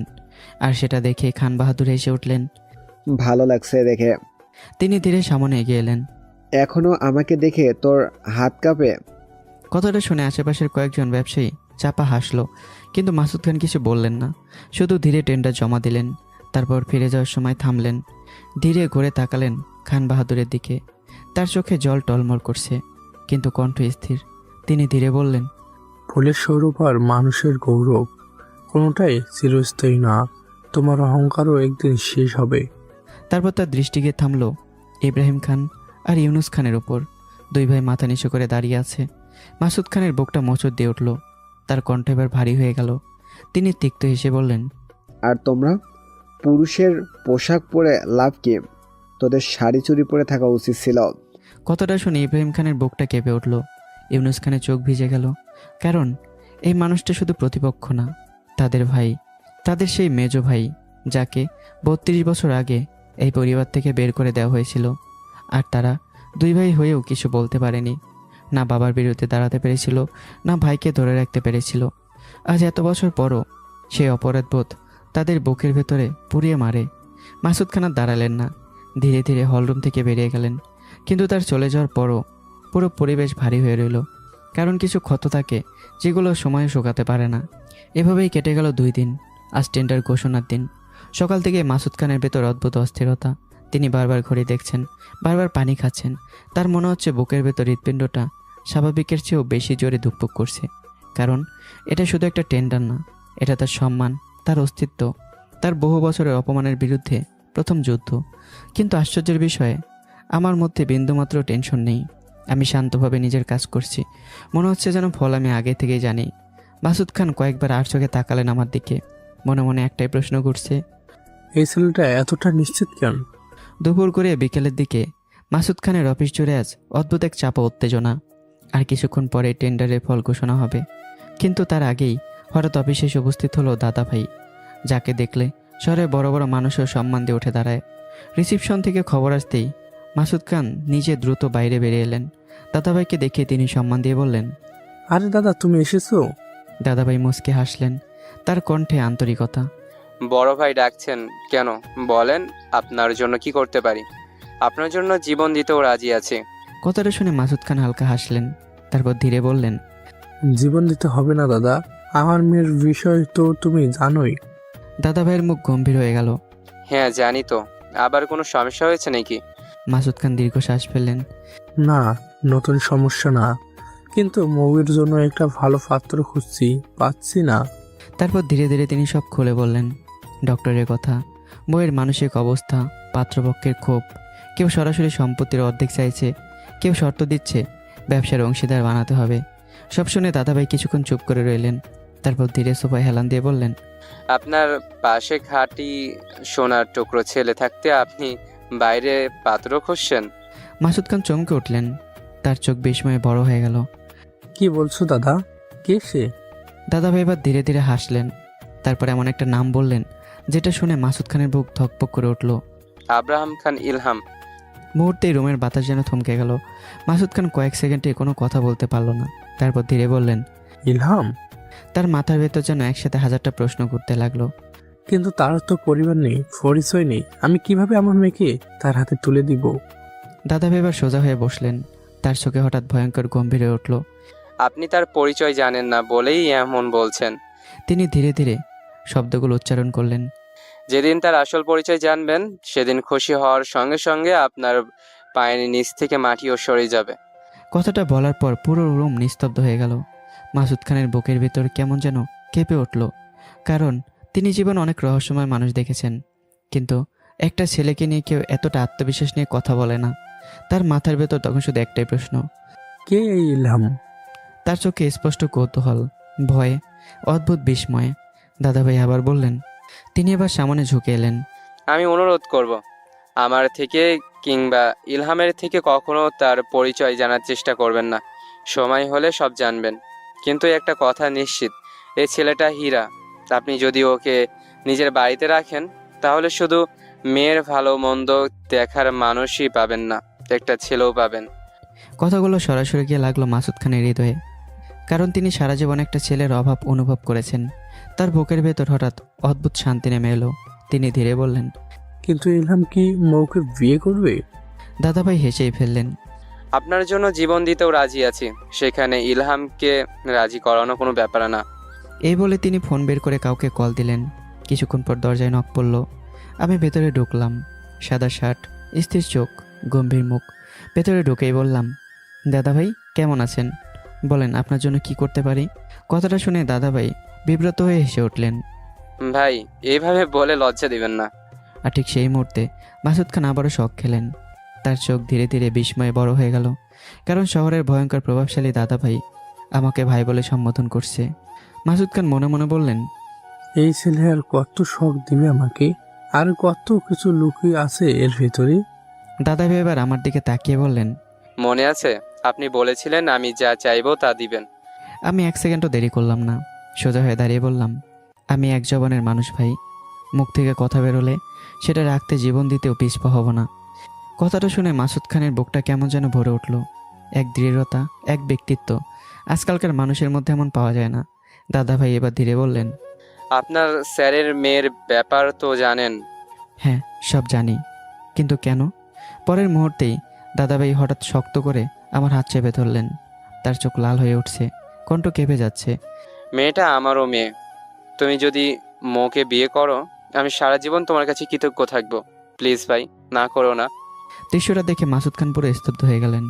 আর সেটা দেখে খান বাহাদুর হেসে উঠলেন। ভালো লাগছে দেখে। তিনি ধীরে সামনে এগিয়ে এলেন। এখনো আমাকে দেখে তোর হাত কাঁপে? কথাটা শুনে আশেপাশের কয়েকজন ব্যবসায়ী চাপা হাসলো, কিন্তু মাসুদ খান কিছু বললেন না। শুধু ধীরে টেন্ডার জমা দিলেন। তারপর ফিরে যাওয়ার সময় থামলেন, ধীরে ঘুরে তাকালেন খান বাহাদুরের দিকে। তার চোখে জল টলমল করছে, কিন্তু কণ্ঠ স্থির। তিনি ধীরে বললেন, ফুলের সৌরভ আর মানুষের গৌরব কোনোটাই চিরস্থায়ী না। তোমার অহংকারও একদিন শেষ হবে। তারপর তার দৃষ্টি গিয়ে থামল ইব্রাহিম খান আর ইউনুস খানের উপর। দুই ভাই মাথা নিচু করে দাঁড়িয়ে আছে। মাসুদ খানের বুকটা মোচড় দিয়ে উঠল। তার কণ্ঠ এবার ভারী হয়ে গেল। তিনি তিক্ত হেসে বললেন, আর তোমরা পুরুষের পোশাক পরে লাভ কি? তোদের শাড়ি চুরি পরে থাকা উচিত ছিল। কথাটা শুনে ইব্রাহিম খানের বুকটা কেঁপে উঠল। ইউনুস খানের চোখ ভিজে গেল, কারণ এই মানুষটা শুধু প্রতিপক্ষ না, তাদের ভাই, তাদের সেই মেজো ভাই, যাকে 32 বছর আগে এই পরিবার থেকে বের করে দেওয়া হয়েছিল। আর তারা দুই ভাই হয়েও কিছু বলতে পারেনি। না বাবার বিরুদ্ধে দাঁড়াতে পেরেছিল, না ভাইকে ধরে রাখতে পেরেছিল। আজ এত বছর পরও সেই অপরাধবোধ তাদের বুকের ভেতরে পুড়িয়ে মারে। মাসুদ খান আর দাঁড়ালেন না, ধীরে ধীরে হলরুম থেকে বেরিয়ে গেলেন। কিন্তু তার চলে যাওয়ার পরও পুরো পরিবেশ ভারী হয়ে রইল, কারণ কিছু ক্ষত থাকে যেগুলো সময়ে শুকাতে পারে না। এভাবেই কেটে গেল 2 দিন। আজ টেন্ডার ঘোষণার দিন। সকাল থেকে মাসুদ খানের ভেতর অদ্ভুত অস্থিরতা। তিনি বারবার ঘড়ি দেখছেন, বারবার পানি খাচ্ছেন। তার মনে হচ্ছে বুকের ভেতর হৃৎপিণ্ডটা স্বাভাবিকের চেয়েও বেশি জোরে ধুকপুক করছে। কারণ এটা শুধু একটা টেন্ডার না, এটা তার সম্মান, তার অস্তিত্ব, তার বহু বছরের অপমানের বিরুদ্ধে প্রথম যুদ্ধ। কিন্তু আশ্চর্যের বিষয়ে আমার মধ্যে বিন্দুমাত্র টেনশন নেই। আমি শান্তভাবে নিজের কাজ করছি। মনে হচ্ছে যেন ফল আমি আগে থেকেই জানি। মাসুদ খান কয়েকবার আর চোখে তাকালেন আমার দিকে। মনে মনে একটাই প্রশ্ন ঘুরছে, এই ছেলেটা এতটা নিশ্চিত কেন? দুপুর করে বিকেলের দিকে মাসুদ খানের অফিস জুড়ে আজ অদ্ভুত এক চাপা উত্তেজনা। আর কিছুক্ষণ পরে টেন্ডারের ফল ঘোষণা হবে। কিন্তু তার আগেই হঠাৎ অফিসে এসে উপস্থিত হলো দাদা ভাই, যাকে দেখলে শহরে বড় বড় মানুষও সম্মান দিয়ে উঠে দাঁড়ায়। রিসিপশন থেকে খবর আসতেই মাসুদ খান নিজে দ্রুত বাইরে বেরিয়ে এলেন। দাদাভাইকে দেখে তিনি সম্মান দিয়ে বললেন, আরে দাদা, তুমি এসেছো? দাদাভাই মুচকে হাসলেন, তার কণ্ঠে আন্তরিকতা। বড় ভাই ডাকছেন কেন বলেন, আপনার জন্য কি করতে পারি? আপনার জন্য জীবন দিতেও রাজি আছি। কথাটা শুনে মাসুদ খান হালকা হাসলেন, তারপর ধীরে বললেন, জীবন দিতে হবে না দাদা, আমার মেয়ের বিষয় তো তুমি জানোই। দাদাভাইয়ের মুখ গম্ভীর হয়ে গেল। হ্যাঁ জানি তো, আবার কোনো সমস্যা হয়েছে নাকি? মাসুদ খান দীর্ঘশ্বাস ফেললেন। না, নতুন সমস্যা না, কিন্তু মৌয়ের জন্য একটা ভালো পাত্র খুঁজছি, পাচ্ছি না। তারপর ধীরে ধীরে তিনি সব খুলে বললেন। ডক্টরের কথা, বইয়ের মানসিক অবস্থা, পাত্রপক্ষের ক্ষোভ। কেউ সরাসরি সম্পত্তির অর্ধেক চাইছে, কেউ শর্ত দিচ্ছে ব্যবসার অংশীদার বানাতে হবে। সব শুনে দাদাভাই কিছুক্ষণ চুপ করে রইলেন। তারপর ধীরে সোফায় হেলান দিয়ে বললেন, আপনার পাশে খাঁটি সোনার টুকরো ছেলে থাকতে আপনি বাইরে পাত্র খুঁজছেন? মাসুদ খান চমকে উঠলেন, তার চোখ বিস্ময়ে বড় হয়ে গেল। কি বলছো দাদা, কে সে? দাদাভাই এবার ধীরে ধীরে হাসলেন, তারপর এমন একটা নাম বললেন যেটা শুনে মাসুদ খানের বুক ধকপক করে উঠল। আব্রাহাম খান ইলহাম। মুহূর্তেই রুমের বাতাস যেন থমকে গেল। মাসুদ খান কয়েক সেকেন্ডে কোনো কথা বলতে পারল না। তারপর ধীরে বললেন, ইলহাম? তার মাথার ভেতর যেন একসাথে 1000টা প্রশ্ন ঘুরতে লাগলো। কিন্তু তার তো পরিবার নেই, পরিচয় নেই, আমি কিভাবে আমার মেয়েকে তার হাতে তুলে দিব? দাদাভাই এবার সোজা হয়ে বসলেন, তার চোখে হঠাৎ ভয়ঙ্কর গম্ভীর হয়ে উঠল। আপনি তার পরিচয় জানেন না বলেই এমন বলছেন। তিনি ধীরে ধীরে শব্দগুলো উচ্চারণ করলেন, যেদিন তার আসল পরিচয় জানবেন সেদিন খুশি হওয়ার সঙ্গে সঙ্গে আপনার পায়ের নিচ থেকে মাটিও সরে যাবে। কথাটা বলার পর পুরো রুম নিস্তব্ধ হয়ে গেল। মাসুদ খানের বুকের ভেতর কেমন যেন কেঁপে উঠল। কারণ তিনি জীবন অনেক রহস্যময় মানুষ দেখেছেন, কিন্তু একটা ছেলেকে নিয়ে কেউ এতটা আত্মবিশ্বাস নিয়ে কথা বলে না। তার মাথার ভেতর তখন শুধু একটাই প্রশ্ন, কে এই ইলহাম? তার চোখে স্পষ্ট কৌতূহল, ভয়, অদ্ভুত বিস্ময়। দাদাভাই আবার বললেন। তিনি এবার সামনে ঝুঁকে এলেন। আমি অনুরোধ করব, আমার থেকে কিংবা ইলহামের থেকে কখনো তার পরিচয় জানার চেষ্টা করবেন না। সময় হলে সব জানবেন। কিন্তু একটা কথা নিশ্চিত, এই ছেলেটা হীরা। আপনি যদি ওকে নিজের বাড়িতে রাখেন তাহলে শুধু মেয়ের ভালো মন্দ দেখার মানুষই পাবেন না, একটা ছেলেও পাবেন। কথাগুলো সরাসরি গিয়ে লাগলো মাসুদ খানের হৃদয়ে, কারণ তিনি সারা জীবন একটা ছেলের অভাব অনুভব করেছেন। তার বুকের ভেতর হঠাৎ অদ্ভুত শান্তি নেমে এলো। তিনি ধীরে বললেন, কিন্তু ইলহাম কি মৌকে বিয়ে করবে? দাদাভাই হেসেই ফেললেন। আপনার জন্য জীবন দিতেও রাজি আছি, সেখানে ইলহামকে রাজি করানো কোনো ব্যাপার না। এই বলে তিনি ফোন বের করে কাউকে কল দিলেন। কিছুক্ষণ পর দরজায় নক পড়ল। আমি ভেতরে ঢুকলাম। সাদা শার্ট, স্থির চোখ, গম্ভীর মুখ। ভেতরে ঢুকেই বললাম, দাদাভাই কেমন আছেন? বলেন আপনার জন্য কি করতে পারি? কথাটা শুনে দাদাভাই বিব্রত হয়ে হেসে উঠলেন। ভাই, এইভাবে বলে লজ্জা দিবেন না। আর ঠিক সেই মুহূর্তে মাসুদ খান আবারও শখ খেলেন। তার চোখ ধীরে ধীরে বিস্ময়ে বড় হয়ে গেল, কারণ শহরের ভয়ঙ্কর প্রভাবশালী দাদাভাই আমাকে ভাই বলে সম্বোধন করছে। মাসুদ খান মনে মনে বললেন, এই ছেলে আর কত শখ দিবে আমাকে, আর কত কিছু লুকিয়ে আছে এর ভেতরে। দাদাভাই এবার আমার দিকে তাকিয়ে বললেন, মনে আছে আপনি বলেছিলেন আমি যা চাইবো তা দিবেন। আমি এক সেকেন্ডও দেরি করলাম না, সোজা হয়ে দাঁড়িয়ে বললাম, আমি এক জবানের মানুষ ভাই। মুখ থেকে কথা বেরোলে সেটা রাখতে জীবন দিতেও পিছপা হব না। কথাটা শুনে মাসুদ খানের বুকটা কেমন যেন ভরে উঠল। এক দৃঢ়তা, এক ব্যক্তিত্ব, আজকালকার মানুষের মধ্যে এমন পাওয়া যায় না। দাদাভাই এবার ধীরে বললেন, আপনার স্যারের মেয়ের ব্যাপার তো জানেন? হ্যাঁ, সব জানি। কিন্তু কেন? পরের মুহূর্তেই দাদাভাই হঠাৎ শক্ত করে আমার হাত চেপে ধরলেন। তার চোখ লাল হয়ে উঠছে, কণ্ঠ কেঁপে যাচ্ছে। মেয়েটা আমারও মেয়ে। তুমি যদি মোকে বিয়ে করো আমি সারা জীবন তোমার কাছে কৃতজ্ঞ থাকবো। প্লিজ ভাই, না করো না। দৃশ্যটা দেখে মাসুদ খান পুরো স্তব্ধ হয়ে গেলেন।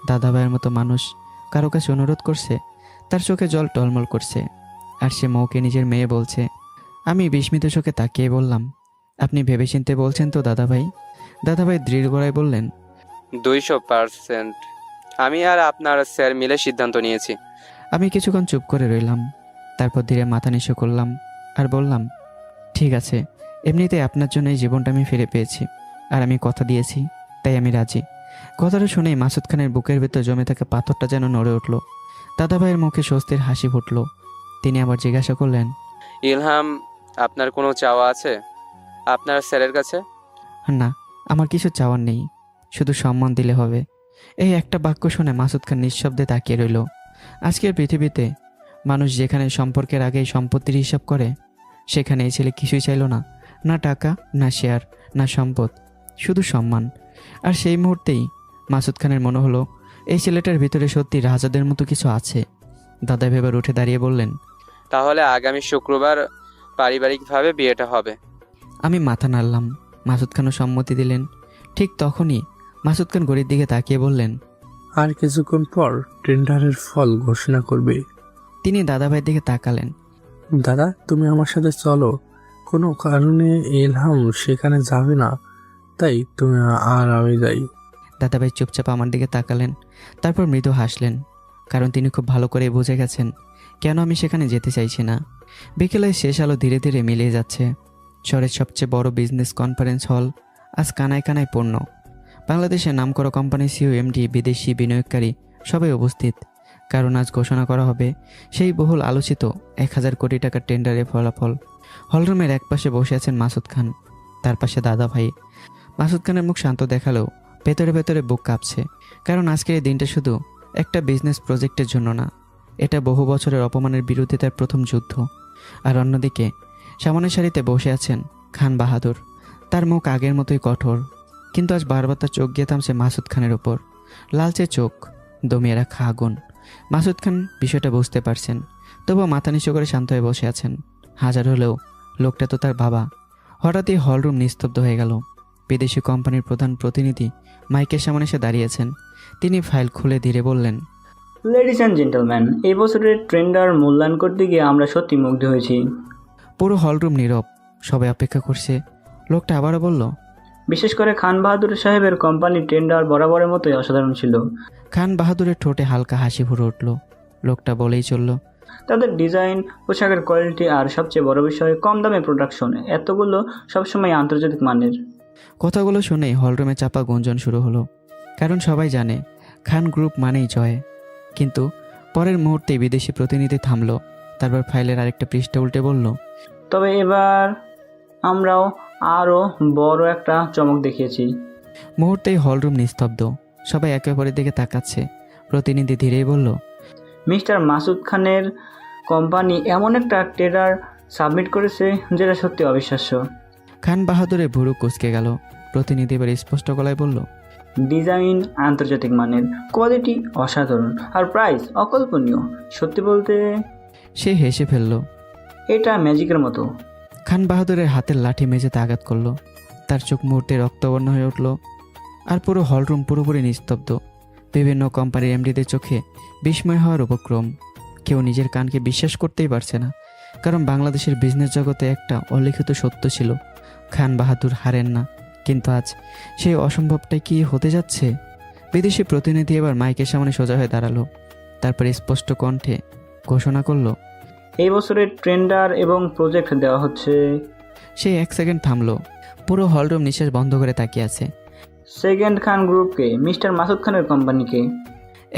দাদাভাইয়ের মতো মানুষ কারো কাছে অনুরোধ করছে, তার চোখে জল টলমল করছে, আর সে মৌকে নিজের মেয়ে বলছে। আমি বিস্মিত চোখে তাকিয়ে বললাম, আপনি ভেবেচিন্তে বলছেন তো দাদাভাই? দাদাভাই দৃঢ় গলায় বললেন, 200%। আমি আর আপনার স্যার মিলে সিদ্ধান্ত নিয়েছি। আমি কিছুক্ষণ চুপ করে রইলাম, তারপর ধীরে মাথা নিচু করলাম আর বললাম, ঠিক আছে, এমনিতে আপনার জন্য এই জীবনটা আমি ফিরে পেয়েছি, আর আমি কথা দিয়েছি, তাই আমি রাজি। কথাটা শুনেই মাসুদ খানের বুকের ভেতর জমে থাকা পাথরটা যেন নড়ে উঠল। দাদাভাইয়ের মুখে স্বস্তির হাসি ফুটল। তিনি আবার জিজ্ঞাসা করলেন, ইলহাম, আপনার কোনো চাওয়া আছে আপনার স্যারের কাছে? না, আমার কিছু চাওয়ার নেই, শুধু সম্মান দিলে হবে। এই একটা বাক্য শুনে মাসুদ খান নিঃশব্দে তাকিয়ে রইল। আজকের পৃথিবীতে মানুষ যেখানে সম্পর্কের আগেই সম্পত্তির হিসাব করে, সেখানে এই ছেলে কিছুই চাইল না, না টাকা, না শেয়ার, না সম্পদ, শুধু সম্মান। আর সেই মুহূর্তেই মাসুদ খানের মনে হলো এই ছেলেটার ভিতরে সত্যি রাজাদের মতো কিছু আছে। দাদা ভেবে উঠে দাঁড়িয়ে বললেন, তাহলে আগামী শুক্রবার পারিবারিকভাবে বিয়েটা হবে। আমি মাথা নাড়লাম। মাসুদ খানও সম্মতি দিলেন। ঠিক তখনই মাসুদ খান ঘড়ির দিকে তাকিয়ে বললেন, আর কিছুক্ষণ পর টেন্ডারের ফল ঘোষণা করবে। তিনি দাদাভাইয়ের দিকে তাকালেন। দাদা, তুমি আমার সাথে চলো। কোনো কারণে ইলহাম সেখানে যাবে না, তাই তুমি আর আমি যাই। দাদাভাই চুপচাপ আমার দিকে তাকালেন, তারপর মৃদু হাসলেন, কারণ তিনি খুব ভালো করে বুঝে গেছেন কেন আমি সেখানে যেতে চাইছি না। বিকেলে শেষ আলো ধীরে ধীরে মিলিয়ে যাচ্ছে। শহরের সবচেয়ে বড় বিজনেস কনফারেন্স হল আজ কানায় কানায় পূর্ণ। বাংলাদেশের নামকরা কোম্পানির সিইও, এমডি, বিদেশি বিনিয়োগকারী সবাই উপস্থিত, কারণ আজ ঘোষণা করা হবে সেই বহুল আলোচিত 1000 কোটি টাকার টেন্ডারের ফলাফল। হলরুমের এক পাশে বসে আছেন মাসুদ খান, তার পাশে দাদাভাই। মাসুদ খানের মুখ শান্ত দেখালেও ভেতরে ভেতরে বুক কাঁপছে, কারণ আজকের এই দিনটা শুধু একটা বিজনেস প্রজেক্টের জন্য না, এটা বহু বছরের অপমানের বিরুদ্ধে তার প্রথম যুদ্ধ। আর অন্যদিকে সামনের সারিতে বসে আছেন খান বাহাদুর। তার মুখ আগের মতোই কঠোর, কিন্তু আজ বারবার তার চোখ গিয়ে থামছে মাসুদ খানের ওপর। লালচে চোখ, দমিয়ে রাখা আগুন। মাসুদ খান বিষয়টা বুঝতে পারছেন, তবুও মাথা নিচু করে শান্ত হয়ে বসে আছেন। হাজার হলেও লোকটা তো তার বাবা। হঠাৎই হলরুম নিস্তব্ধ হয়ে গেল। বিদেশি কোম্পানির প্রধান প্রতিনিধি মাইকের সামনে এসে দাঁড়িয়েছেন। তিনি ফাইল খুলে ধীরে বললেন, লেডিস অ্যান্ড জেন্টলম্যান, এই বছরের ট্রেন্ডার মূল্যায়ন করতে গিয়ে আমরা সত্যি মুগ্ধ হয়েছি। পুরো হলরুম নীরব, সবাই অপেক্ষা করছে। লোকটা আবারও বলল, বিশেষ করে খান বাহাদুর সাহেবের কোম্পানি টেন্ডার বরাবরের মতোই অসাধারণ ছিল। খান বাহাদুরের ঠোঁটে হালকা হাসি ফুটে উঠল। লোকটা বলেই চলল, তাদের ডিজাইন, পোশাকের কোয়ালিটি আর সবচেয়ে বড় বিষয় কম দামে প্রোডাকশন, এতগুলো সবসময় আন্তর্জাতিক মানের। কথাগুলো শুনেই হলরুমে চাপা গুঞ্জন শুরু হলো, কারণ সবাই জানে খান গ্রুপ মানেই জয়। কিন্তু পরের মুহূর্তে বিদেশি প্রতিনিধি থামলো, তারপর ফাইলের আরেকটা পৃষ্ঠা উল্টে বলল, তবে এবার আমরাও আরও বড় একটা চমক দেখিয়েছি। মুহূর্তেই হলরুম নিস্তব্ধ, সবাই একে অপরের দিকে তাকাচ্ছে। প্রতিনিধি ধীরেই বলল, মিস্টার মাসুদ খানের কোম্পানি এমন একটা টেন্ডার সাবমিট করেছে যেটা সত্যি অবিশ্বাস্য। খান বাহাদুরের ভুরু কুঁচকে গেল। প্রতিনিধি এবার স্পষ্ট গলায় বলল, ডিজাইন আন্তর্জাতিক মানের, কোয়ালিটি অসাধারণ, আর প্রাইস অকল্পনীয়। সত্যি বলতে সে হেসে ফেলল। এটা ম্যাজিকের মতো। খান বাহাদুরের হাতের লাঠি মেঝেতে আঘাত করলো। তার চোখ মুহূর্তে রক্তবর্ণ হয়ে উঠল, আর পুরো হলরুম পুরোপুরি নিস্তব্ধ। বিভিন্ন কোম্পানির এমডিদের চোখে বিস্ময় হওয়ার উপক্রম। কেউ নিজের কানকে বিশ্বাস করতেই পারছে না, কারণ বাংলাদেশের বিজনেস জগতে একটা অলিখিত সত্য ছিল, খান বাহাদুর হারেন না। কিন্তু আজ সেই অসম্ভবটাই কি হতে যাচ্ছে? বিদেশি প্রতিনিধি এবার মাইকের সামনে সোজা হয়ে দাঁড়ালো, তারপর স্পষ্ট কণ্ঠে ঘোষণা করলো, এই বছরের টেন্ডার এবং প্রজেক্ট দেওয়া হচ্ছে। সে 1 সেকেন্ড থামলো, পুরো হলরুম নিঃশ্বাস বন্ধ করে তাকিয়ে আছে। সেকেন্ড খান গ্রুপকে, মিস্টার মাসুদ খানের কোম্পানিকে।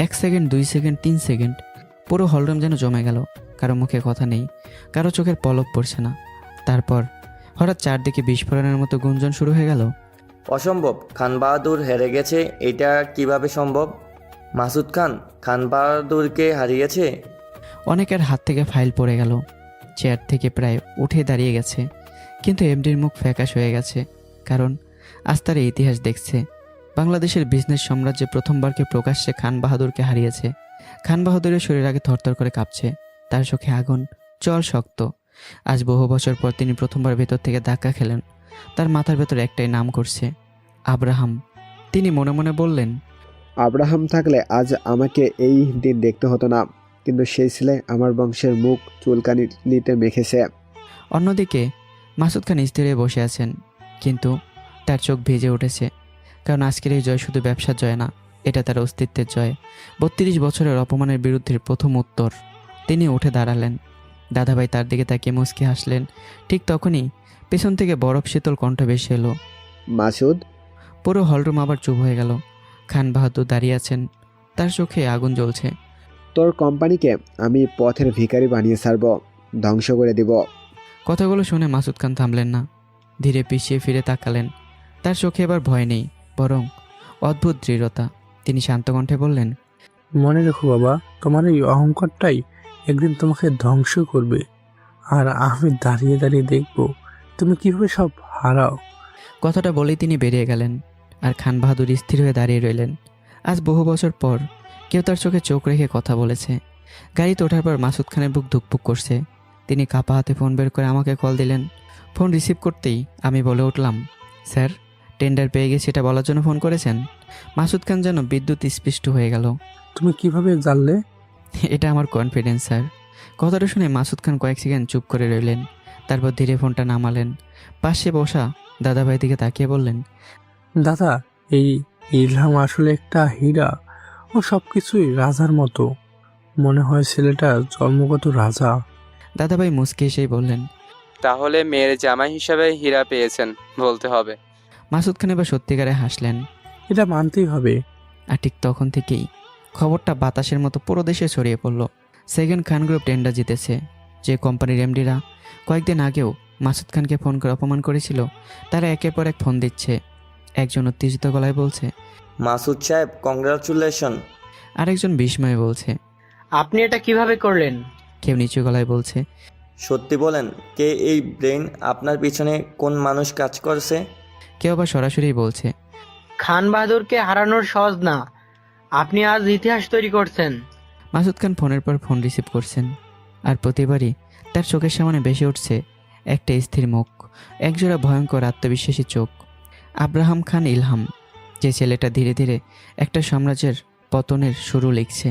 1 সেকেন্ড, 2 সেকেন্ড, 3 সেকেন্ড, পুরো হলরুম যেন জমে গেল। কারো মুখে কথা নেই, কারো চোখের পলক পড়ছে না। তারপর হঠাৎ চারদিকে বিস্ফোরণের মতো গুঞ্জন শুরু হয়ে গেল। অসম্ভব, খান বাহাদুর হেরে গেছে। এটা কিভাবে সম্ভব? মাসুদ খান খান বাহাদুরকে হারিয়েছে? অনেকের হাত থেকে ফাইল পড়ে গেল, চেয়ার থেকে প্রায় উঠে দাঁড়িয়ে গেছে। কিন্তু এমডির মুখ ফ্যাকাশ হয়ে গেছে, কারণ আজ তার ইতিহাস দেখছে। বাংলাদেশের বিজনেস সাম্রাজ্যে প্রথমবারকে প্রকাশ্যে খান বাহাদুরকে হারিয়েছে। খান বাহাদুরের শরীর আগে থরথর করে কাঁপছে, তার চোখে আগুন, চল শক্ত। আজ বহু বছর পর তিনি প্রথমবার ভেতর থেকে ধাক্কা খেলেন। তার মাথার ভেতর একটাই নাম করছে, আব্রাহাম। তিনি মনে মনে বললেন, আব্রাহাম থাকলে আজ আমাকে এই দিন দেখতে হতো না, কিন্তু সেই ছেলে আমার বংশের মুখ চুলকানিতে মেখেছে। অন্যদিকে মাসুদ খান স্থির হয়ে বসে আছেন, কিন্তু তার চোখ ভিজে উঠেছে, কারণ আজকের এই জয় শুধু ব্যবসার জয় না, এটা তার অস্তিত্বের জয়। 32 বছরের অপমানের বিরুদ্ধে প্রথম উত্তর। তিনি উঠে দাঁড়ালেন। দাদাভাই তার দিকে তাকিয়ে মুচকি হাসলেন। ঠিক তখনই পেছন থেকে বরফ শীতল কণ্ঠ ভেসে এলো, মাসুদ। পুরো হলরুম আবার চুপ হয়ে গেল। খান বাহাদুর দাঁড়িয়ে আছেন, তার চোখে আগুন জ্বলছে। তোর কোম্পানিকে আমি পথের ভিখারি বানিয়ে ছাড়ব, ধ্বংস করে দিব। কথাগুলো শুনে মাসুদ খান থামলেন না, ধীরে পিছিয়ে ফিরে তাকালেন। তার চোখে এবার ভয় নেই, বরং অদ্ভুত দৃঢ়তা। তিনি শান্ত কণ্ঠে বললেন, মনে রেখো বাবা, তোমার এই অহংকারটাই একদিন তোমাকে ধ্বংস করবে, আর আমি দাঁড়িয়ে দাঁড়িয়ে দেখব তুমি কিভাবে সব হারাও। কথাটা বলেই তিনি বেরিয়ে গেলেন, আর খান বাহাদুর স্থির হয়ে দাঁড়িয়ে রইলেন। আজ বহু বছর পর কেউ তার চোখে চোখ রেখে কথা বলেছে। গাড়িতে ওঠার পর মাসুদ খানের বুক ধুকপুক করছে। তিনি কাপা হাতে ফোন বের করে আমাকে কল দিলেন। ফোন রিসিভ করতেই আমি বলে উঠলাম, স্যার, টেন্ডার পেয়ে গেছি, এটা বলার জন্য ফোন করেছেন? মাসুদ খান যেন বিদ্যুৎ স্পৃষ্ট হয়ে গেল। তুমি কিভাবে জানলে? এটা আমার কনফিডেন্স স্যার। কথাটা শুনে মাসুদ খান কয়েক সেকেন্ড চুপ করে রইলেন, তারপর ধীরে ফোনটা নামালেন। পাশে বসা দাদাভাই দিকে তাকিয়ে বললেন, দাদা, এই ইলহাম আসলে একটা হীরা। ও সব কিছুই রাজার মতো, মনে হয় ছেলেটা জন্মগত রাজা। দাদাভাই মুচকি এসেই বললেন, তাহলে মেয়ের জামাই হিসাবে হীরা পেয়েছেন বলতে হবে। মাসুদ খান এবার সত্যিকারে হাসলেন। এটা মানতেই হবে। আর ঠিক তখন থেকেই খবরটা বাতাসের মতো পুরো দেশে ছড়িয়ে পড়ল। সেকেন্ড খান গ্রুপ টেন্ডার জিতেছে। যে কোম্পানির এমডিরা কয়েকদিন আগেও মাসুদ খানকে ফোন করে অপমান করেছিল, তারা একের পর এক ফোন দিচ্ছে। একজন উত্তেজিত গলায় বলছে, মাসুদ সাহেব, কংগ্রাচুলেশন। আরেকজন বিস্ময়ে বলছে, আপনি এটা কিভাবে করলেন? কেউ নিচু গলায় বলছে, সত্যি বলেন, কে এই ব্রেন? আপনার পিছনে কোন মানুষ কাজ করছে? কেউ আবার সরাসরি বলছে, খান বাহাদুরকে হারানোর সহজ না, আপনি আজ ইতিহাস তৈরি করছেন। মাসুদ খান ফোনের পর ফোন রিসিভ করছেন, আর প্রতিবারই তার চোখের সামনে ভেসে উঠছে একটা স্থির মুখ, একজোড়া ভয়ঙ্কর আত্মবিশ্বাসী চোখ। আব্রাহাম খান ইলহাম, যে ছেলেটা ধীরে ধীরে একটা সাম্রাজ্যের পতনের শুরু লিখছে।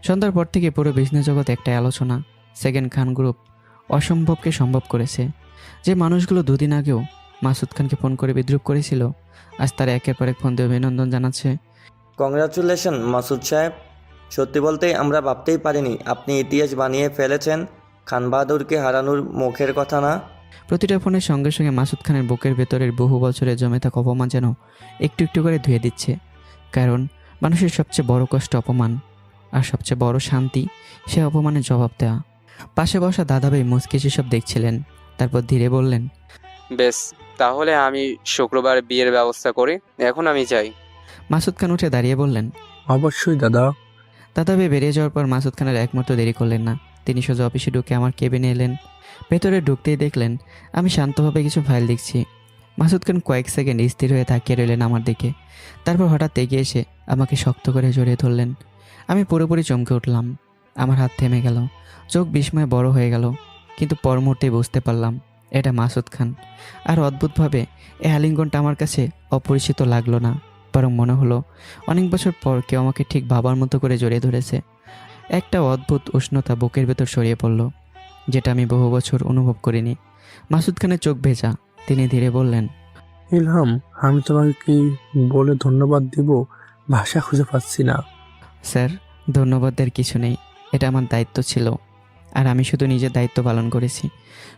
সন্ধ্যার পর থেকে পুরো বিজনেস জগৎ একটাই আলোচনা, সেকেন্ড খান গ্রুপ অসম্ভবকে সম্ভব করেছে। যে মানুষগুলো দুদিন আগেও মাসুদ খানকে ফোন করে বিদ্রুপ করেছিল, আজ তারা একের পর এক ফোন দিয়ে অভিনন্দন জানাচ্ছে। কংগ্রাচুলেশন মাসুদ সাহেব, সত্যি বলতেই আমরা ভাবতেই পারিনি আপনি ইতিহাস বানিয়ে ফেলেছেন। খান বাহাদুরকে হারানোর মুখের কথা না। প্রতিটা ফোনের সঙ্গে সঙ্গে মাসুদ খানের বুকের ভেতরের বহু বছরে জমে থাকা অপমান যেন একটু একটু করে ধুয়ে দিচ্ছে। কারণ মানুষের সবচেয়ে বড় কষ্ট অপমান, আর সবচেয়ে বড় শান্তি সে অপমানের জবাব দেওয়া। পাশে বসা দাদাভাই মুচকি সব দেখছিলেন, তারপর ধীরে বললেন, বেশ, তাহলে আমি শুক্রবার বিয়ের ব্যবস্থা করি, এখন আমি যাই। মাসুদ খান উঠে দাঁড়িয়ে বললেন, অবশ্যই দাদা। দাদাভাই বেরিয়ে যাওয়ার পর মাসুদ খানের এক মুহূর্ত দেরি করলেন না। তিনি সোজা অফিসে ঢুকে আমার কেবিনে এলেন। ভেতরে ঢুকতেই দেখলেন আমি শান্তভাবে কিছু ফাইল লিখছি। মাসুদ খান কয়েক সেকেন্ড স্থির হয়ে তাকিয়ে রইলেন আমার দিকে, তারপর হঠাৎ এগিয়ে এসে আমাকে শক্ত করে জড়িয়ে ধরলেন। আমি পুরোপুরি চমকে উঠলাম। আমার হাত থেমে গেল, চোখ বিস্ময়ে বড় হয়ে গেল, কিন্তু পর মুহূর্তেই বুঝতে পারলাম এটা মাসুদ খান। আর অদ্ভুতভাবে এই আলিঙ্গনটা আমার কাছে অপরিচিত লাগলো না, বরং মনে হলো অনেক বছর পর কেউ আমাকে ঠিক বাবার মতো করে জড়িয়ে ধরেছে। একটা অদ্ভুত উষ্ণতা বুকের ভেতর সরিয়ে পড়ল, যেটা আমি বহু বছর অনুভব করিনি। মাসুদ খানের চোখ ভেজা, তিনি ধীরে বললেন, ইলহাম, আমি তোমাকে কি বলে ধন্যবাদ দিব ভাষা খুঁজে পাচ্ছি না। স্যার, ধন্যবাদের কিছু নেই, এটা আমার দায়িত্ব ছিল, আর আমি শুধু নিজের দায়িত্ব পালন করেছি।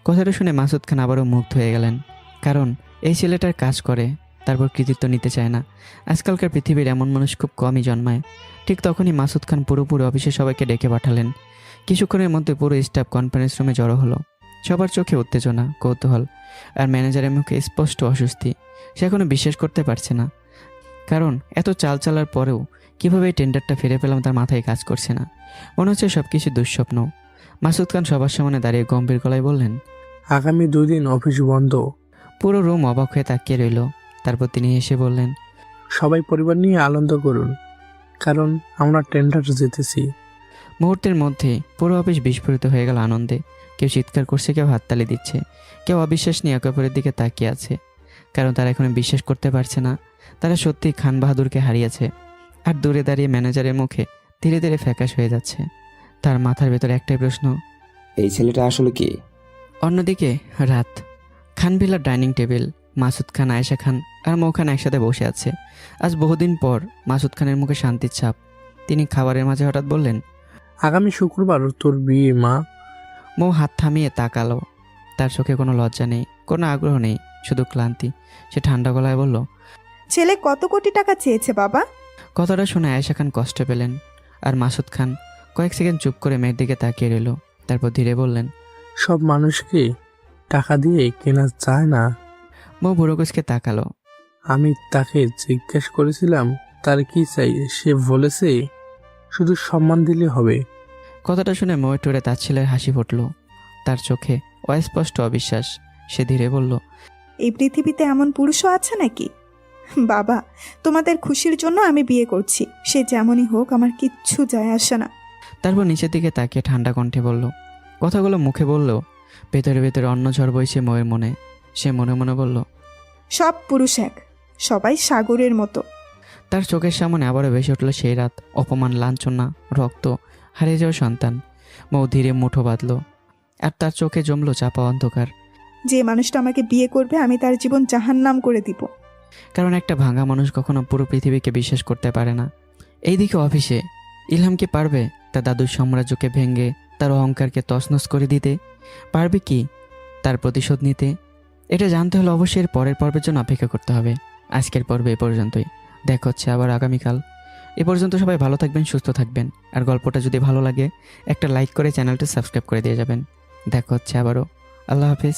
কথাটা শুনে মাসুদ খান আবারও মুগ্ধ হয়ে গেলেন, কারণ এই ছেলেটার কাজ করে, তারপর কৃতিত্ব নিতে চায় না। আজকালকার পৃথিবীর এমন মানুষ খুব কমই জন্মায়। ঠিক তখনই মাসুদ খান পুরোপুরি অফিসে সবাইকে ডেকে পাঠালেন। কিছুক্ষণের মধ্যে পুরো স্টাফ কনফারেন্স রুমে জড়ো হলো। সবার চোখে উত্তেজনা, কৌতূহল, আর ম্যানেজারের মুখে স্পষ্ট অস্বস্তি। সে এখনো বিশ্বাস করতে পারছে না, কারণ এত চাল চালার পরেও কীভাবে এই টেন্ডারটা ফিরে পেলাম তার মাথায় কাজ করছে না। মনে হচ্ছে সব কিছু দুঃস্বপ্ন। মাসুদ খান সবার সামনে দাঁড়িয়ে গম্ভীর গলায় বললেন, আগামী 2 দিন অফিস বন্ধ। পুরো রুম অবাক হয়ে তাকিয়ে রইল। তারপর তিনি হেসে বললেন, সবাই পরিবার নিয়ে আনন্দ করুন, কারণ আমরা টেন্ডার জিতেছি। মুহূর্তের মধ্যে পুরো অফিস বিস্ফোরিত হয়ে গেল আনন্দে। কেউ চিৎকার করছে, কেউ হাততালি দিচ্ছে, কেউ অবিশ্বাস নিয়ে একে অপরের দিকে তাকিয়ে আছে, কারণ তারা এখনো বিশ্বাস করতে পারছে না তারা সত্যিই খান বাহাদুরকে হারিয়েছে। আর দূরে দাঁড়িয়ে ম্যানেজারের মুখে ধীরে ধীরে ফ্যাকাশ হয়ে যাচ্ছে। তার মাথার ভেতর একটাই প্রশ্ন, এই ছেলেটা আসলে কি? অন্যদিকে রাত, খান ভিলার ডাইনিং টেবিল, মাসুদ খান, আয়েশা খান আর মৌ খান একসাথে বসে আছে। আজ বহুদিন পর মাসুদ খানের মুখে শান্তির ছাপ। তিনি খাবারের মাঝে হঠাৎ বললেন, আগামী শুক্রবার তোর বিয়ে মা। মৌ হাত থামিয়ে তাকালো। তার চোখে কোনো লজ্জা নেই, কোনো আগ্রহ নেই, শুধু ক্লান্তি। সে ঠান্ডা গলায় বলল, ছেলে কত কোটি টাকা চেয়েছে বাবা? কথাটা শুনে আয়েশা খান কষ্ট পেলেন, আর মাসুদ খান কয়েক সেকেন্ড চুপ করে মেয়ের দিকে তাকিয়ে রইল। তারপর ধীরে বললেন, সব মানুষকে টাকা দিয়ে কেনা যায় না। মৌ বুড়োকুচকে তাকালো। আমি তাকে জিজ্ঞেস করেছিলাম তার কি চাই, সে বলেছে শুধু সম্মান দিলে হবে। কথাটা শুনে মৌয়ের টোরে তার ছেলের হাসি ফুটল, তার চোখে অস্পষ্ট অবিশ্বাস। সে ধীরে বলল, এই পৃথিবীতে এমন পুরুষও আছে নাকি? বাবা, তোমাদের খুশির জন্য আমি বিয়ে করছি, সে যেমনই হোক আমার কিচ্ছু যায় আসে না। তারপর নিচের দিকে তাকিয়ে ঠান্ডা কণ্ঠে বলল, কথাগুলো মুখে বললেও ভেতরে ভেতরে অন্য ঝড় বইছে মৌয়ের মনে। সে মনে মনে বলল, সব পুরুষ এক, সবাই সাগরের মতো। তার চোখের সামনে আবারও ভেসে উঠল সেই রাত, অপমান, লাঞ্ছনা, রক্ত, হারিয়ে যাওয়া সন্তান। মৌ ধীরে মুঠো বাঁধল, আর তার চোখে জমল চাপা অন্ধকার। যে মানুষটা আমাকে বিয়ে করবে আমি তার জীবন জাহান্নাম করে দিব। কারণ একটা ভাঙা মানুষ কখনো পুরো পৃথিবীকে বিশ্বাস করতে পারে না। এইদিকে অফিসে ইলহাম কি পারবে তার দাদুর সাম্রাজ্যকে ভেঙে তার অহংকারকে তছনছ করে দিতে? পারবে কি তার প্রতিশোধ নিতে? এটা জানতে হলে অবশ্যই এর পরের পর্বের জন্য অপেক্ষা করতে হবে। আজকের পর্বে এ পর্যন্তই, দেখা হচ্ছে আবার আগামীকাল। এ পর্যন্ত সবাই ভালো থাকবেন, সুস্থ থাকবেন, আর গল্পটা যদি ভালো লাগে একটা লাইক করে চ্যানেলটা সাবস্ক্রাইব করে দিয়ে যাবেন। দেখা হচ্ছে আবারও। আল্লাহ হাফিজ।